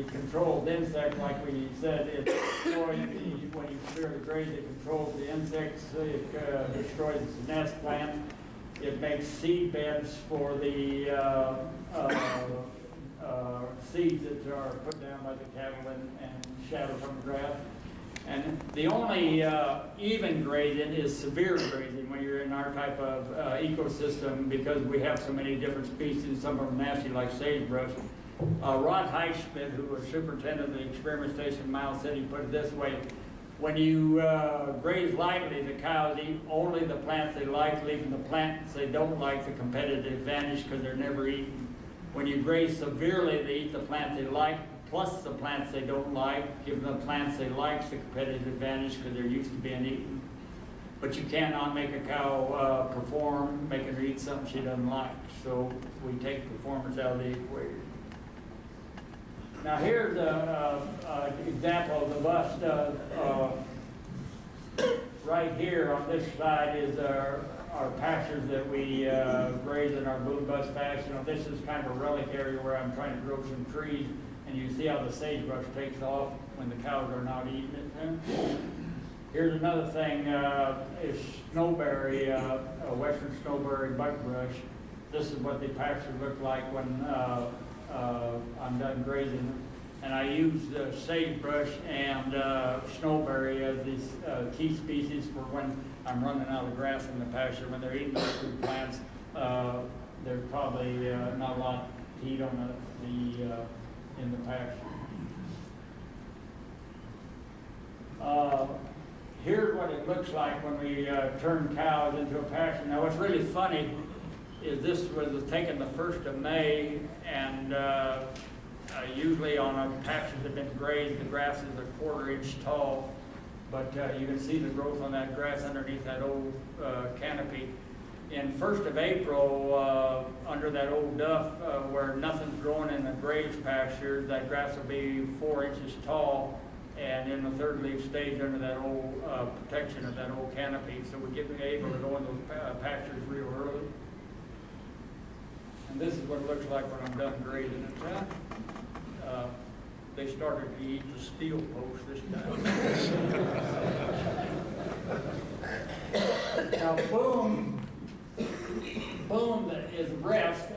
controlled insect, like we said, it destroys when you severely graze, it controls the insects, it destroys the nest plant, it makes seed beds for the seeds that are put down by the cattle and shattered from the grass. And the only even grazing is severe grazing when you're in our type of ecosystem, because we have so many different species, some of them nasty like sagebrush. Rod Highschmidt, who was superintendent of the experiment station in Miles City, put it this way: when you graze lightly, the cows eat only the plants they like, leaving the plants they don't like the competitive advantage because they're never eaten. When you graze severely, they eat the plants they like, plus the plants they don't like, giving the plants they like the competitive advantage because they're used to being eaten. But you cannot make a cow perform, making her eat something she doesn't like. So we take performance out of the equation. Now here's an example of the bust. Right here on this side is our pastures that we graze in our boom bust fashion. This is kind of a relic area where I'm trying to grow some trees, and you see how the sagebrush takes off when the cows are not eating it. Here's another thing, is snowberry, western snowberry buckbrush. This is what the pastures look like when I'm done grazing. And I use sagebrush and snowberry as these key species for when I'm running out of grass in the pasture. When they're eating those two plants, there's probably not a lot to eat on in the pasture. Here's what it looks like when we turn cows into a pasture. Now what's really funny is this was taken the 1st of May, and usually on a pasture that had been grazed, the grass is a 1/4 inch tall, but you can see the growth on that grass underneath that old canopy. In 1st of April, under that old duff, where nothing's growing in the grazed pasture, that grass will be 4 inches tall, and in the 3rd leaf stage under that old protection of that old canopy. So we get able to go in those pastures real early. And this is what it looks like when I'm done grazing it. They started to eat the steel post this time. Now, boom is rest.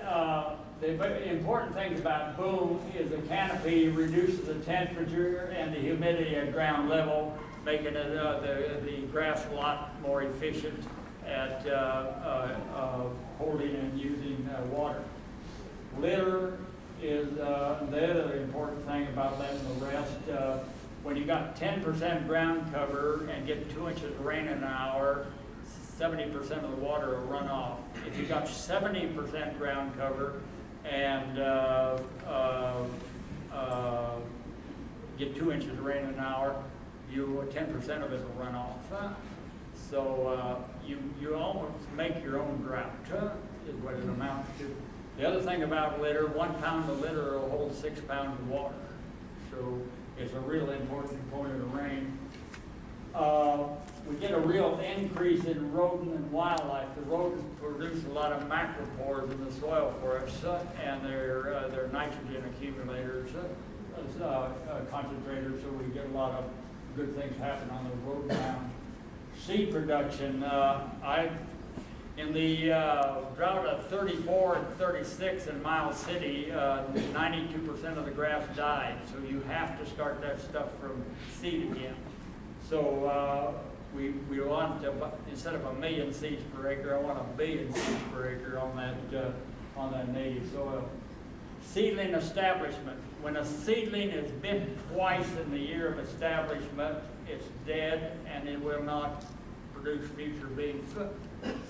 The important thing about boom is the canopy reduces the temperature and the humidity at ground level, making it, the grass a lot more efficient at holding and using water. Litter is the other important thing about letting the rest. When you got 10% ground cover and get 2 inches of rain in an hour, 70% of the water will run off. If you got 70% ground cover and get 2 inches of rain in an hour, 10% of it will run off. So you almost make your own drought, is what it amounts to. The other thing about litter, 1 pound of litter will hold 6 pounds of water. So it's a really important component of rain. We get a real increase in rodent and wildlife. The rodents produce a lot of macropores in the soil for us, and they're nitrogen accumulators, concentrators, so we get a lot of good things happen on the rodent mound. Seed production, in the drought of 34 and 36 in Miles City, 92% of the grass died. So you have to start that stuff from seed again. So we want to, instead of 1 million seeds per acre, I want 1 billion seeds per acre on that native soil. Seedling establishment. When a seedling is bitten twice in the year of establishment, it's dead and it will not produce future beans.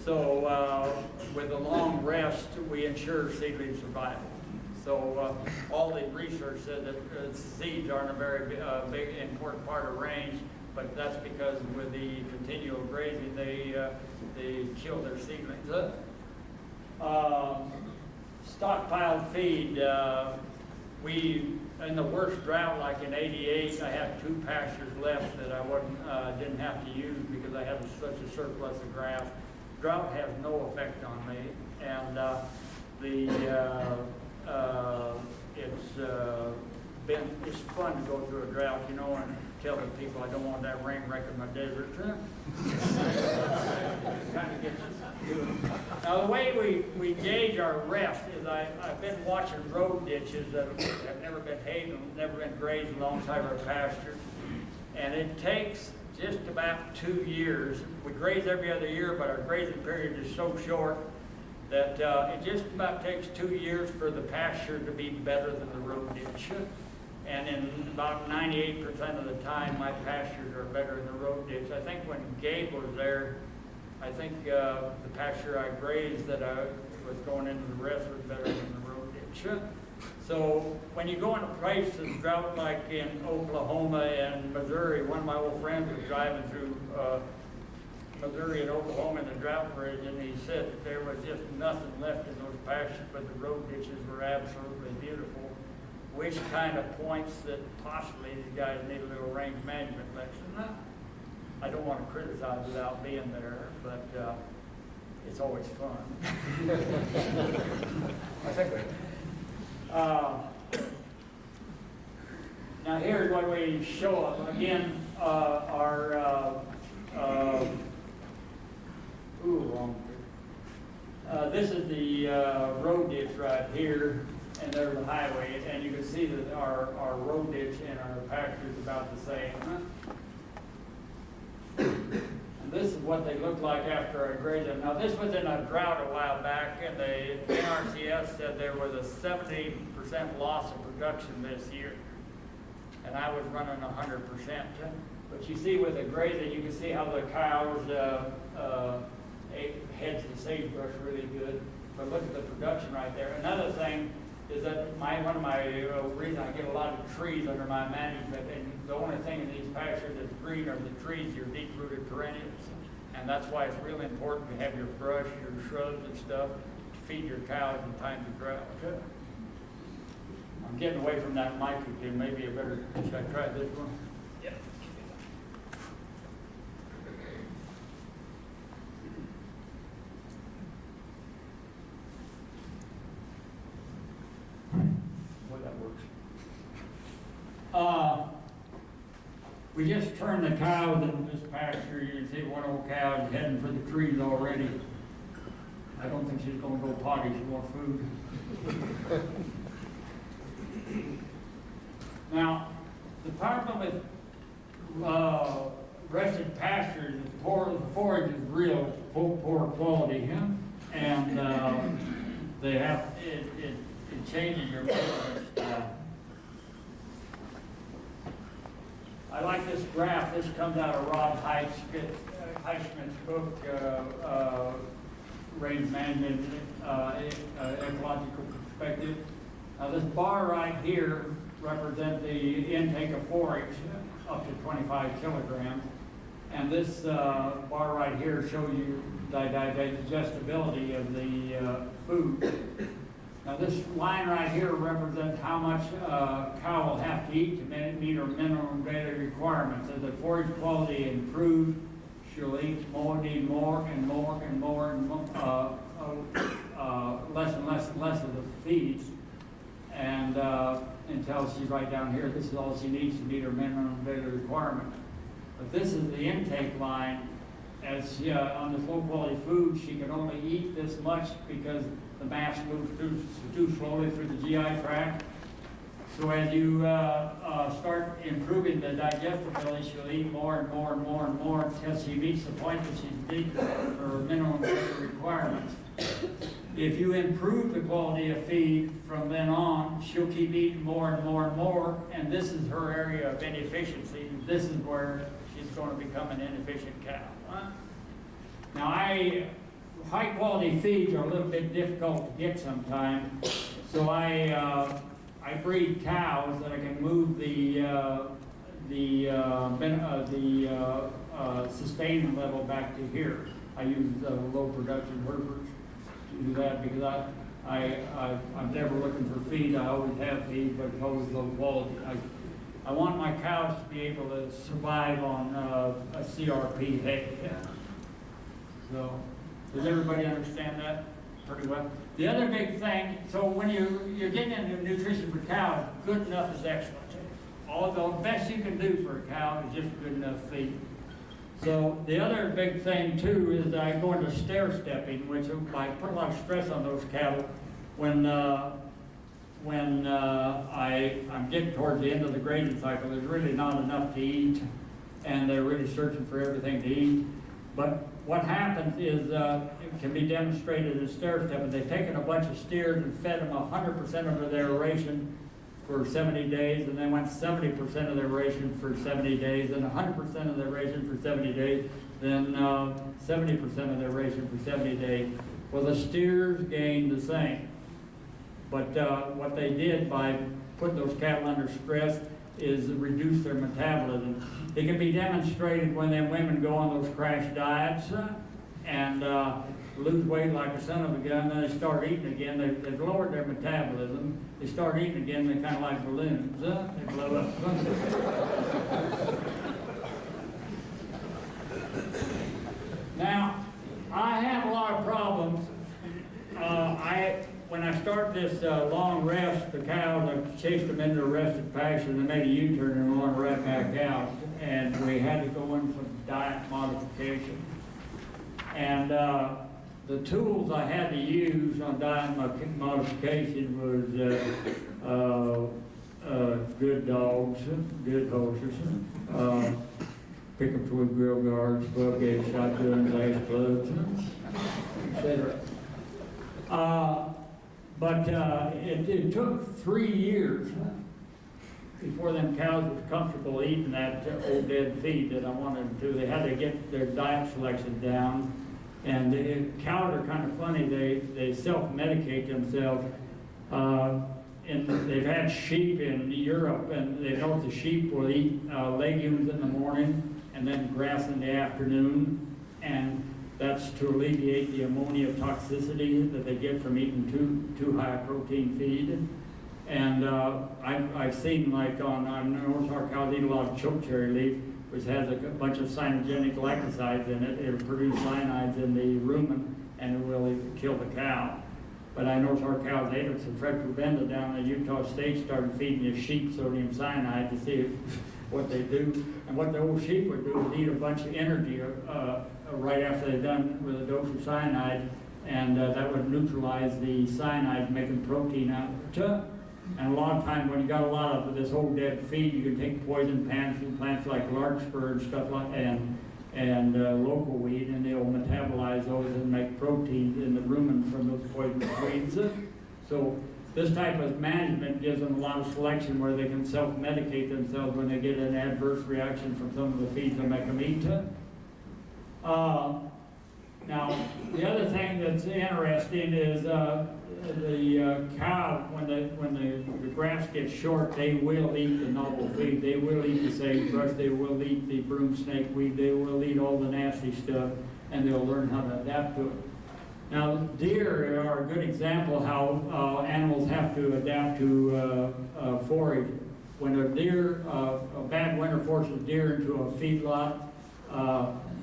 So with a long rest, we ensure seedling survival. So all the research said that seeds aren't a very big important part of range, but that's because with the continual grazing, they kill their seedlings. stockpiled feed, we, in the worst drought, like in '88, I had 2 pastures left that I didn't have to use because I had such a surplus of grass. Drought has no effect on me, and it's fun to go through a drought, you know, and tell the people I don't want that rain wrecking my desert. Kind of gets you. Now the way we gauge our rest is I've been watching road ditches that have never been hayed and never been grazed alongside our pastures, and it takes just about 2 years. We graze every other year, but our grazing period is so short that it just about takes 2 years for the pasture to be better than the road ditch. And in about 98% of the time, my pastures are better than the road ditch. I think when Gabe was there, I think the pasture I grazed that I was going into the rest was better than the road ditch. So when you go into places drought like in Oklahoma and Missouri, one of my old friends was driving through Missouri and Oklahoma in the drought bridge, and he said that there was just nothing left in those pastures, but the road ditches were absolutely beautiful, which kind of points that possibly these guys need a little range management lesson. I don't want to criticize without being there, but it's always fun. I think we. Now here's what we show up. Again, this is the road ditch right here, and there's the highway, and you can see that our road ditch and our pasture is about the same. And this is what they look like after I grazed them. Now this was in a drought a while back, and the NRCS said there was a 70% loss of production this year, and I was running 100%. But you see with the grazing, you can see how the cows heads the sagebrush really good. But look at the production right there. Another thing is that one of my reason I get a lot of trees under my management, and the only thing in these pastures that's green are the trees, your deep-rooted perennials. And that's why it's really important to have your brush, your shrubs and stuff to feed your cows in times of drought. I'm getting away from that mic again. Maybe I better, should I try this one? Yep. Well, that works. We just turned the cows into this pasture. You can see one old cow is heading for the trees already. I don't think she's going to go potty. She wants food. Now, the problem with rested pastures is the forage is real poor quality, and they have it changes your maintenance style. I like this graph. This comes out of Rob Highsmith's book, Range Management, Ecological Perspective. Now this bar right here represents the intake of forage up to 25 kilograms. And this bar right here shows you the digestibility of the food. Now this line right here represents how much cow will have to eat to meet her minimum daily requirements. As the forage quality improves, she'll eat need more and more and more and more, less and less and less of the feeds, and until she's right down here. This is all she needs to meet her minimum daily requirement. But this is the intake line. As on this low quality food, she can only eat this much because the mass moves too slowly through the GI tract. So as you start improving the digestibility, she'll eat more and more and more and more until she meets the point that she's meeting her minimum requirements. If you improve the quality of feed from then on, she'll keep eating more and more and more, and this is her area of inefficiency. This is where she's going to become an inefficient cow. Now, high quality feeds are a little bit difficult to get sometimes, so I breed cows that I can move the sustainment level back to here. I use low production herbers to do that because I'm never looking for feed. I always have feed, but it's always low quality. I want my cows to be able to survive on a CRP hay. So, does everybody understand that pretty well? The other big thing, so when you're getting into nutrition for cows, good enough is excellent. All the best you can do for a cow is just good enough feed. So the other big thing too is I go into stair stepping, which I put a lot of stress on those cattle when I'm getting towards the end of the grazing cycle. There's really not enough to eat, and they're really searching for everything to eat. But what happens is, it can be demonstrated in stair stepping. They've taken a bunch of steers and fed them 100% of their ration for 70 days, and they went 70% of their ration for 70 days, and 100% of their ration for 70 days, then 70% of their ration for 70 days. Well, the steers gained the same. But what they did by putting those cattle under stress is reduce their metabolism. It can be demonstrated when them women go on those crash diets and lose weight like a son of a gun, then they start eating again. They've lowered their metabolism. They start eating again, they're kind of like balloons. They blow up. Now, I have a lot of problems. When I start this long rest, the cows, I chased them into a rested pasture, and they made a U-turn and run right back out. And we had to go in for diet modification. And the tools I had to use on diet modification was good dogs, good horses, pickup toy grill guards, 12-gauge shotguns, ash clubs, etc. But it took 3 years before them cows was comfortable eating that old dead feed that I wanted them to. They had to get their diet selection down. And cows are kind of funny. They self-medicate themselves. And they've had sheep in Europe, and they know the sheep will eat legumes in the morning and then grass in the afternoon. And that's to alleviate the ammonia toxicity that they get from eating too high a protein feed. And I've seen, like on North our cows eat a lot of chokecherry leaf, which has a bunch of cyanogenic glycosides in it. It'll produce cyanides in the rumen, and it will kill the cow. But I noticed our cows ate it, so Fred Provenda down at Utah State started feeding the sheep sodium cyanide to see what they do. And what the old sheep would do is eat a bunch of energy right after they're done with a dose of cyanide, and that would neutralize the cyanide, making protein out of it. And a lot of times when you got a lot of this whole dead feed, you can take poison plants like larkspur and stuff like and local weed, and they'll metabolize those and make protein in the rumen from those poisonous weeds. So this type of management gives them a lot of selection where they can self-medicate themselves when they get an adverse reaction from some of the feeds they make them eat. Now, the other thing that's interesting is the cow, when the grass gets short, they will eat the novel feed. They will eat the sagebrush. They will eat the broom snake weed. They will eat all the nasty stuff, and they'll learn how to adapt to it. Now, deer are a good example how animals have to adapt to forage. When a bad winter forces deer into a feedlot,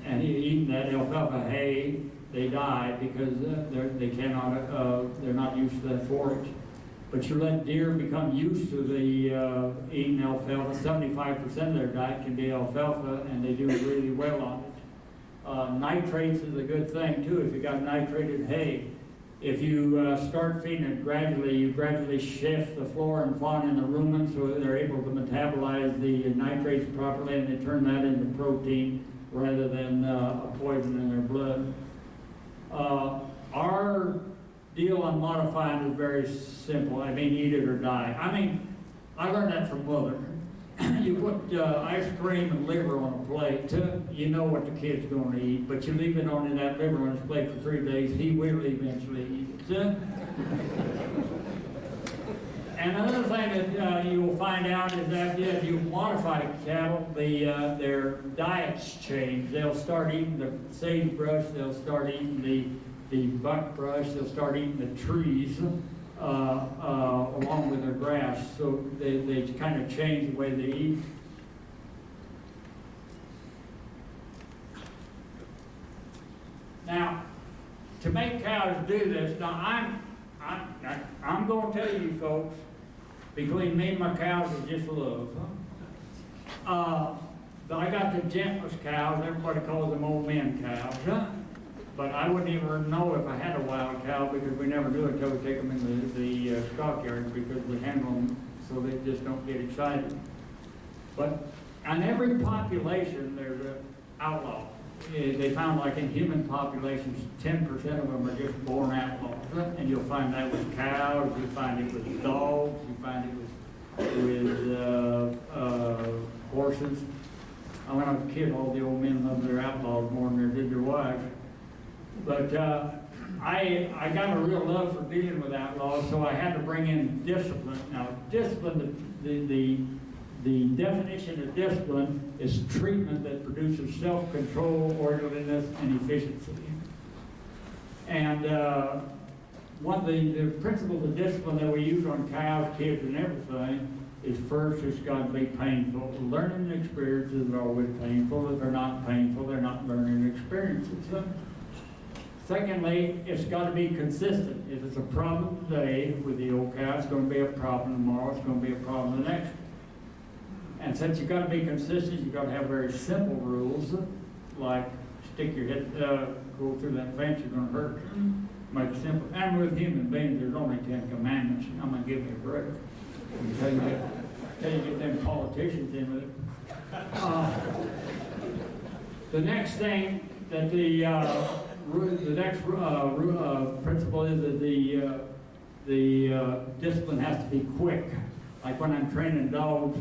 and eating that alfalfa hay, they die because they're not used to that forage. But you let deer become used to the eating alfalfa. 75% of their diet can be alfalfa, and they do really well on it. Nitrates is a good thing too. If you got nitrated hay, if you start feeding it gradually, you gradually shift the flora and fauna in the rumen so that they're able to metabolize the nitrates properly, and they turn that into protein rather than a poison in their blood. Our deal on modifying is very simple. I mean, eat it or die. I mean, I learned that from Mother. You put ice cream and liver on a plate, you know what the kid's going to eat, but you leave it on that liver on his plate for 3 days, he will eventually eat it. And another thing that you will find out is that if you modify cattle, their diets change. They'll start eating the sagebrush, they'll start eating the buckbrush, they'll start eating the trees along with their grass. So they kind of change the way they eat. Now, to make cows do this, now I'm going to tell you folks, between me and my cows is just love. I got the gentlest cows. Everybody calls them old men cows. But I wouldn't even know if I had a wild cow because we never do it until we take them in the stockyards because we handle them so they just don't get excited. But on every population, there's an outlaw. They found like in human populations, 10% of them are just born outlaws. And you'll find that with cows, you find it with dogs, you find it with horses. When I was a kid, all the old men loved their outlaws more than they did their wives. But I got a real love for dealing with outlaws, so I had to bring in discipline. Now, discipline, the definition of discipline is treatment that produces self-control, orderliness, and efficiency. And one of the principles of discipline that we use on cows, kids, and everything is first, it's got to be painful. Learning experiences are always painful. If they're not painful, they're not learning experiences. Secondly, it's got to be consistent. If it's a problem today with the old cow, it's going to be a problem tomorrow, it's going to be a problem the next. And since you've got to be consistent, you've got to have very simple rules, like stick your head, go through that fence, you're going to hurt. Make it simple. And with human beings, there's only 10 commandments. I'm going to give you a break. Until you get them politicians in with it. The next thing that the next principle is that the discipline has to be quick. Like when I'm training dogs,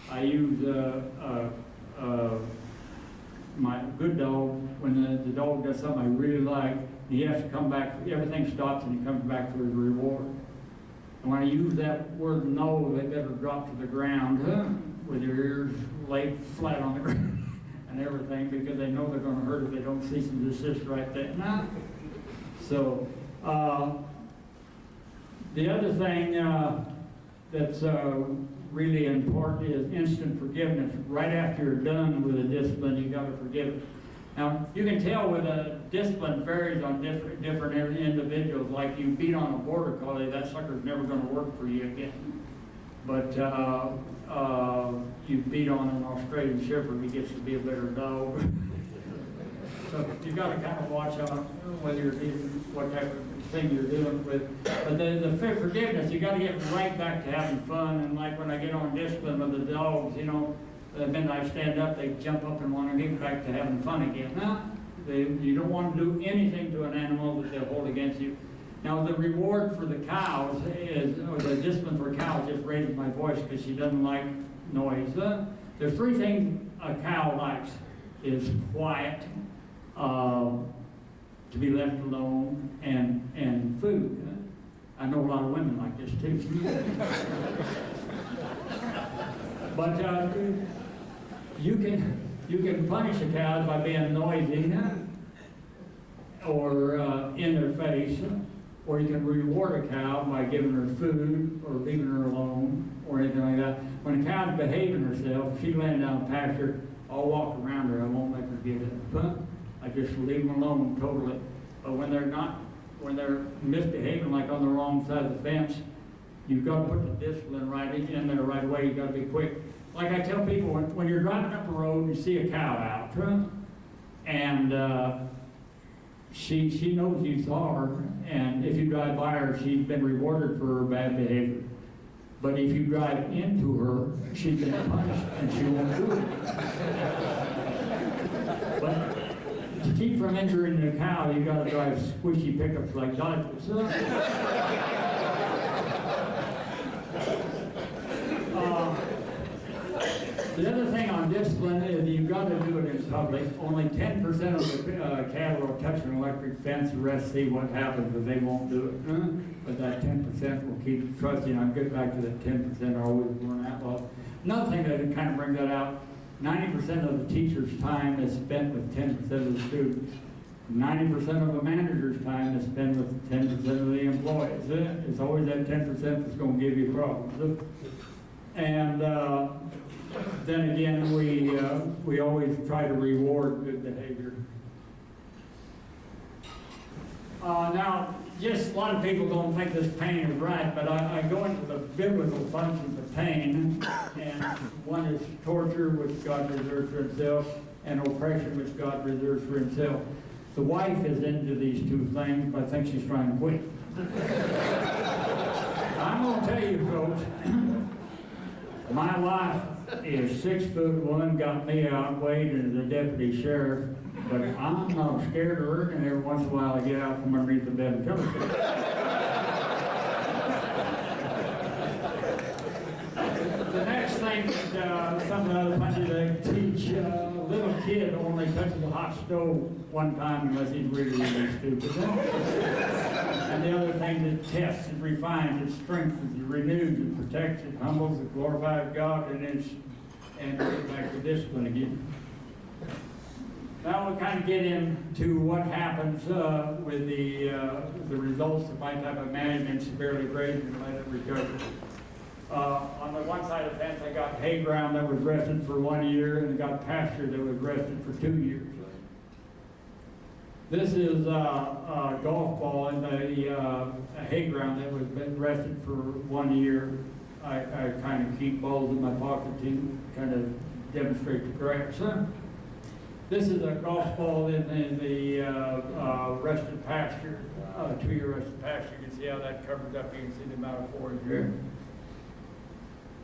I use my good dog. When the dog does something I really like, he has to come back. Everything stops and he comes back for his reward. And when I use that word no, they better drop to the ground with their ears laid flat on the ground and everything because they know they're going to hurt if they don't cease and desist right there. So the other thing that's really important is instant forgiveness. Right after you're done with a discipline, you've got to forgive it. Now, you can tell with a discipline varies on different individuals. Like you beat on a border collie, that sucker's never going to work for you again. But you beat on an Australian Shepherd, he gets to be a better dog. So you've got to kind of watch out whether you're dealing, what type of thing you're dealing with. But the forgiveness, you got to get right back to having fun. And like when I get on discipline with the dogs, you know, the minute I stand up, they jump up and want to get back to having fun again. You don't want to do anything to an animal that they'll hold against you. Now, the reward for the cows is, or the discipline for cows just raises my voice because she doesn't like noise. There's three things a cow likes. Is quiet, to be left alone, and food. I know a lot of women like this too. But you can punish a cow by being noisy or in their face, or you can reward a cow by giving her food or leaving her alone or anything like that. When a cow's behaving herself, she's laying down pasture, I'll walk around her, I won't make her get up. I just leave them alone totally. But when they're misbehaving, like on the wrong side of the fence, you've got to put the discipline right in there right away. You've got to be quick. Like I tell people, when you're driving up a road and you see a cow out, and she knows you saw her, and if you drive by her, she's been rewarded for her bad behavior. But if you drive into her, she's been punished, and she won't do it. But to keep from injuring the cow, you got to drive squishy pickups like Dodgers. The other thing on discipline is you've got to do it in public. Only 10% of the cattle will touch an electric fence. The rest see what happens, but they won't do it. But that 10% will keep trusting. I'll get back to that 10% are always born outlaws. Another thing that kind of brings that out, 90% of the teacher's time is spent with 10% of the students. 90% of a manager's time is spent with 10% of the employees. It's always that 10% that's going to give you problems. And then again, we always try to reward good behavior. Now, just a lot of people don't think this pain is right, but I go into the biblical functions of pain, and one is torture, which God reserves for himself, and oppression, which God reserves for himself. The wife is into these two things, but I think she's trying to quit. I'm going to tell you, folks, my wife is 6'1", got me outweighed as a deputy sheriff, but I'm not scared of her, and every once in a while I get out from underneath the bed and tell her. The next thing that some of the other punches they teach, a little kid only touches a hot stove one time unless he's really, really stupid. And the other thing that tests, it refines, it strengthens, it renews, it protects, it humbles, it glorifies God, and it gets back to discipline again. Now we kind of get into what happens with the results of my type of management, severely grazed and let it recover. On the one side of the fence, I got hay ground that was rested for 1 year, and I got pasture that was rested for 2 years. This is a golf ball in the hay ground that was been rested for 1 year. I kind of keep balls in my pocket to kind of demonstrate the grass. This is a golf ball in the rested pasture, 2-year rested pasture. You can see how that covers up. You can see the amount of forage here.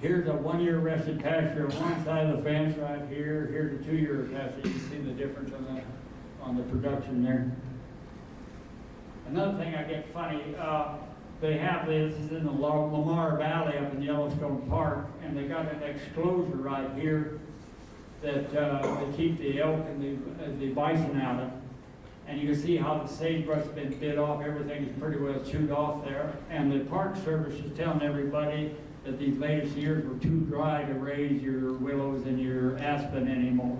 Here's a 1-year rested pasture on one side of the fence right here. Here's a 2-year pasture. You can see the difference on the production there. Another thing I get funny, they have this is in the Lamar Valley up in Yellowstone Park, and they got an exclosure right here that they keep the elk and the bison out of. And you can see how the sagebrush has been bit off. Everything is pretty well chewed off there. And the Park Service is telling everybody that these latest years were too dry to raise your willows and your aspen anymore.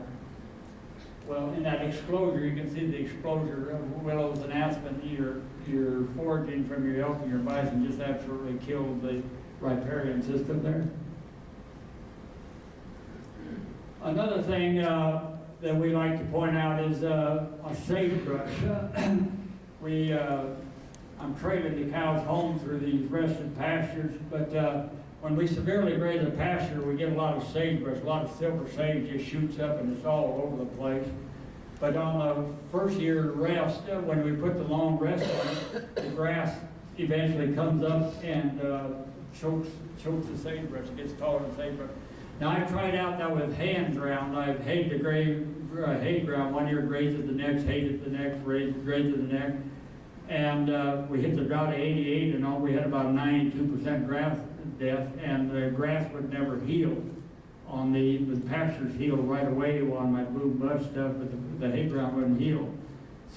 Well, in that exclosure, you can see the exposure of willows and aspen. Your foraging from your elk and your bison just absolutely killed the riparian system there. Another thing that we like to point out is a sagebrush. I'm trailing the cows home through these rested pastures, but when we severely graze a pasture, we get a lot of sagebrush, a lot of silver sage just shoots up and it's all over the place. But on the first year rest, when we put the long rest on it, the grass eventually comes up and chokes the sagebrush, it gets taller than sagebrush. Now I've tried out that with hand ground. I've hayed the hay ground 1 year, grazed it the next, hayed it the next, grazed it the next. And we hit the drought of 88 and all, we had about 92% grass death, and the grass would never heal. On the pastures healed right away on my blue bush stuff, but the hay ground wouldn't heal.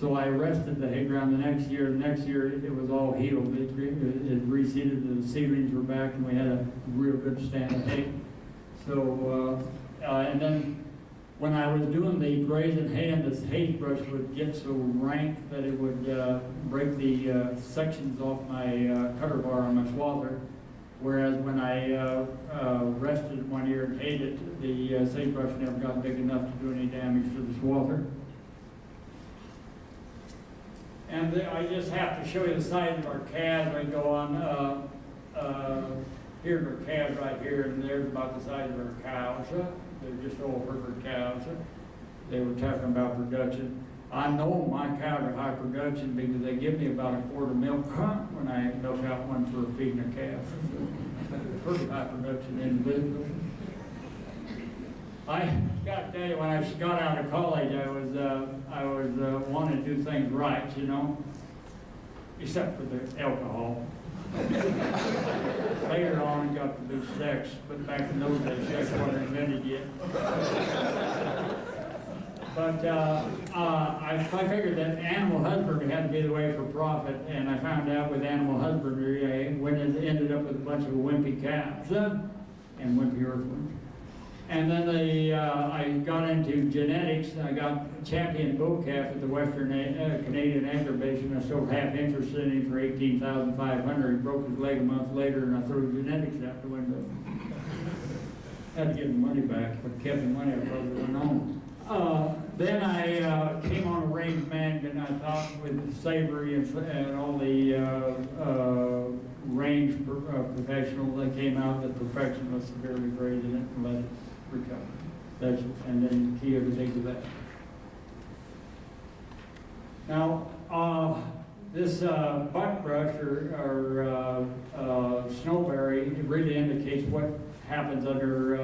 So I rested the hay ground the next year. The next year it was all healed. It reseeded, the seedlings were back, and we had a real good stand of hay. So, and then when I was doing the grazing hay, and this sagebrush would get so rank that it would break the sections off my cutter bar on my swather. Whereas when I rested 1 year and hayed it, the sagebrush never got big enough to do any damage to the swather. And I just have to show you the size of our calves. I go on. Here's our calves right here, and there's about the size of our cows. They're just old Hereford cows. They were talking about production. I know my cows are high production because they give me about a quart of milk when I milk out one for feeding a calf. Pretty high production individual. I got to tell you, when I got out of college, I was wanting to do things right, you know, except for the alcohol. Later on, I got to do sex, but back in those days, sex wasn't invented yet. But I figured that animal husbandry had to be the way for profit, and I found out with animal husbandry, I ended up with a bunch of wimpy calves and wimpy earthworms. And then I got into genetics. I got champion bull calf at the Western Canadian Angler Basin. I sold half interest in him for $18,500. He broke his leg a month later, and I threw genetics out the window. Had to give the money back, but kept the money I probably went on. Then I came on a range management. I thought with Savory and all the range professionals that came out, the perfection was severely grazed in it and let it recover. And then key everything to that. Now, this buckbrush or snowberry, it really indicates what happens under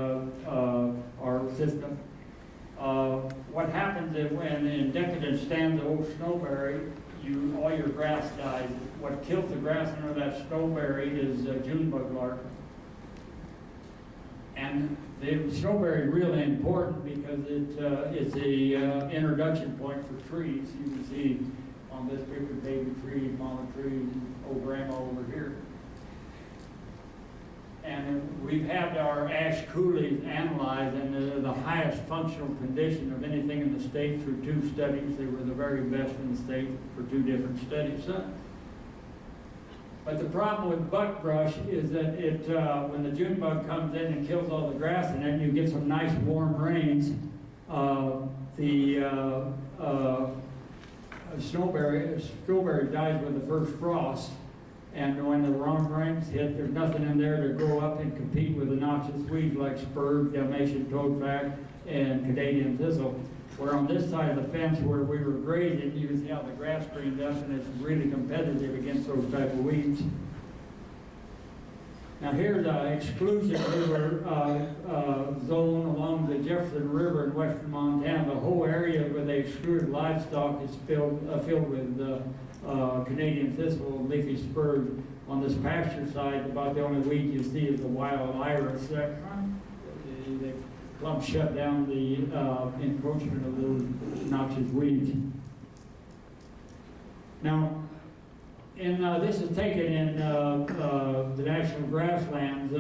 our system. What happens is when in decadent stands of old snowberry, all your grass dies. What kills the grass under that snowberry is Junebug larvae. And the snowberry is really important because it's a introduction point for trees. You can see on this picture baby tree, mama tree, old grandma over here. And we've had our ash coulees analyzed, and the highest functional condition of anything in the state through 2 studies. They were the very best in the state for 2 different studies. But the problem with buckbrush is that when the June bug comes in and kills all the grass in it, and you get some nice warm rains, the strawberry dies with the first frost. And when the warm rains hit, there's nothing in there to grow up and compete with the noxious weeds like spurge, Dalmatian toadflax, and Canadian thistle. Where on this side of the fence where we were grazing, you can see how the grass greened up, and it's really competitive against those type of weeds. Now here's an exclusion river zone along the Jefferson River in western Montana. The whole area where they excluded livestock is filled with Canadian thistle and leafy spurge. On this pasture side, about the only weed you see is the wild iris. They plumb shut down the encroachment of those noxious weeds. Now, this is taken in the National Grasslands.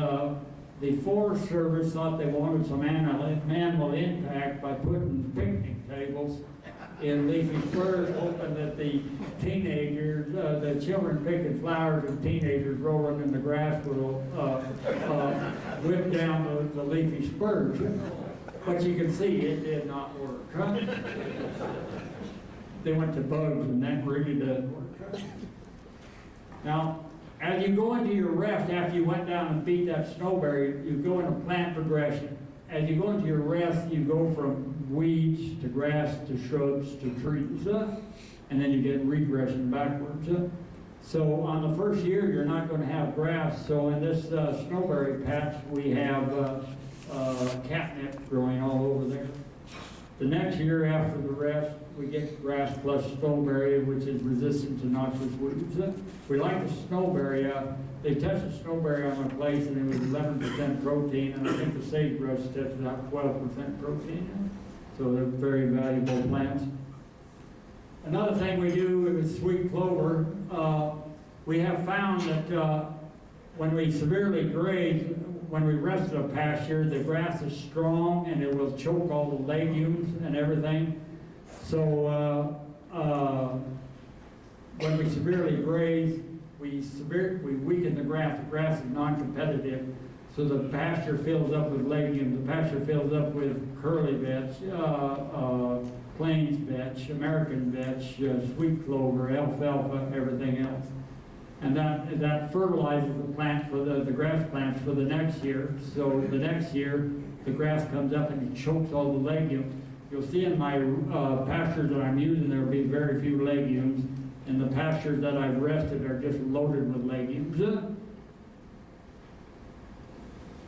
The Forest Service thought they wanted some animal impact by putting picnic tables in leafy spurge, hoping that the teenagers, the children picking flowers and teenagers rolling in the grass will whip down the leafy spurge. But you can see it did not work. Huh? They went to bugs, and that really doesn't work. Now, as you go into your rest after you went down and beat that snowberry, you go into plant progression. As you go into your rest, you go from weeds to grass to shrubs to trees, and then you get regression backwards. So on the first year, you're not going to have grass. So in this snowberry patch, we have catnip growing all over there. The next year after the rest, we get grass plus snowberry, which is resistant to noxious weeds. We like the snowberry. They tested snowberry on my place, and it was 11% protein, and I think the sagebrush tested out 12% protein. So they're very valuable plants. Another thing we do with sweet clover, we have found that when we severely graze, when we rest a pasture, the grass is strong and it will choke all the legumes and everything. So when we severely graze, we weaken the grass. The grass is non-competitive. So the pasture fills up with legumes. The pasture fills up with curly vetch, plains vetch, American vetch, sweet clover, alfalfa, everything else. And that fertilizes the plant for the grass plants for the next year. So the next year, the grass comes up and it chokes all the legumes. You'll see in my pastures that I'm using, there will be very few legumes. And the pastures that I've rested are just loaded with legumes.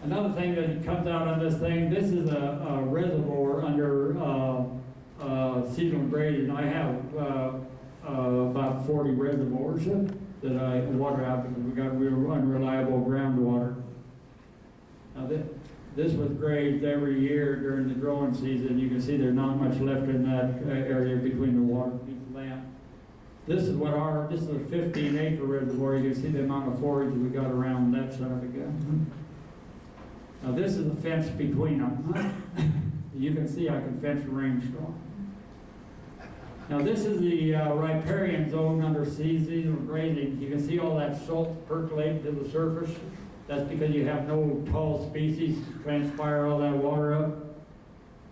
Another thing that comes out on this thing, this is a reservoir under seasonal grazing. I have about 40 reservoirs that I water out because we got real unreliable groundwater. Now this was grazed every year during the growing season. You can see there's not much left in that area between the water and the land. This is a 15-acre reservoir. You can see the amount of forage we got around that son of a gun. Now this is the fence between them. You can see I can fence a rainstorm. Now this is the riparian zone under seasonal grazing. You can see all that salt percolating to the surface. That's because you have no tall species to transpire all that water up.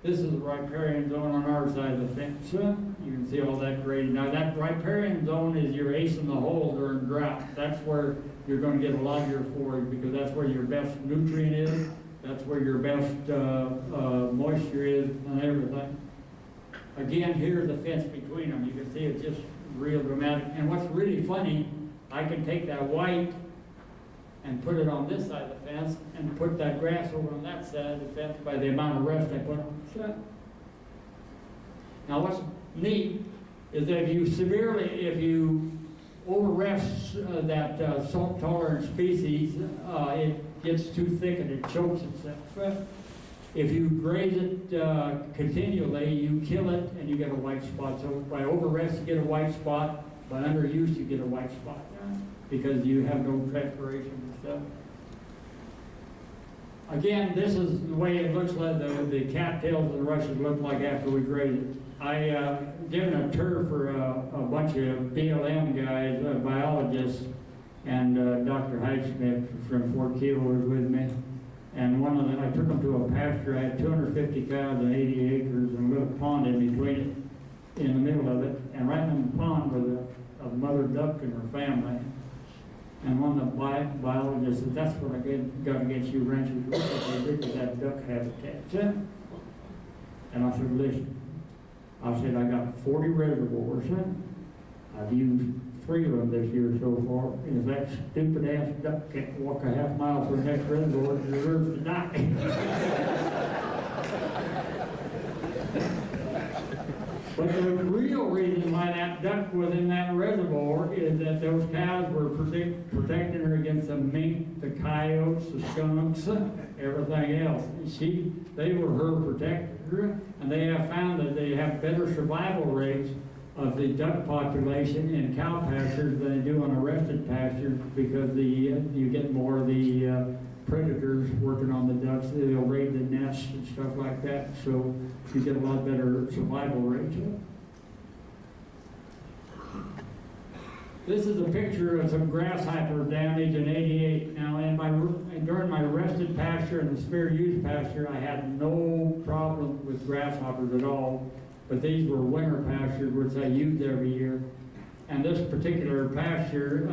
This is the riparian zone on our side of the fence. You can see all that grading. Now that riparian zone is your ace in the hole during drought. That's where you're going to get a lot of your forage because that's where your best nutrient is. That's where your best moisture is and everything. Again, here's the fence between them. You can see it's just real dramatic. And what's really funny, I can take that white and put it on this side of the fence and put that grass over on that side of the fence by the amount of rest I put on the side. Now what's neat is that if you over-rest that salt-tolerant species, it gets too thick and it chokes itself. If you graze it continually, you kill it and you get a white spot. So by over-rest you get a white spot, by underuse you get a white spot because you have no transpiration and stuff. Again, this is the way it looks like the cattails and the rushes look like after we graze it. I given a tour for a bunch of BLM guys, biologists, and Dr. Heidschmidt from Fort Keel was with me. And one of them, I took them to a pasture. I had 250 cows and 80 acres and a little pond in between it, in the middle of it. And right in the pond was a mother duck and her family. And one of the biologists said, "That's what I got against you ranchers. Look at that duck habitat." And I said, "Listen," I said, "I got 40 reservoirs. I've used 3 of them this year so far. If that stupid ass duck can't walk a half mile for the next reservoir, it deserves to die." But the real reason why that duck was in that reservoir is that those cows were protecting her against the mink, the coyotes, the skunks, everything else. They were her protector, and they have found that they have better survival rates of the duck population in cow pastures than they do on arrested pastures because you get more of the predators working on the ducks. They'll raid the nests and stuff like that, so you get a lot better survival rates. This is a picture of some grasshopper damage in '88. Now, during my rested pasture and the spare use pasture, I had no problem with grasshoppers at all. But these were winter pastures, which I used every year. And this particular pasture,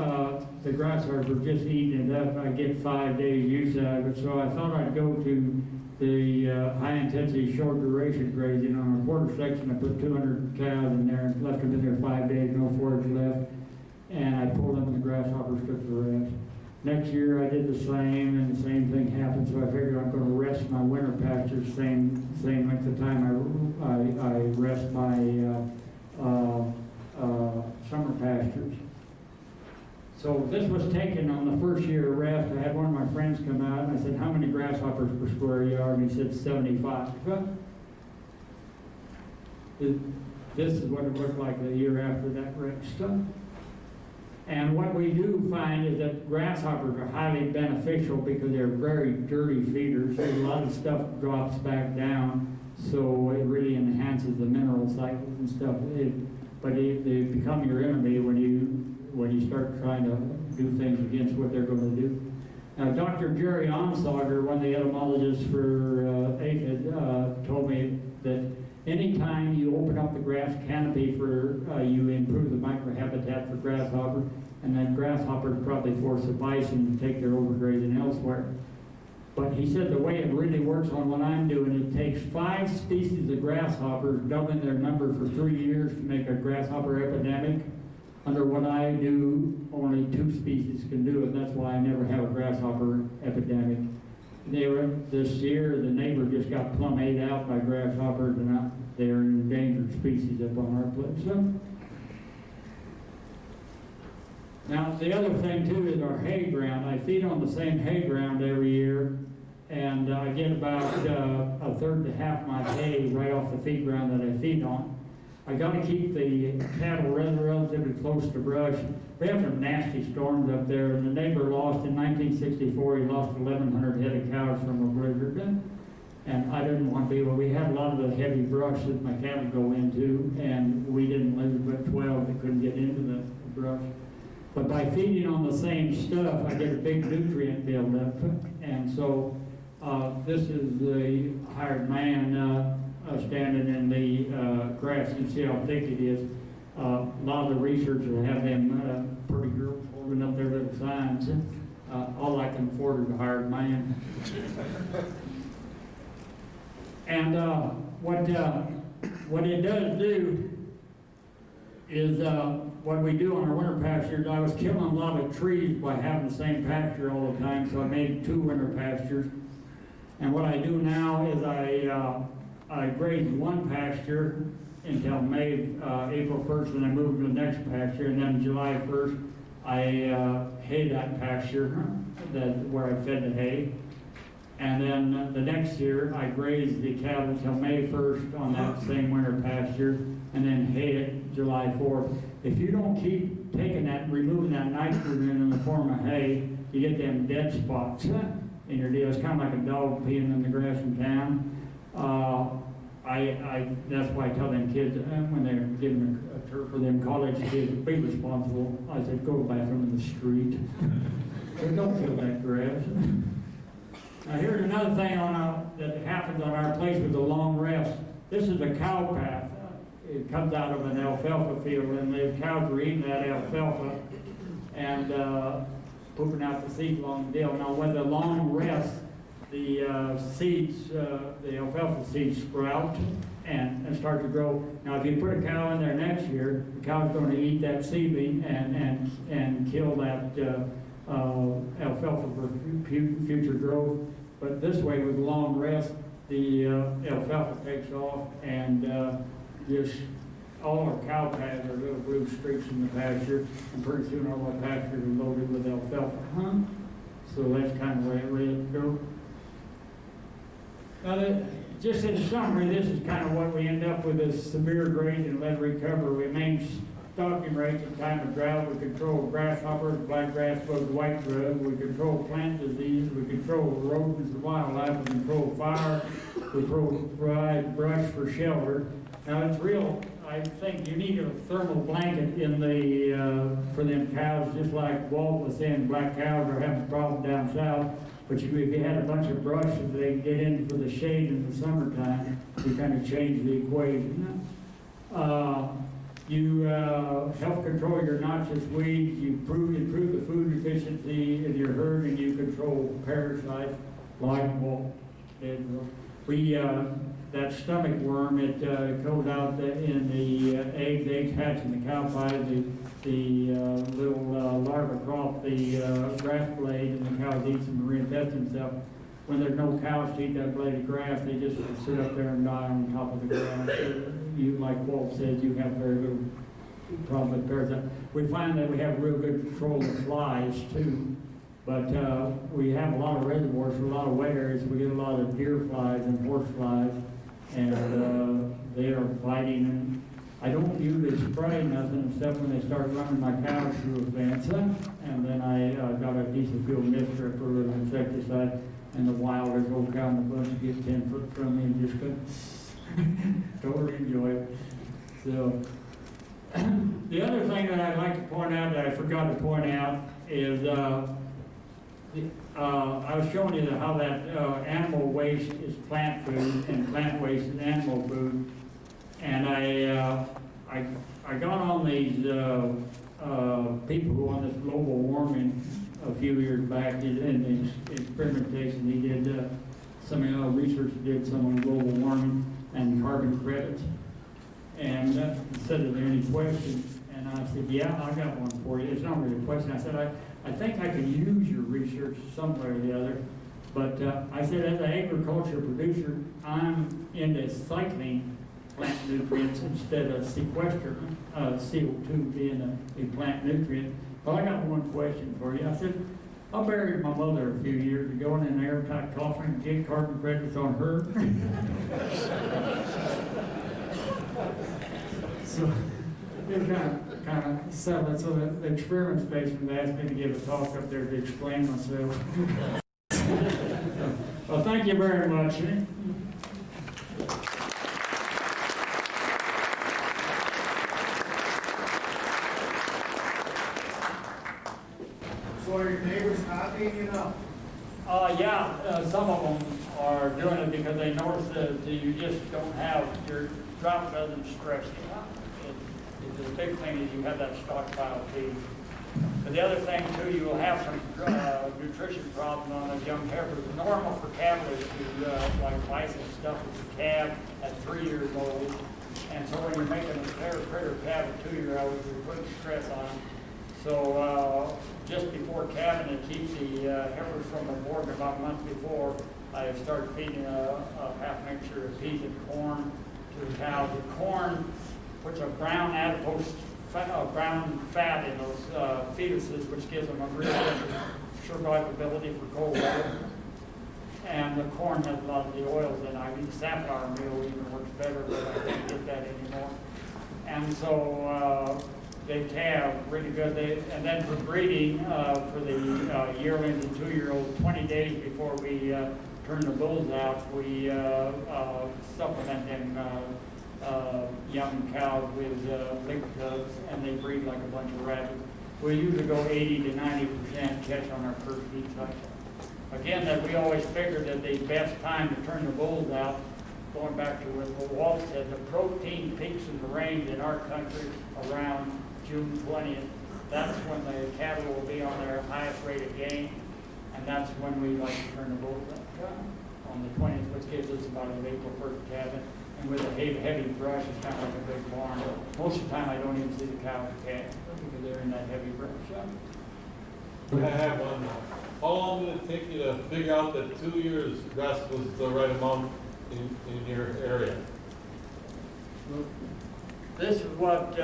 the grasshoppers were just eating it up. I get 5 days use out of it. So I thought I'd go to the high-intensity, short-duration grazing. On a quarter section, I put 200 cows in there and left them in there 5 days, no forage left. And I pulled them and the grasshoppers took the rest. Next year I did the same, and the same thing happened, so I figured I'm going to rest my winter pastures same length of time I rest my summer pastures. So this was taken on the first year of rest. I had one of my friends come out and I said, "How many grasshoppers per square yard?" And he said, 75. This is what it looked like the year after that rest. And what we do find is that grasshoppers are highly beneficial because they're very dirty feeders. A lot of stuff drops back down, so it really enhances the mineral cycles and stuff. But they become your enemy when you start trying to do things against what they're going to do. Now, Dr. Jerry Onsauger, one of the etymologists for aphid, told me that anytime you open up the grass canopy you improve the microhabitat for grasshoppers, and then grasshoppers probably force the bison to take their overgrazing elsewhere. But he said the way it really works on what I'm doing, it takes 5 species of grasshoppers, doubling their number for 3 years to make a grasshopper epidemic. Under what I do, only 2 species can do it. That's why I never have a grasshopper epidemic. This year, the neighbor just got plumb ate out by grasshoppers, and they're an endangered species up on our place. Now, the other thing too is our hay ground. I feed on the same hay ground every year, and I get about a third to half my hay right off the feed ground that I feed on. I gotta keep the cattle relatively close to brush. We have some nasty storms up there, and the neighbor lost in 1964, he lost 1,100 head of cows from a blizzard. And I didn't want to be, well, we had a lot of the heavy brush that my cattle go into, and we didn't lose but 12 that couldn't get into the brush. But by feeding on the same stuff, I get a big nutrient buildup. And so this is the hired man standing in the grass. You see how thick it is. A lot of the researchers have them pretty girls holding up their little signs. All I can afford is a hired man. And what it does do is what we do on our winter pastures. I was killing a lot of trees by having the same pasture all the time, so I made 2 winter pastures. And what I do now is I graze one pasture until April 1st, and I move to the next pasture, and then July 1st I hay that pasture where I fed the hay. And then the next year, I graze the cattle until May 1st on that same winter pasture, and then hay it July 4th. If you don't keep taking that, removing that nitrogen in the form of hay, you get them dead spots in your deal. It's kind of like a dog peeing in the grass in town. That's why I tell them kids, when they're giving a turf for them college kids, be responsible. I said, go to the bathroom in the street. So don't kill that grass. Now here's another thing that happens on our place with the long rest. This is a cow path. It comes out of an alfalfa field, and the cows are eating that alfalfa and pooping out the seeds along the deal. Now when the long rest, the seeds, the alfalfa seeds sprout and start to grow. Now if you put a cow in there next year, the cow's going to eat that seedling and kill that alfalfa for future growth. But this way, with long rest, the alfalfa takes off, and just all our cow pads are little blue streaks in the pasture, and pretty soon all our pastures are loaded with alfalfa. So that's kind of the way it really goes. Now, just in summary, this is kind of what we end up with: is severe grazing and lead recovery. We maintain stocking rates at time of drought. We control grasshoppers, black grass bugs, white grub. We control plant disease. We control rodents and wildlife. We control fire. We provide brush for shelter. Now it's real. I think you need a thermal blanket in the for them cows, just like Walt was saying. Black cows are having a problem down south. But if you had a bunch of brush that they get in for the shade in the summertime, you kind of change the equation. You help control your noxious weeds, you improve the food efficiency in your herd, and you control parasites like Walt did. That stomach worm, it goes out in the eggs hatch in the cow pies, the little larva crop the grass blade, and the cows eat them and reinfest themselves. When there's no cows to eat that blade of grass, they just sit up there and die on top of the grass. You, like Walt says, you have very little problem with parasites. We find that we have real good control of flies too, but we have a lot of reservoirs for a lot of wet areas. We get a lot of deer flies and horse flies, and they are biting. And I don't usually spray nothing except when they start running my cows through a fence, and then I got a decent fuel mister and put a little insecticide. And the wilders will cow in the bush and get 10 foot from me and just couldn't totally enjoy it. So the other thing that I'd like to point out that I forgot to point out is I was showing you how that animal waste is plant food and plant waste is animal food. And I got on these people who on this global warming a few years back in the experimentation he did, some research did some on global warming and carbon credits. And said, are there any questions? And I said, yeah, I got one for you. It's not really a question. I said, I think I can use your research some way or the other. But I said, as an agriculture producer, I'm into cycling plant nutrients instead of sequestering CO2 being a plant nutrient. Well, I got one question for you. I said, I buried my mother a few years ago in an airtight coffin and get carbon credits on her. So they kind of settled it. So the experiment station, they asked me to give a talk up there to explain myself. Well, thank you very much. So are your neighbors copying you now? Yeah, some of them are doing it because they notice that you just don't have, your drought doesn't stress you out. The big thing is you have that stockpile feed. But the other thing too, you will have some nutrition problems on a young heifer. It's normal for cattle to like lice and stuff with the calf at 3 years old. And so when you're making a critter calf at 2 years old, you're putting stress on them. So just before calving, to keep the heifers from aborting about a month before, I started feeding a half mixture of peas and corn to the cows. The corn puts a brown adipose, brown fat in those fetuses, which gives them a real survivability for cold weather. And the corn has a lot of the oils in it. I mean, safflower meal even works better, but I can't get that anymore. And so they calve really good. And then for breeding, for the yearlings and 2-year-olds, 20 days before we turn the bulls out, we supplement them young cows with lick tubs, and they breed like a bunch of rabbits. We usually go 80 to 90% catch on our first feed cycle. Again, that we always figured that the best time to turn the bulls out, going back to what Walt said, the protein peaks in the range in our country around June 20th. That's when the cattle will be on their highest rate of gain, and that's when we like to turn the bulls out on the 20th, which gives us about an April 1st calving. And with a heavy brush, it's kind of like a big barn. Most of the time, I don't even see the cows calve because they're in that heavy brush. I have one. How long did it take you to figure out that 2 years rest was the right amount in your area? This is what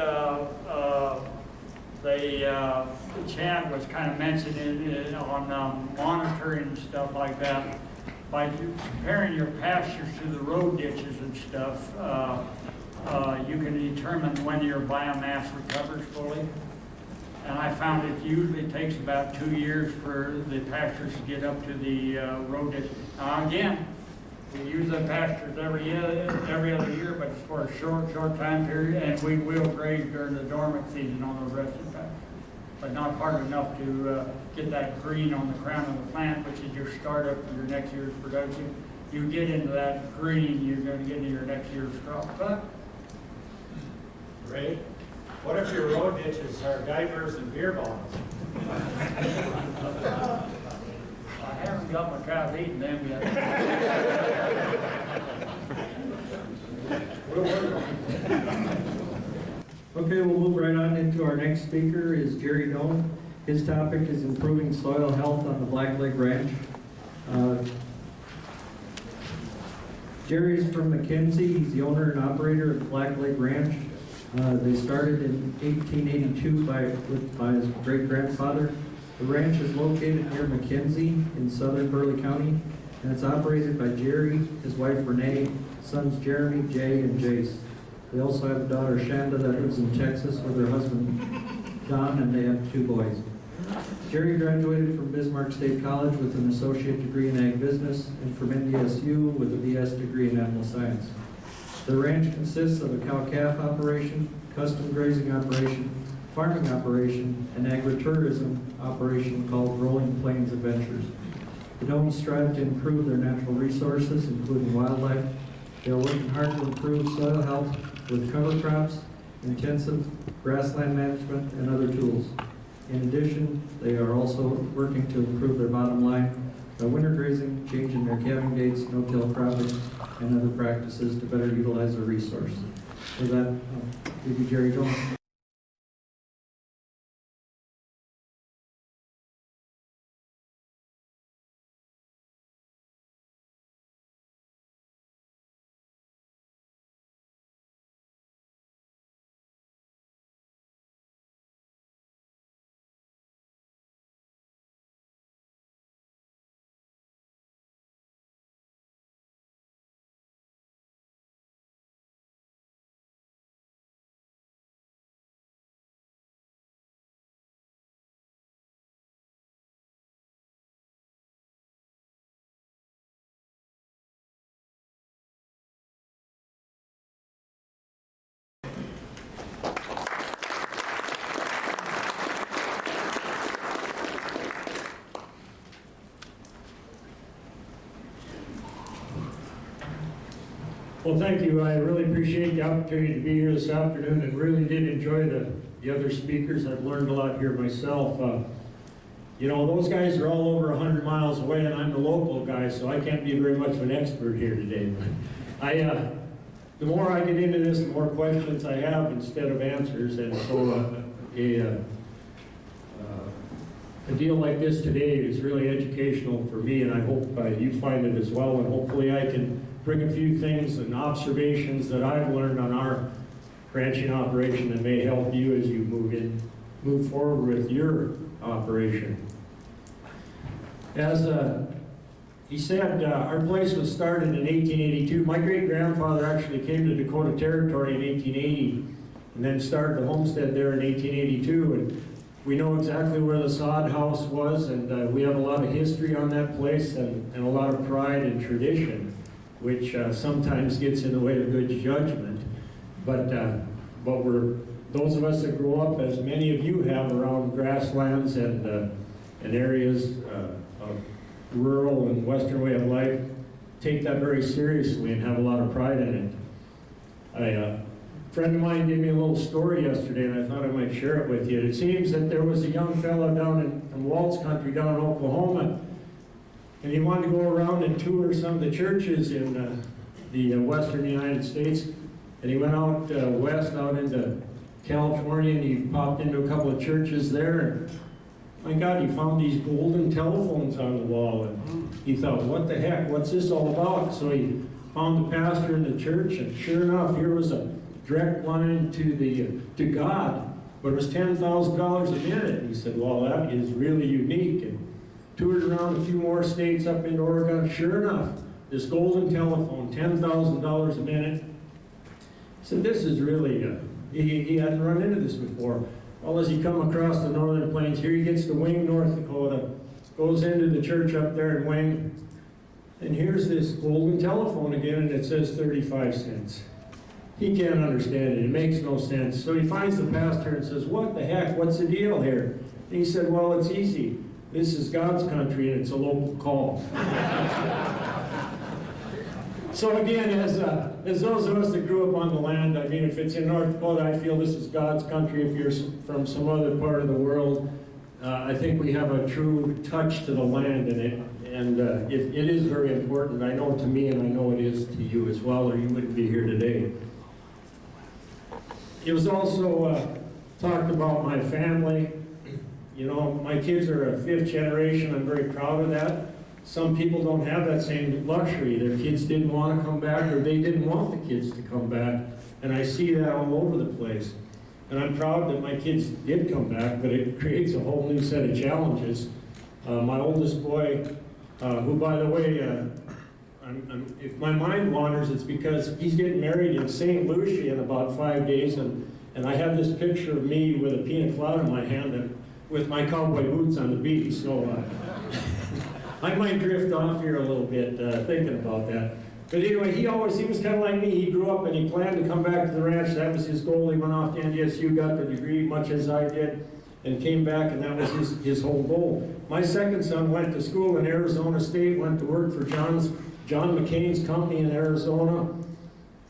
Chad was kind of mentioning on monitoring and stuff like that. By comparing your pastures to the road ditches and stuff, you can determine when your biomass recovers fully. And I found it usually takes about 2 years for the pastures to get up to the road ditch. Now again, we use the pastures every other year, but it's for a short time period, and we will graze during the dormant season on those resting pastures. But not hard enough to get that green on the crown of the plant, which is your startup for your next year's production. You get into that green, you're going to get into your next year's crop. But Ray, what if your road ditches are diapers and beer bottles? I haven't got my cows eating them yet. We'll work on it. Okay, we'll move right on into our next speaker is Jerry Doan. His topic is improving soil health on the Blackleg Ranch. Jerry's from McKenzie. He's the owner and operator of Blackleg Ranch. They started in 1882 by his great-grandfather. The ranch is located near McKenzie in southern Burley County, and it's operated by Jerry, his wife Renee, sons Jeremy, Jay, and Jace. They also have a daughter, Shanda, that lives in Texas with her husband, Don, and they have 2 boys. Jerry graduated from Bismarck State College with an associate degree in ag business and from NDSU with a BS degree in animal science. The ranch consists of a cow-calf operation, custom grazing operation, farming operation, and agritourism operation called Rolling Plains Adventures. The Doans strive to improve their natural resources, including wildlife. They are working hard to improve soil health with cover crops, intensive grassland management, and other tools. In addition, they are also working to improve their bottom line by winter grazing, changing their calving dates, no-till cropping, and other practices to better utilize their resources. With that, I'll give you Jerry Doan. Well, thank you. I really appreciate the opportunity to be here this afternoon and really did enjoy the other speakers. I've learned a lot here myself. You know, those guys are all over 100 miles away and I'm the local guy, so I can't be very much of an expert here today. But the more I get into this, the more questions I have instead of answers. And so a deal like this today is really educational for me, and I hope you find it as well. And hopefully I can bring a few things and observations that I've learned on our ranching operation that may help you as you move forward with your operation. As he said, our place was started in 1882. My great-grandfather actually came to Dakota Territory in 1880 and then started the homestead there in 1882. And we know exactly where the sod house was, and we have a lot of history on that place and a lot of pride and tradition, which sometimes gets in the way of good judgment. But those of us that grow up, as many of you have, around grasslands and areas of rural and western way of life, take that very seriously and have a lot of pride in it. A friend of mine gave me a little story yesterday, and I thought I might share it with you. It seems that there was a young fellow down in Walt's country, down in Oklahoma, and he wanted to go around and tour some of the churches in the western United States. And he went out west, out into California, and he popped into a couple of churches there. And my God, he found these golden telephones on the wall. And he thought, what the heck, what's this all about? So he found the pastor in the church, and sure enough, here was a direct line to God, but it was $10,000 a minute. And he said, well, that is really unique. And toured around a few more states up into Oregon. Sure enough, this golden telephone, $10,000 a minute. He said, this is really, he hadn't run into this before. Well, as he come across the northern plains, here he gets to Wing, North Dakota, goes into the church up there in Wing, and here's this golden telephone again, and it says 35 cents. He can't understand it. It makes no sense. So he finds the pastor and says, what the heck? What's the deal here? And he said, well, it's easy. This is God's country, and it's a local call. So again, as those of us that grew up on the land, I mean, if it's in North Dakota, I feel this is God's country. If you're from some other part of the world, I think we have a true touch to the land in it, and it is very important. I know to me, and I know it is to you as well, or you wouldn't be here today. It was also talked about my family. You know, my kids are a 5th generation. I'm very proud of that. Some people don't have that same luxury. Their kids didn't want to come back, or they didn't want the kids to come back. And I see that all over the place. And I'm proud that my kids did come back, but it creates a whole new set of challenges. My oldest boy, who, by the way, if my mind wanders, it's because he's getting married in St. Lucia in about 5 days, and I have this picture of me with a pina colada in my hand and with my cowboy boots on the beach. So I might drift off here a little bit thinking about that. But anyway, he was kind of like me. He grew up and he planned to come back to the ranch. That was his goal. He went off to NDSU, got the degree, much as I did, and came back, and that was his whole goal. My second son went to school in Arizona State, went to work for John McCain's company in Arizona,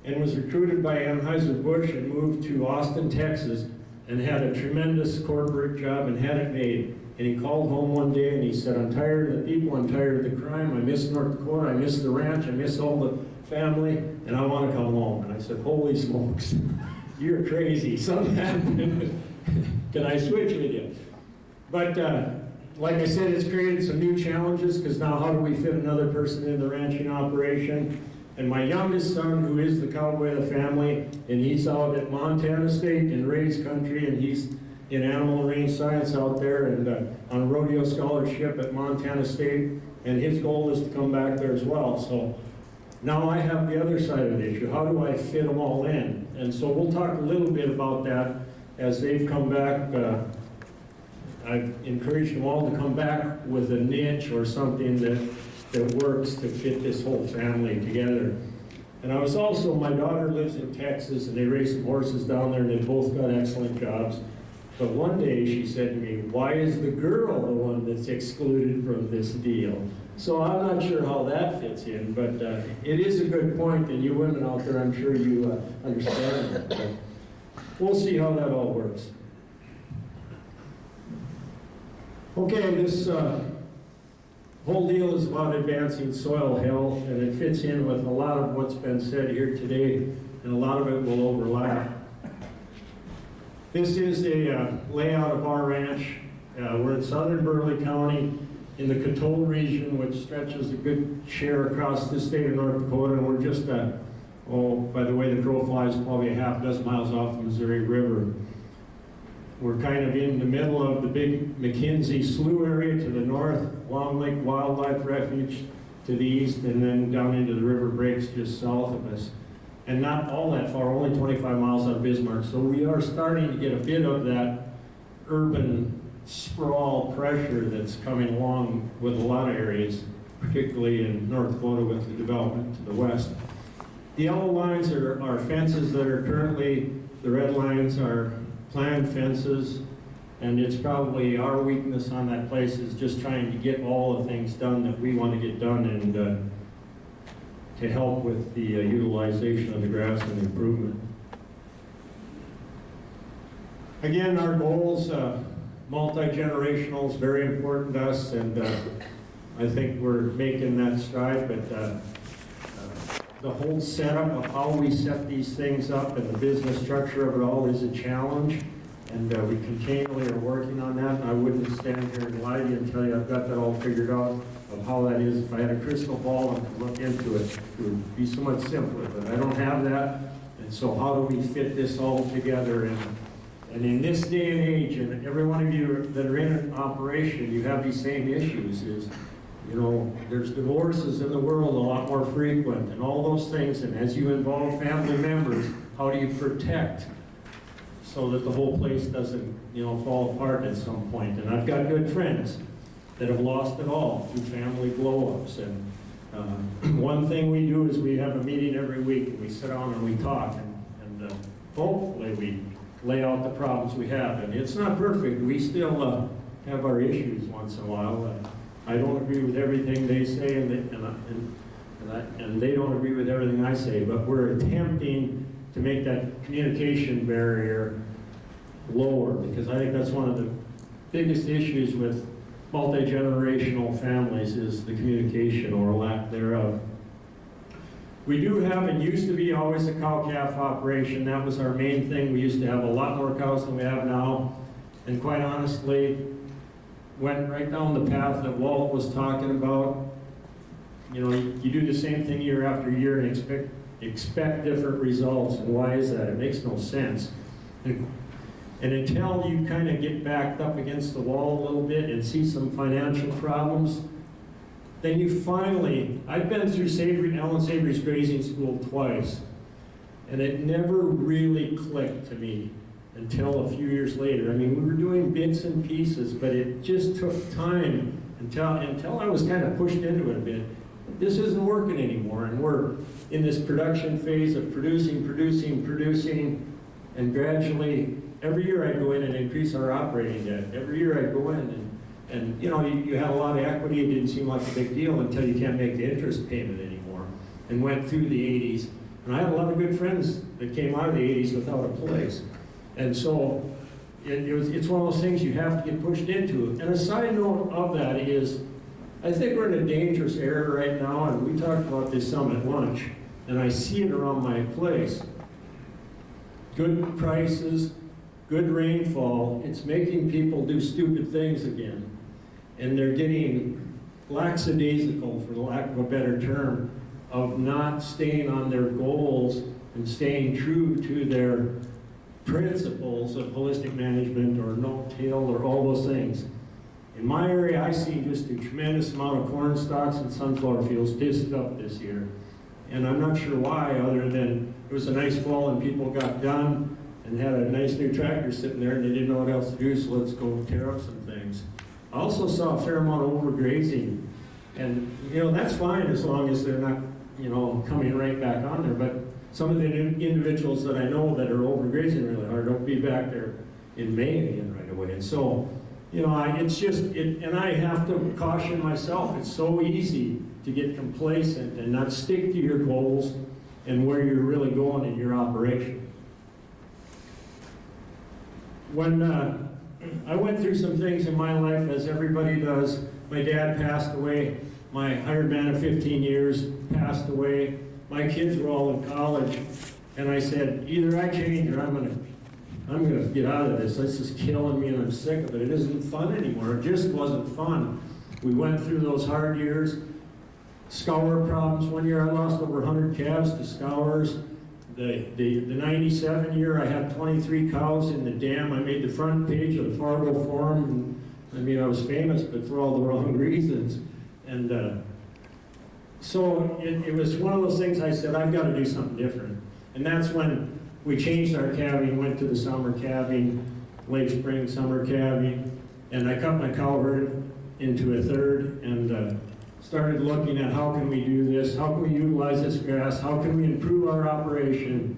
and was recruited by Anheuser-Busch and moved to Austin, Texas, and had a tremendous corporate job and had it made. And he called home one day and he said, I'm tired of the people, I'm tired of the crime, I miss North Dakota, I miss the ranch, I miss all the family, and I want to come home. And I said, holy smokes, you're crazy, something happened. Can I switch with you? But like I said, it's created some new challenges, because now how do we fit another person in the ranching operation? And my youngest son, who is the cowboy of the family, and he's out at Montana State in Ray's country, and he's in animal and range science out there, and on a rodeo scholarship at Montana State, and his goal is to come back there as well. So now I have the other side of the issue. How do I fit them all in? And so we'll talk a little bit about that as they've come back. I've encouraged them all to come back with a niche or something that works to fit this whole family together. And I was also, my daughter lives in Texas, and they raise some horses down there, and they both got excellent jobs. But one day she said to me, why is the girl the one that's excluded from this deal? So I'm not sure how that fits in, but it is a good point, and you women out there, I'm sure you understand it. But we'll see how that all works. Okay, this whole deal is about advancing soil health, and it fits in with a lot of what's been said here today, and a lot of it will overlap. This is a layout of our ranch. We're in southern Burley County, in the Coteau region, which stretches a good share across the state of North Dakota, and we're just, by the way the crow flies, probably a half dozen miles off the Missouri River. We're kind of in the middle of the big McKenzie Slough area to the north, Long Lake Wildlife Refuge to the east, and then down into the river breaks just south of us. And not all that far, only 25 miles out of Bismarck. So we are starting to get a bit of that urban sprawl pressure that's coming along with a lot of areas, particularly in North Dakota with the development to the west. The yellow lines are fences that are currently, the red lines are planned fences, and it's probably our weakness on that place is just trying to get all the things done that we want to get done and to help with the utilization of the grass and the improvement. Again, our goals, multi-generational is very important to us, and I think we're making that stride, but the whole setup of how we set these things up and the business structure of it all is a challenge, and we continually are working on that, and I wouldn't stand here and lie to you and tell you I've got that all figured out of how that is. If I had a crystal ball and could look into it, it would be so much simpler, but I don't have that, and so how do we fit this all together? And in this day and age, and every one of you that are in an operation, you have these same issues, is, you know, there's divorces in the world a lot more frequent and all those things, and as you involve family members, how do you protect so that the whole place doesn't, you know, fall apart at some point? And I've got good friends that have lost it all through family blow-ups, and one thing we do is we have a meeting every week, and we sit down and we talk, and hopefully we lay out the problems we have. And it's not perfect. We still have our issues once in a while. I don't agree with everything they say, and they don't agree with everything I say, but we're attempting to make that communication barrier lower, because I think that's one of the biggest issues with multi-generational families is the communication or lack thereof. We do have, and used to be always a cow-calf operation. That was our main thing. We used to have a lot more cows than we have now. And quite honestly, went right down the path that Walt was talking about. You know, you do the same thing year after year and expect different results. And why is that? It makes no sense. And until you kind of get backed up against the wall a little bit and see some financial problems, then you finally, I've been through Ellen Savory's grazing school twice, and it never really clicked to me until a few years later. I mean, we were doing bits and pieces, but it just took time until I was kind of pushed into it a bit. This isn't working anymore, and we're in this production phase of producing, and gradually, every year I'd go in and increase our operating debt. Every year I'd go in and you know, you had a lot of equity. It didn't seem like a big deal until you can't make the interest payment anymore, and went through the 80s. And I had a lot of good friends that came out of the 80s without a place. And so it's one of those things you have to get pushed into. And a side note of that is, I think we're in a dangerous era right now, and we talked about this some at lunch, and I see it around my place. Good prices, good rainfall, it's making people do stupid things again. And they're getting lackadaisical, for the lack of a better term, of not staying on their goals and staying true to their principles of holistic management or no-till or all those things. In my area, I see just a tremendous amount of corn stalks and sunflower fields disked up this year. And I'm not sure why, other than it was a nice fall and people got done and had a nice new tractor sitting there and they didn't know what else to do, so let's go tear up some things. I also saw a fair amount of overgrazing, and you know, that's fine as long as they're not, you know, coming right back on there, but some of the individuals that I know that are overgrazing really hard don't be back there in May again right away. And so, you know, it's just, and I have to caution myself, it's so easy to get complacent and not stick to your goals and where you're really going in your operation. When I went through some things in my life, as everybody does. My dad passed away. My hired man of 15 years passed away. My kids were all in college. And I said, either I change or I'm gonna get out of this. This is killing me and I'm sick of it. It isn't fun anymore. It just wasn't fun. We went through those hard years. Scour problems. One year I lost over 100 calves to scours. The 97 year, I had 23 cows in the dam. I made the front page of the Fargo Forum. And, I mean, I was famous, but for all the wrong reasons. And so it was one of those things I said, I've got to do something different. And that's when we changed our calving, went to the summer calving, late spring summer calving. And I cut my cow herd into a third and started looking at how can we do this, how can we utilize this grass, how can we improve our operation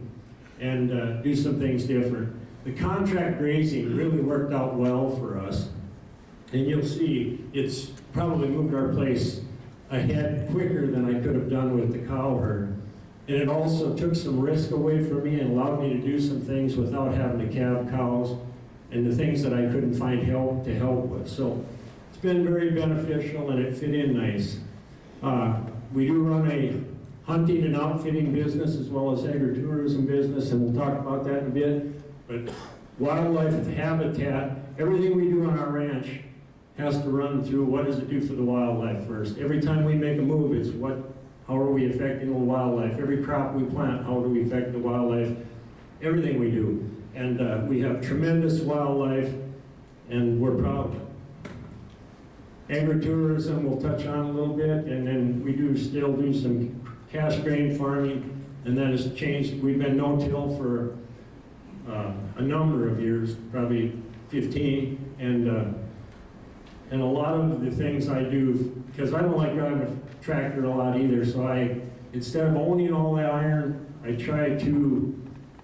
and do some things different. The contract grazing really worked out well for us. And you'll see it's probably moved our place ahead quicker than I could have done with the cow herd. And it also took some risk away from me and allowed me to do some things without having to calve cows and the things that I couldn't find help with. So it's been very beneficial and it fit in nice. We do run a hunting and outfitting business as well as agritourism business, and we'll talk about that in a bit. But wildlife habitat, everything we do on our ranch has to run through what does it do for the wildlife first. Every time we make a move, it's how are we affecting the wildlife? Every crop we plant, how do we affect the wildlife? Everything we do. And we have tremendous wildlife, and we're proud. Agritourism we'll touch on a little bit, and then we still do some cash grain farming, and that has changed. We've been no-till for a number of years, probably 15, and a lot of the things I do, because I don't like driving a tractor a lot either, so instead of owning all the iron, I try to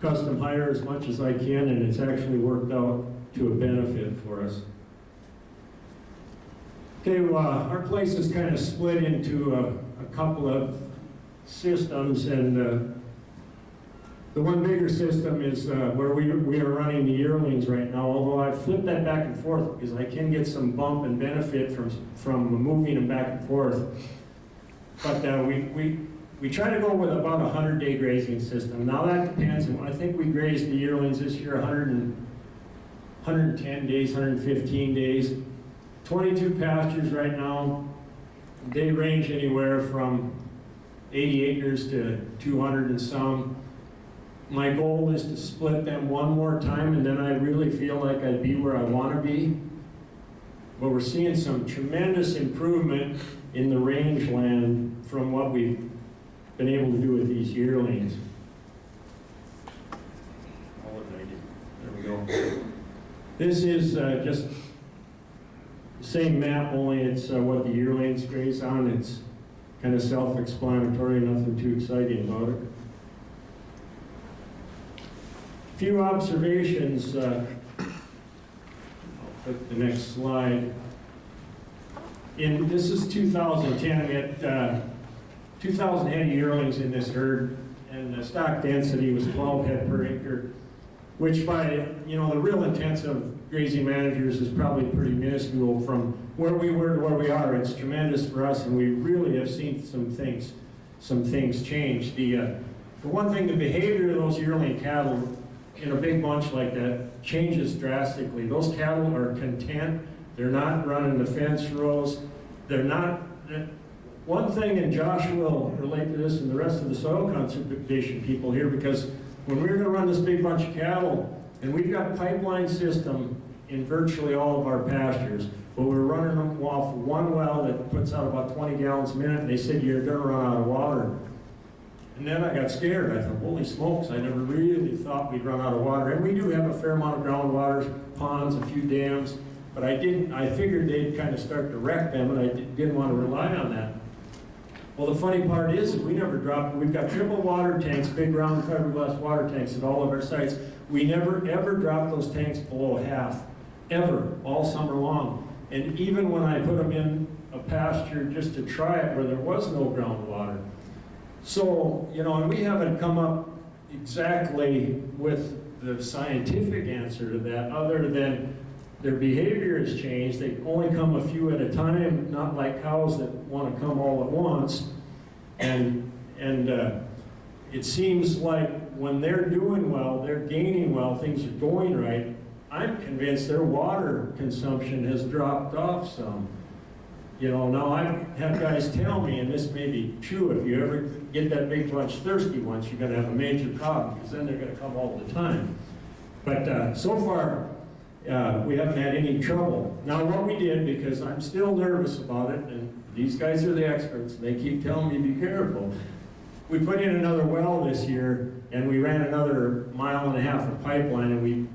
custom hire as much as I can, and it's actually worked out to a benefit for us. Okay, well, our place is kind of split into a couple of systems, and the one bigger system is where we are running the yearlings right now, although I've flipped that back and forth because I can get some bump and benefit from moving them back and forth. But we try to go with about a 100-day grazing system. Now that depends, and I think we grazed the yearlings this year 110 days, 115 days. 22 pastures right now. They range anywhere from 80 acres to 200 and some. My goal is to split them one more time, and then I really feel like I'd be where I want to be. But we're seeing some tremendous improvement in the rangeland from what we've been able to do with these yearlings. There we go. This is just the same map, only it's what the yearlings graze on. It's kind of self-explanatory, nothing too exciting about it. A few observations. I'll put the next slide. This is 2010. We had 2,000 head of yearlings in this herd, and the stock density was 12 head per acre, which by the real intensive grazing managers is probably pretty minuscule from where we were to where we are. It's tremendous for us, and we really have seen some things change. For one thing, the behavior of those yearling cattle in a big bunch like that changes drastically. Those cattle are content. They're not running the fence rows. They're not. One thing, and Josh will relate to this and the rest of the soil conservation people here, because when we were going to run this big bunch of cattle, and we've got pipeline system in virtually all of our pastures, but we're running them off one well that puts out about 20 gallons a minute, and they said, you're going to run out of water. And then I got scared. I thought, holy smokes, I never really thought we'd run out of water. And we do have a fair amount of groundwater, ponds, a few dams, but I figured they'd kind of start to wreck them, and I didn't want to rely on that. Well, the funny part is we never dropped, we've got triple water tanks, big round fiberglass water tanks at all of our sites. We never ever dropped those tanks below half, ever, all summer long. And even when I put them in a pasture just to try it where there was no groundwater. So, you know, and we haven't come up exactly with the scientific answer to that other than their behavior has changed. They only come a few at a time, not like cows that want to come all at once. And it seems like when they're doing well, they're gaining well, things are going right. I'm convinced their water consumption has dropped off some. You know, now I've had guys tell me, and this may be true, if you ever get that big bunch thirsty once, you're going to have a major problem, because then they're going to come all the time. But so far, we haven't had any trouble. Now what we did, because I'm still nervous about it, and these guys are the experts, and they keep telling me be careful, we put in another well this year, and we ran another 1.5 miles of pipeline, and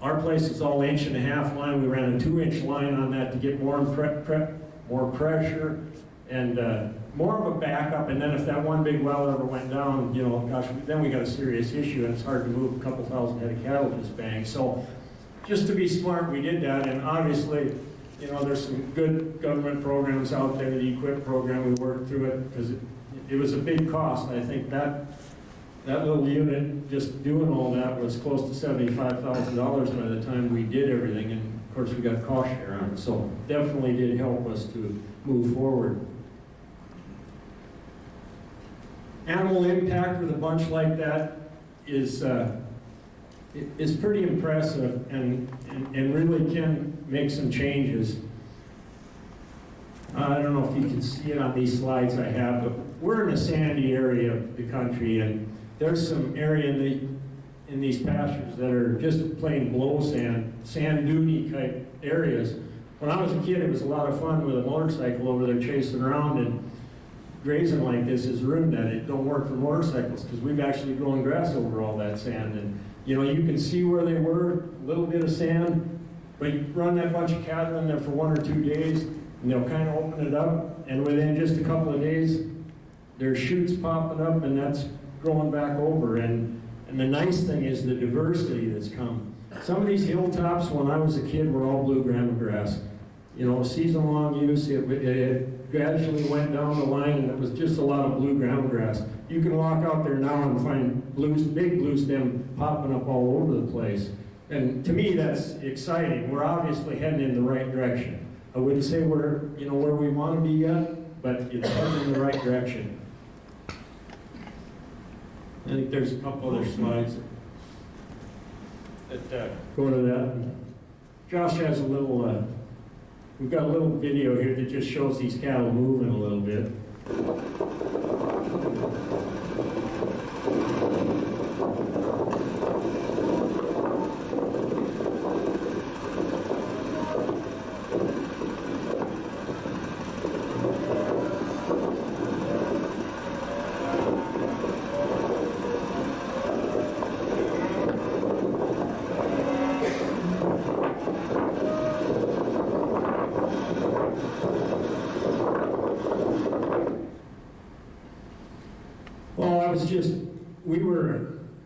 our place is all 1.5 inch line. We ran a 2-inch line on that to get more pressure and more of a backup. And then if that one big well ever went down, you know, gosh, then we got a serious issue, and it's hard to move a couple thousand head of cattle just bang. So just to be smart, we did that. And obviously, you know, there's some good government programs out there. The EQIP program, we worked through it because it was a big cost. I think that little unit, just doing all that, was close to $75,000 by the time we did everything, and of course we got cost share on it, so definitely did help us to move forward. Animal impact with a bunch like that is pretty impressive and really can make some changes. I don't know if you can see it on these slides I have, but we're in a sandy area of the country, and there's some area in these pastures that are just plain blow sand dune type areas. When I was a kid, it was a lot of fun with a motorcycle over there chasing around, and grazing like this has ruined that. It don't work for motorcycles because we've actually grown grass over all that sand. And you know, you can see where they were, a little bit of sand, but you run that bunch of cattle in there for 1 or 2 days, and they'll kind of open it up, and within just a couple of days, there's shoots popping up, and that's growing back over. And the nice thing is the diversity that's come. Some of these hilltops, when I was a kid, were all blue grama grass. You know, season-long use, it gradually went down the line, and it was just a lot of blue grama grass. You can walk out there now and find big blue stem popping up all over the place. And to me, that's exciting. We're obviously heading in the right direction. I wouldn't say we're, you know, where we want to be yet, but it's heading in the right direction. I think there's a couple other slides that go to that. Josh has a little, we've got a little video here that just shows these cattle moving a little bit.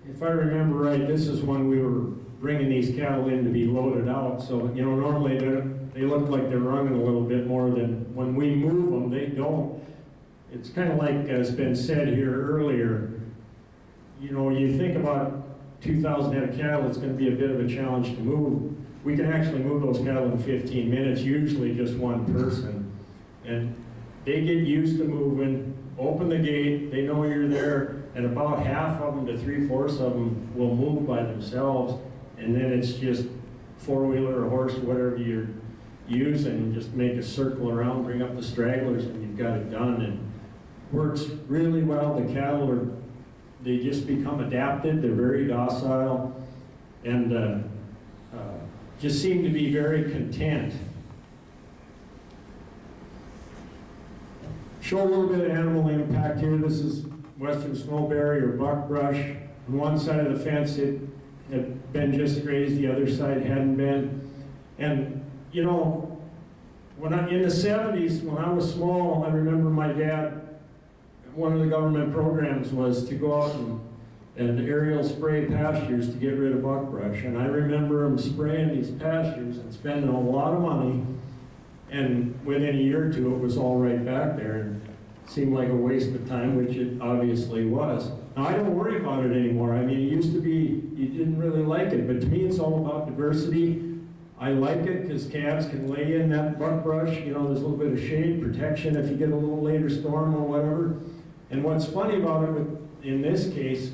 If I remember right, this is when we were bringing these cattle in to be loaded out. So, you know, normally they look like they're running a little bit more than when we move them, they don't. It's kind of like has been said here earlier, you know, you think about 2,000 head of cattle, it's going to be a bit of a challenge to move. We can actually move those cattle in 15 minutes, usually just one person. And they get used to moving, open the gate, they know you're there, and about half of them to 3/4 of them will move by themselves, and then it's just four-wheeler or horse or whatever you're using, just make a circle around, bring up the stragglers, and you've got it done. And works really well. The cattle they just become adapted, they're very docile, and just seem to be very content. Show a little bit of animal impact here. This is western snowberry or buckbrush. On one side of the fence it had been just grazed, the other side hadn't been. And you know, in the 70s, when I was small, I remember my dad one of the government programs was to go out and aerial spray pastures to get rid of buckbrush. And I remember them spraying these pastures and spending a lot of money, and within a year or two it was all right back there, and it seemed like a waste of time, which it obviously was. Now I don't worry about it anymore. I mean, it used to be you didn't really like it, but to me it's all about diversity. I like it because calves can lay in that buckbrush. You know, there's a little bit of shade, protection if you get a little later storm or whatever. And what's funny about it in this case,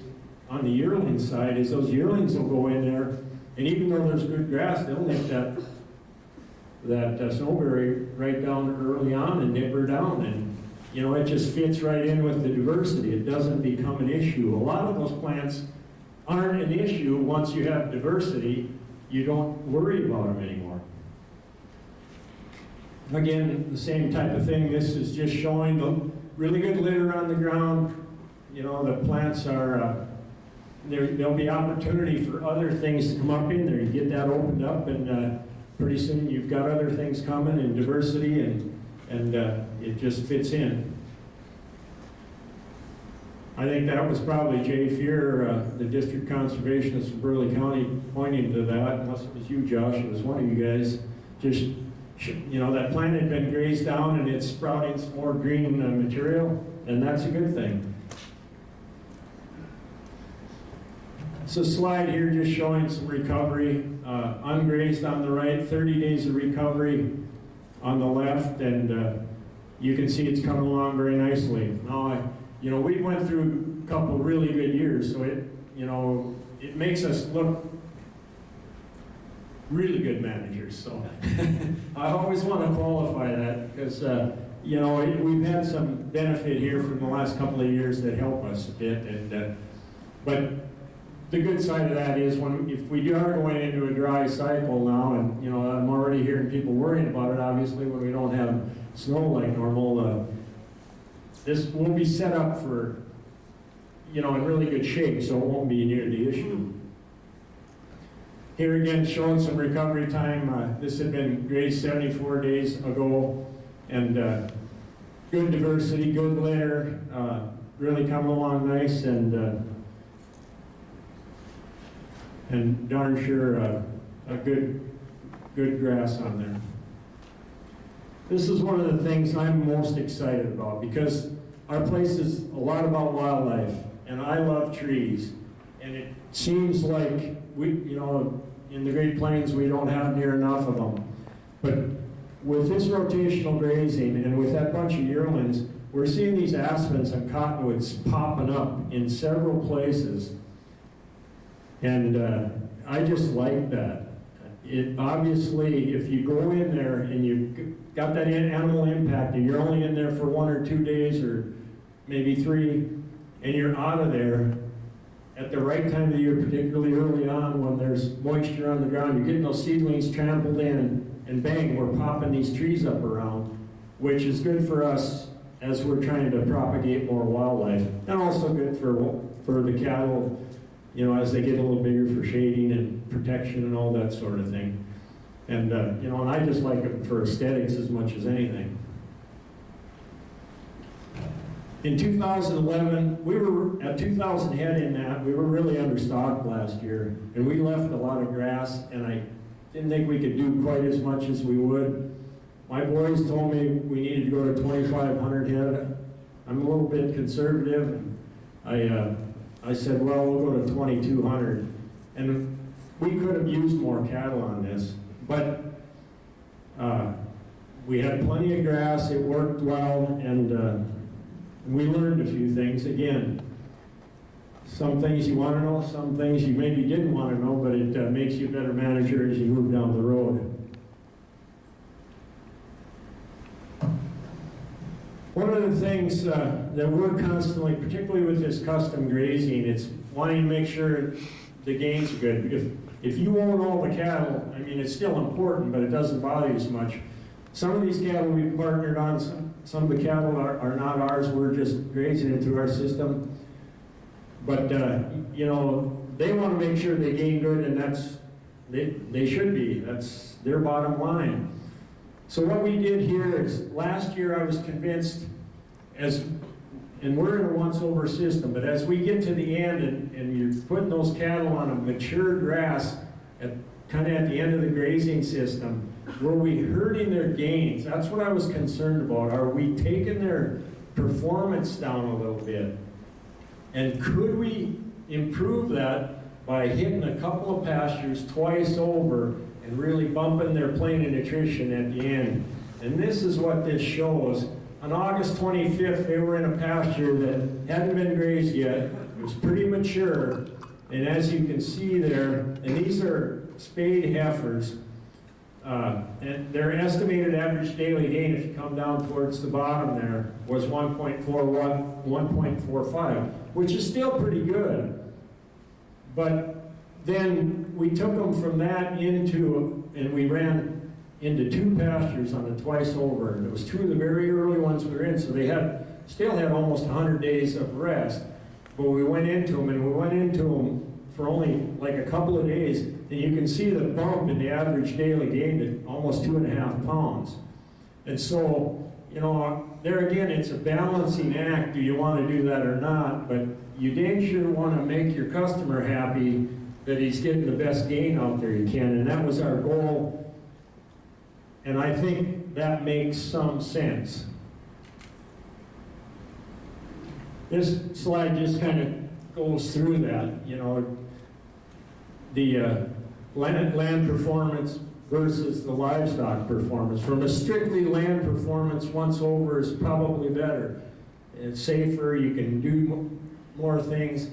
on the yearling side, is those yearlings will go in there, and even though there's good grass, they'll nip that snowberry right down early on and nip her down. And, you know, it just fits right in with the diversity. It doesn't become an issue. A lot of those plants aren't an issue once you have diversity. You don't worry about them anymore. Again, the same type of thing. This is just showing the really good litter on the ground. You know, the plants are, there'll be opportunity for other things to come up in there. You get that opened up, and pretty soon you've got other things coming, and diversity, and it just fits in. I think that was probably Jay Fear, the district conservationist from Burley County, pointing to that, unless it was you, Josh, it was one of you guys. Just, you know, that plant had been grazed down and it's sprouting some more green material, and that's a good thing. So slide here just showing some recovery, ungrazed on the right, 30 days of recovery on the left, and you can see it's coming along very nicely. Now, you know, we went through a couple really good years, so it, you know, it makes us look really good managers. So I always want to qualify that because, you know, we've had some benefit here from the last couple of years that help us a bit. And but the good side of that is if we are going into a dry cycle now, and you know, I'm already hearing people worrying about it. Obviously, when we don't have snow like normal. This will be set up for, you know, in really good shape, so it won't be near the issue. Here again, showing some recovery time. This had been grazed 74 days ago, and good diversity, good litter, really coming along nice, and darn sure a good grass on there. This is one of the things I'm most excited about because our place is a lot about wildlife, and I love trees. And it seems like we, you know, in the Great Plains we don't have near enough of them. But with this rotational grazing and with that bunch of yearlings, we're seeing these aspens and cottonwoods popping up in several places. And I just like that. It obviously, if you go in there and you've got that animal impact and you're only in there for 1 or 2 days or maybe 3, and you're out of there at the right time of the year, particularly early on when there's moisture on the ground, you're getting those seedlings trampled in, and bang, we're popping these trees up around, which is good for us as we're trying to propagate more wildlife, and also good for the cattle, you know, as they get a little bigger for shading and protection and all that sort of thing. And, you know, and I just like it for aesthetics as much as anything. In 2011, we were at 2,000 head in that. We were really understocked last year, and we left a lot of grass, and I didn't think we could do quite as much as we would. My boys told me we needed to go to 2,500 head. I'm a little bit conservative. I said, well, we'll go to 2,200. And we could have used more cattle on this, but we had plenty of grass, it worked well, and we learned a few things. Again, some things you want to know, some things you maybe didn't want to know, but it makes you a better manager as you move down the road. One of the things that we're constantly, particularly with this custom grazing, it's wanting to make sure the gains are good. If you own all the cattle, I mean, it's still important, but it doesn't bother you as much. Some of these cattle we've partnered on, some of the cattle are not ours, we're just grazing it through our system. But, you know, they want to make sure they gain good, and they should be. That's their bottom line. So what we did here is, last year I was convinced, as and we're in a once-over system, but as we get to the end and you're putting those cattle on a mature grass kind of at the end of the grazing system, were we hurting their gains? That's what I was concerned about. Are we taking their performance down a little bit? And could we improve that by hitting a couple of pastures twice over and really bumping their plane of nutrition at the end? And this is what this shows. On August 25th, they were in a pasture that hadn't been grazed yet. It was pretty mature. And as you can see there, and these are spayed heifers, and their estimated average daily gain, if you come down towards the bottom there, was 1.41, 1.45, which is still pretty good. But then we took them from that into, and we ran into 2 pastures on the twice over. And it was 2 of the very early ones we were in, so they still had almost 100 days of rest. But we went into them, and we went into them for only like a couple of days, and you can see the bump in the average daily gain at almost 2.5 pounds. And so, you know, there again, it's a balancing act. Do you want to do that or not? But you dang sure want to make your customer happy that he's getting the best gain out there you can, and that was our goal. And I think that makes some sense. This slide just kind of goes through that, you know, the land performance versus the livestock performance. From a strictly land performance, once over is probably better. It's safer, you can do more things.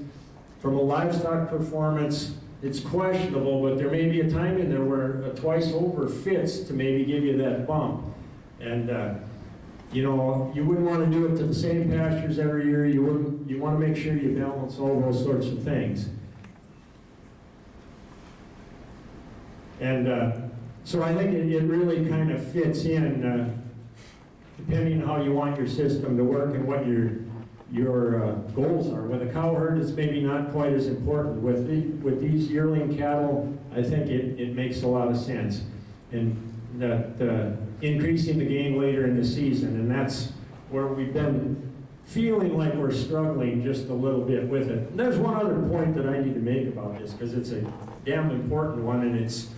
From a livestock performance, it's questionable, but there may be a time in there where a twice over fits to maybe give you that bump. And you know, you wouldn't want to do it to the same pastures every year. You want to make sure you balance all those sorts of things. And so I think it really kind of fits in, depending on how you want your system to work and what your goals are. With a cow herd, it's maybe not quite as important. With these yearling cattle, I think it makes a lot of sense. And that increasing the gain later in the season, and that's where we've been feeling like we're struggling just a little bit with it. And there's one other point that I need to make about this, because it's a damn important one, and it's,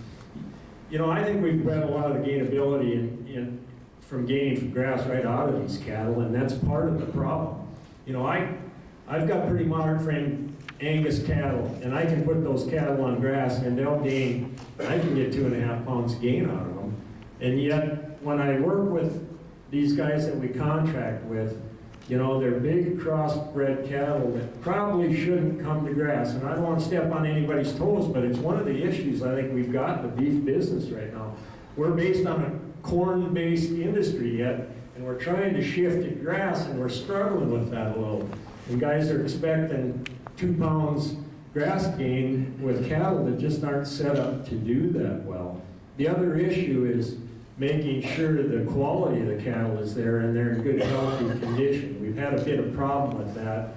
you know, I think we've bred a lot of the gainability from gaining from grass right out of these cattle, and that's part of the problem. You know, I've got pretty modern frame Angus cattle, and I can put those cattle on grass and they'll gain, I can get 2.5 pounds gain out of them. And yet, when I work with these guys that we contract with, you know, they're big crossbred cattle that probably shouldn't come to grass. And I don't want to step on anybody's toes, but it's one of the issues I think we've got in the beef business right now. We're based on a corn-based industry yet, and we're trying to shift to grass, and we're struggling with that a little. And guys are expecting 2 pounds grass gain with cattle that just aren't set up to do that well. The other issue is making sure the quality of the cattle is there and they're in good, healthy condition. We've had a bit of problem with that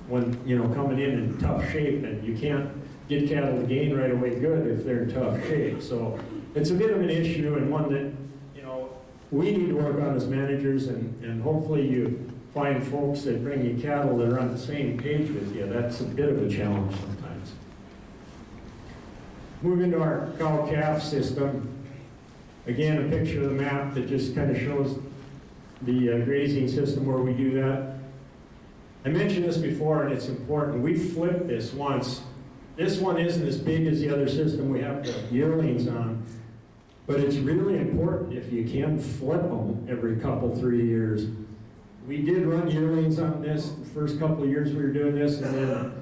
when, you know, coming in tough shape, and you can't get cattle to gain right away good if they're in tough shape. So it's a bit of an issue, and one that, you know, we need to work on as managers, and hopefully you find folks that bring you cattle that are on the same page with you. That's a bit of a challenge sometimes. Moving to our cow-calf system. Again, a picture of the map that just kind of shows the grazing system where we do that. I mentioned this before, and it's important. We flipped this once. This one isn't as big as the other system we have the yearlings on, but it's really important if you can flip them every couple, 3 years. We did run yearlings on this the first couple of years we were doing this, and then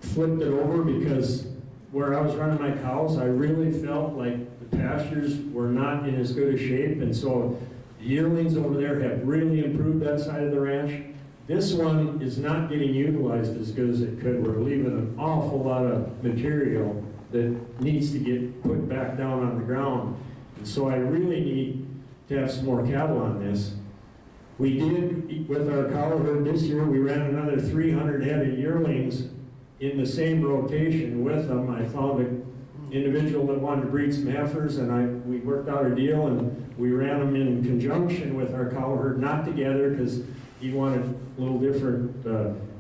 flipped it over because where I was running my cows, I really felt like the pastures were not in as good a shape, and so the yearlings over there have really improved that side of the ranch. This one is not getting utilized as good as it could. We're leaving an awful lot of material that needs to get put back down on the ground, and so I really need to have some more cattle on this. We did, with our cow herd this year, we ran another 300 head of yearlings in the same rotation with them. I found an individual that wanted to breed some heifers, and we worked out a deal, and we ran them in conjunction with our cow herd, not together, because he wanted a little different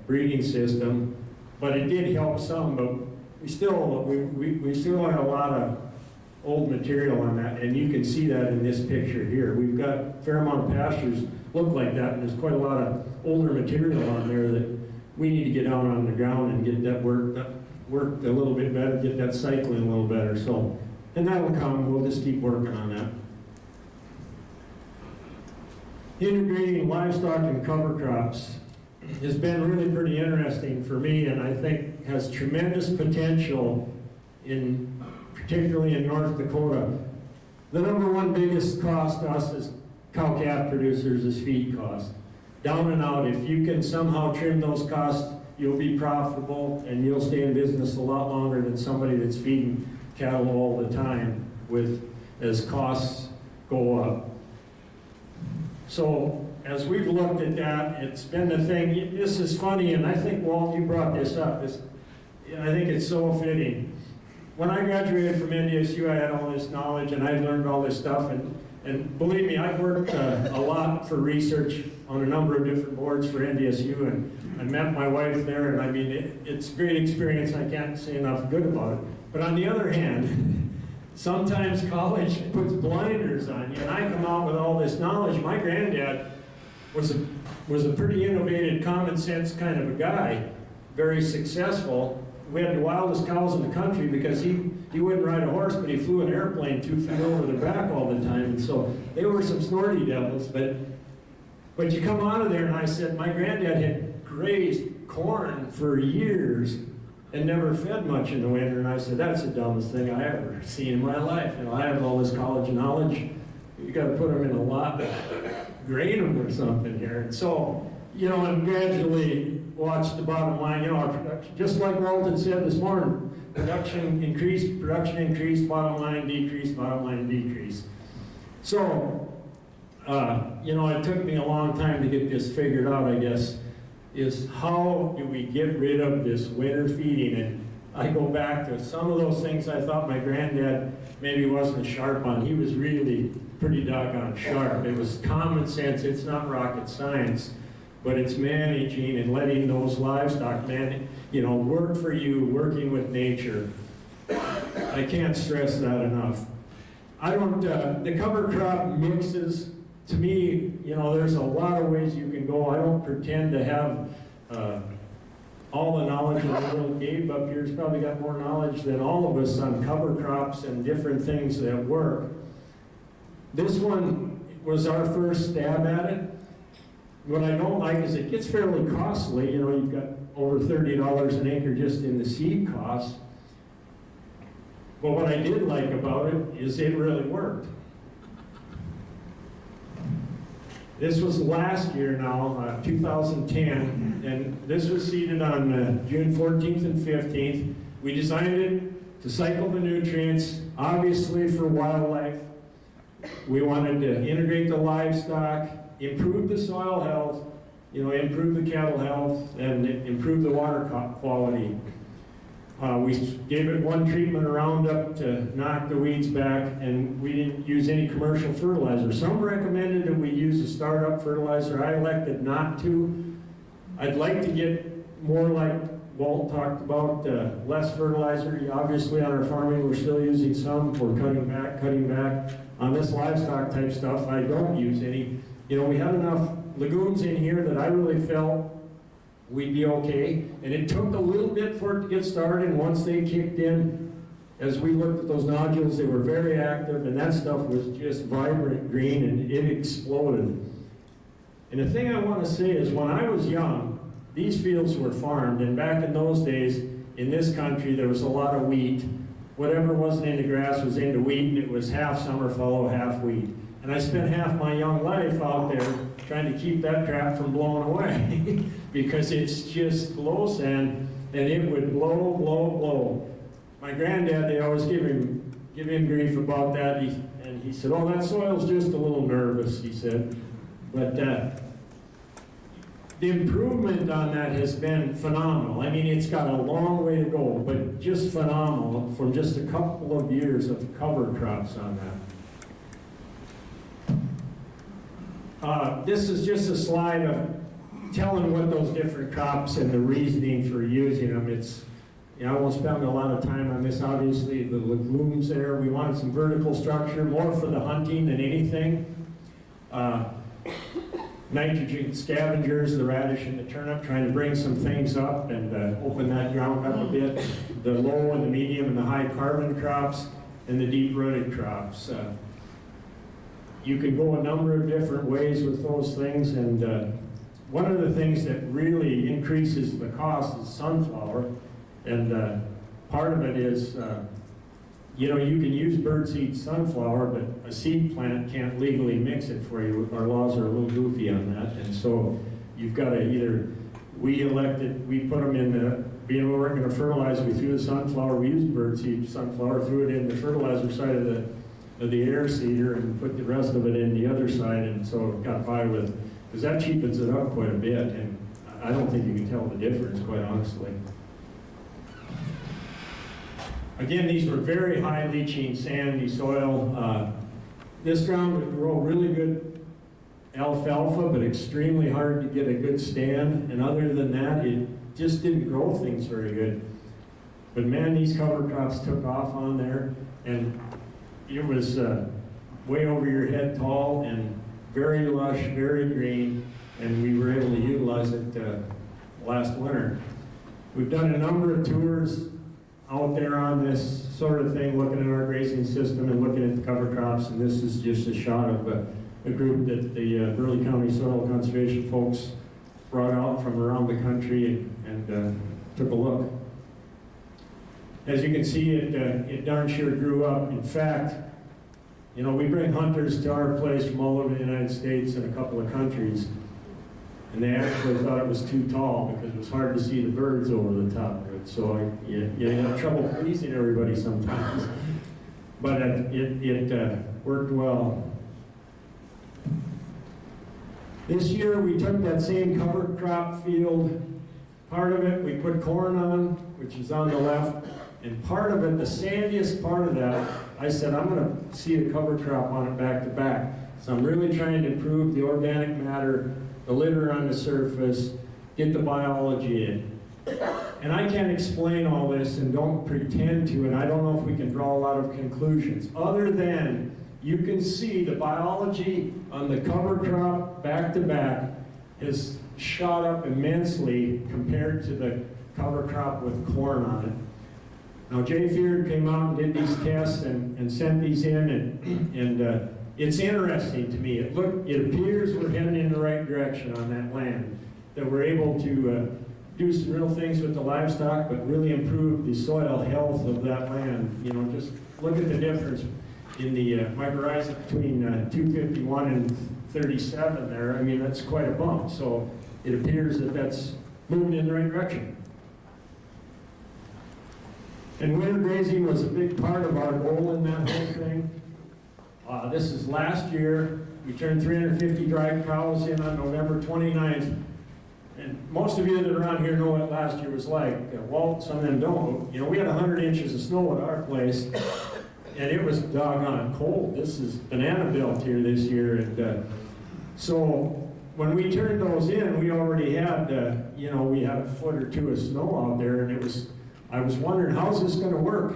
breeding system, but it did help some, but we still had a lot of old material on that, and you can see that in this picture here. We've got a fair amount of pastures look like that, and there's quite a lot of older material on there that we need to get out on the ground and get that worked a little bit better, get that cycling a little better. So, and that will come. We'll just keep working on that. Integrating livestock and cover crops has been really pretty interesting for me, and I think has tremendous potential particularly in North Dakota. The number one biggest cost to us as cow-calf producers is feed cost. Down and out, if you can somehow trim those costs, you'll be profitable and you'll stay in business a lot longer than somebody that's feeding cattle all the time as costs go up. So as we've looked at that, it's been the thing. This is funny, and I think, Walt, you brought this up. I think it's so fitting. When I graduated from NDSU, I had all this knowledge and I learned all this stuff. And believe me, I've worked a lot for research on a number of different boards for NDSU, and I met my wife there, and I mean, it's a great experience. I can't say enough good about it. But on the other hand, sometimes college puts blinders on you, and I come out with all this knowledge. My granddad was a pretty innovative, common sense kind of a guy, very successful. We had the wildest cows in the country because he wouldn't ride a horse, but he flew an airplane 2 feet over their back all the time. And so they were some snorty devils, but you come out of there, and I said, my granddad had grazed corn for years and never fed much in the winter. And I said, that's the dumbest thing I ever seen in my life. You know, I have all this college knowledge. You got to put them in a lot, grain them or something here. And so, you know, and gradually watch the bottom line. You know, our production, just like Walt had said this morning, production increased, bottom line decreased. So, you know, it took me a long time to get this figured out, I guess, is how do we get rid of this winter feeding? And I go back to some of those things I thought my granddad maybe wasn't sharp on. He was really pretty doggone sharp. It was common sense. It's not rocket science, but it's managing and letting those livestock, work for you, working with nature. I can't stress that enough. The cover crop mixes, to me, you know, there's a lot of ways you can go. I don't pretend to have all the knowledge in the world. Gabe up here's probably got more knowledge than all of us on cover crops and different things that work. This one was our first stab at it. What I don't like is it gets fairly costly. You know, you've got over $30 an acre just in the seed costs. But what I did like about it is it really worked. This was last year now, 2010, and this was seeded on June 14th and 15th. We designed it to cycle the nutrients, obviously for wildlife. We wanted to integrate the livestock, improve the soil health, you know, improve the cattle health, and improve the water quality. We gave it one treatment of Roundup to knock the weeds back, and we didn't use any commercial fertilizer. Some recommended that we use a startup fertilizer. I elected not to. I'd like to get more like Walt talked about, less fertilizer. Obviously on our farming we're still using some. We're cutting back. On this livestock type stuff, I don't use any. You know, we had enough lagoons in here that I really felt we'd be okay. And it took a little bit for it to get started, and once they kicked in, as we looked at those nodules, they were very active, and that stuff was just vibrant green, and it exploded. And the thing I want to say is, when I was young, these fields were farmed, and back in those days, in this country, there was a lot of wheat. Whatever wasn't into grass was into wheat, and it was half summer fallow, half wheat. And I spent half my young life out there trying to keep that crap from blowing away because it's just close, and it would blow. My granddad, they always give him grief about that, and he said, oh, that soil's just a little nervous, he said. But the improvement on that has been phenomenal. I mean, it's got a long way to go, but just phenomenal from just a couple of years of cover crops on that. This is just a slide of telling what those different crops and the reasoning for using them, I won't spend a lot of time on this. Obviously, the legumes there, we wanted some vertical structure, more for the hunting than anything. Nitrogen scavengers, the radish and the turnip, trying to bring some things up and open that ground up a bit. The low and the medium and the high carbon crops and the deep rooted crops. You can go a number of different ways with those things, and one of the things that really increases the cost is sunflower, and part of it is, you can use birdseed sunflower, but a seed plant can't legally mix it for you. Our laws are a little goofy on that, and so you've got to either, we put them in the, we weren't going to fertilize, we threw the sunflower, we used birdseed sunflower, threw it in the fertilizer side of the air seeder and put the rest of it in the other side, and so it got by with, because that cheapens it up quite a bit, and I don't think you can tell the difference, quite honestly. Again, these were very high leaching, sandy soil. This ground would grow really good alfalfa, but extremely hard to get a good stand, and other than that, it just didn't grow things very good. But man, these cover crops took off on there, and it was way over your head tall and very lush, very green, and we were able to utilize it last winter. We've done a number of tours out there on this sort of thing, looking at our grazing system and looking at the cover crops, and this is just a shot of a group that the Burley County Soil Conservation folks brought out from around the country and took a look. As you can see, it darn sure grew up. In fact, we bring hunters to our place from all over the United States and a couple of countries, and they actually thought it was too tall because it was hard to see the birds over the top of it. So you have trouble pleasing everybody sometimes. But it worked well. This year we took that same cover crop field, part of it we put corn on, which is on the left, and part of it, the sandiest part of that, I said I'm going to see a cover crop on it back to back. So I'm really trying to improve the organic matter, the litter on the surface, get the biology in. And I can't explain all this and don't pretend to, and I don't know if we can draw a lot of conclusions, other than you can see the biology on the cover crop back to back has shot up immensely compared to the cover crop with corn on it. Now Jay Feard came out and did these tests and sent these in, and it's interesting to me. It appears we're heading in the right direction on that land, that we're able to do some real things with the livestock, but really improve the soil health of that land. Just look at the difference in the mycorrhiza between 251 and 37 there. I mean, that's quite a bump. So it appears that that's moving in the right direction. And winter grazing was a big part of our goal in that whole thing. This is last year. We turned 350 dry cows in on November 29th. And most of you that are around here know what last year was like. Walt, some of them don't. We had 100 inches of snow at our place, and it was doggone cold. This is banana belt here this year. And so when we turned those in, we already had, we had a foot or two of snow out there, and I was wondering, how's this going to work?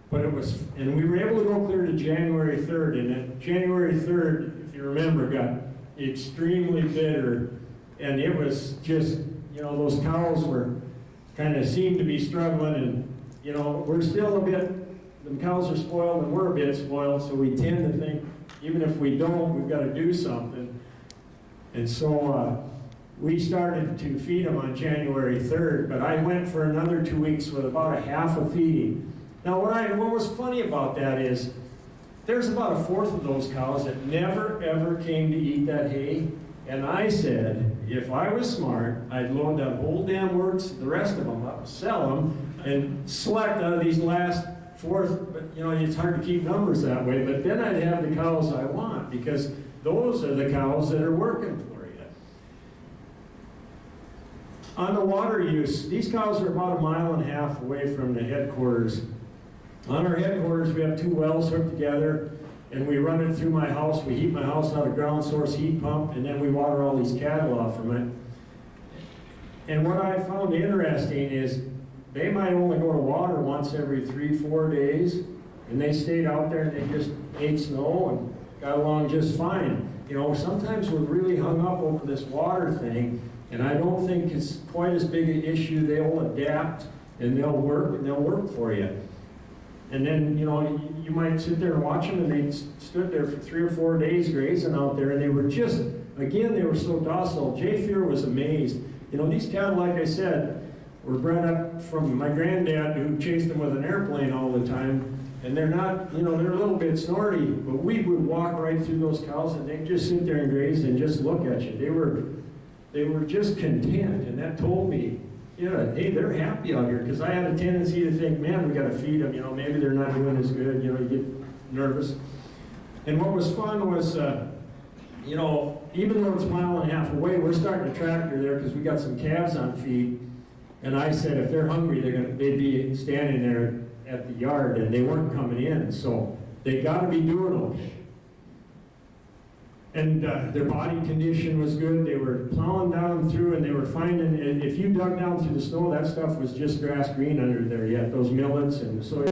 But and we were able to go clear to January 3rd, and then January 3rd, if you remember, got extremely bitter, and it was just, those cows were kind of seemed to be struggling, and, we're still a bit, the cows are spoiled and we're a bit spoiled, so we tend to think, even if we don't, we've got to do something. And so we started to feed them on January 3rd, but I went for another 2 weeks with about a half a feeding. Now, what was funny about that is, there's about a fourth of those cows that never, ever came to eat that hay. And I said, if I was smart, I'd load that whole damn works, the rest of them up, sell them, and select out of these last fourth, but it's hard to keep numbers that way, but then I'd have the cows I want, because those are the cows that are working for you. On the water use, these cows are about 1.5 miles away from the headquarters. On our headquarters, we have 2 wells hooked together, and we run it through my house. We heat my house out of ground source heat pump, and then we water all these cattle off from it. And what I found interesting is they might only go to water once every 3-4 days, and they stayed out there and they just ate snow and got along just fine. You know, sometimes we're really hung up over this water thing, and I don't think it's quite as big an issue. They'll adapt and they'll work for you. And then, you know, you might sit there and watch them, and they stood there for 3 or 4 days grazing out there, and they were just, again, they were so docile. Jay Fear was amazed. You know, these cattle, like I said, were bred up from my granddad who chased them with an airplane all the time, and they're not, you know, they're a little bit snorty, but we would walk right through those cows, and they'd just sit there and graze and just look at you. They were just content, and that told me, yeah, hey, they're happy out here, because I had a tendency to think, man, we got to feed them, you know, maybe they're not doing as good, you know, you get nervous. And what was fun was, you know, even though it's a mile and a half away, we're starting a tractor there because we got some calves on feed, and I said if they're hungry, they'd be standing there at the yard, and they weren't coming in, so they got to be doing them. And their body condition was good. They were plowing down through, and they were finding, if you dug down through the snow, that stuff was just grass green under there yet, those millets and the soy.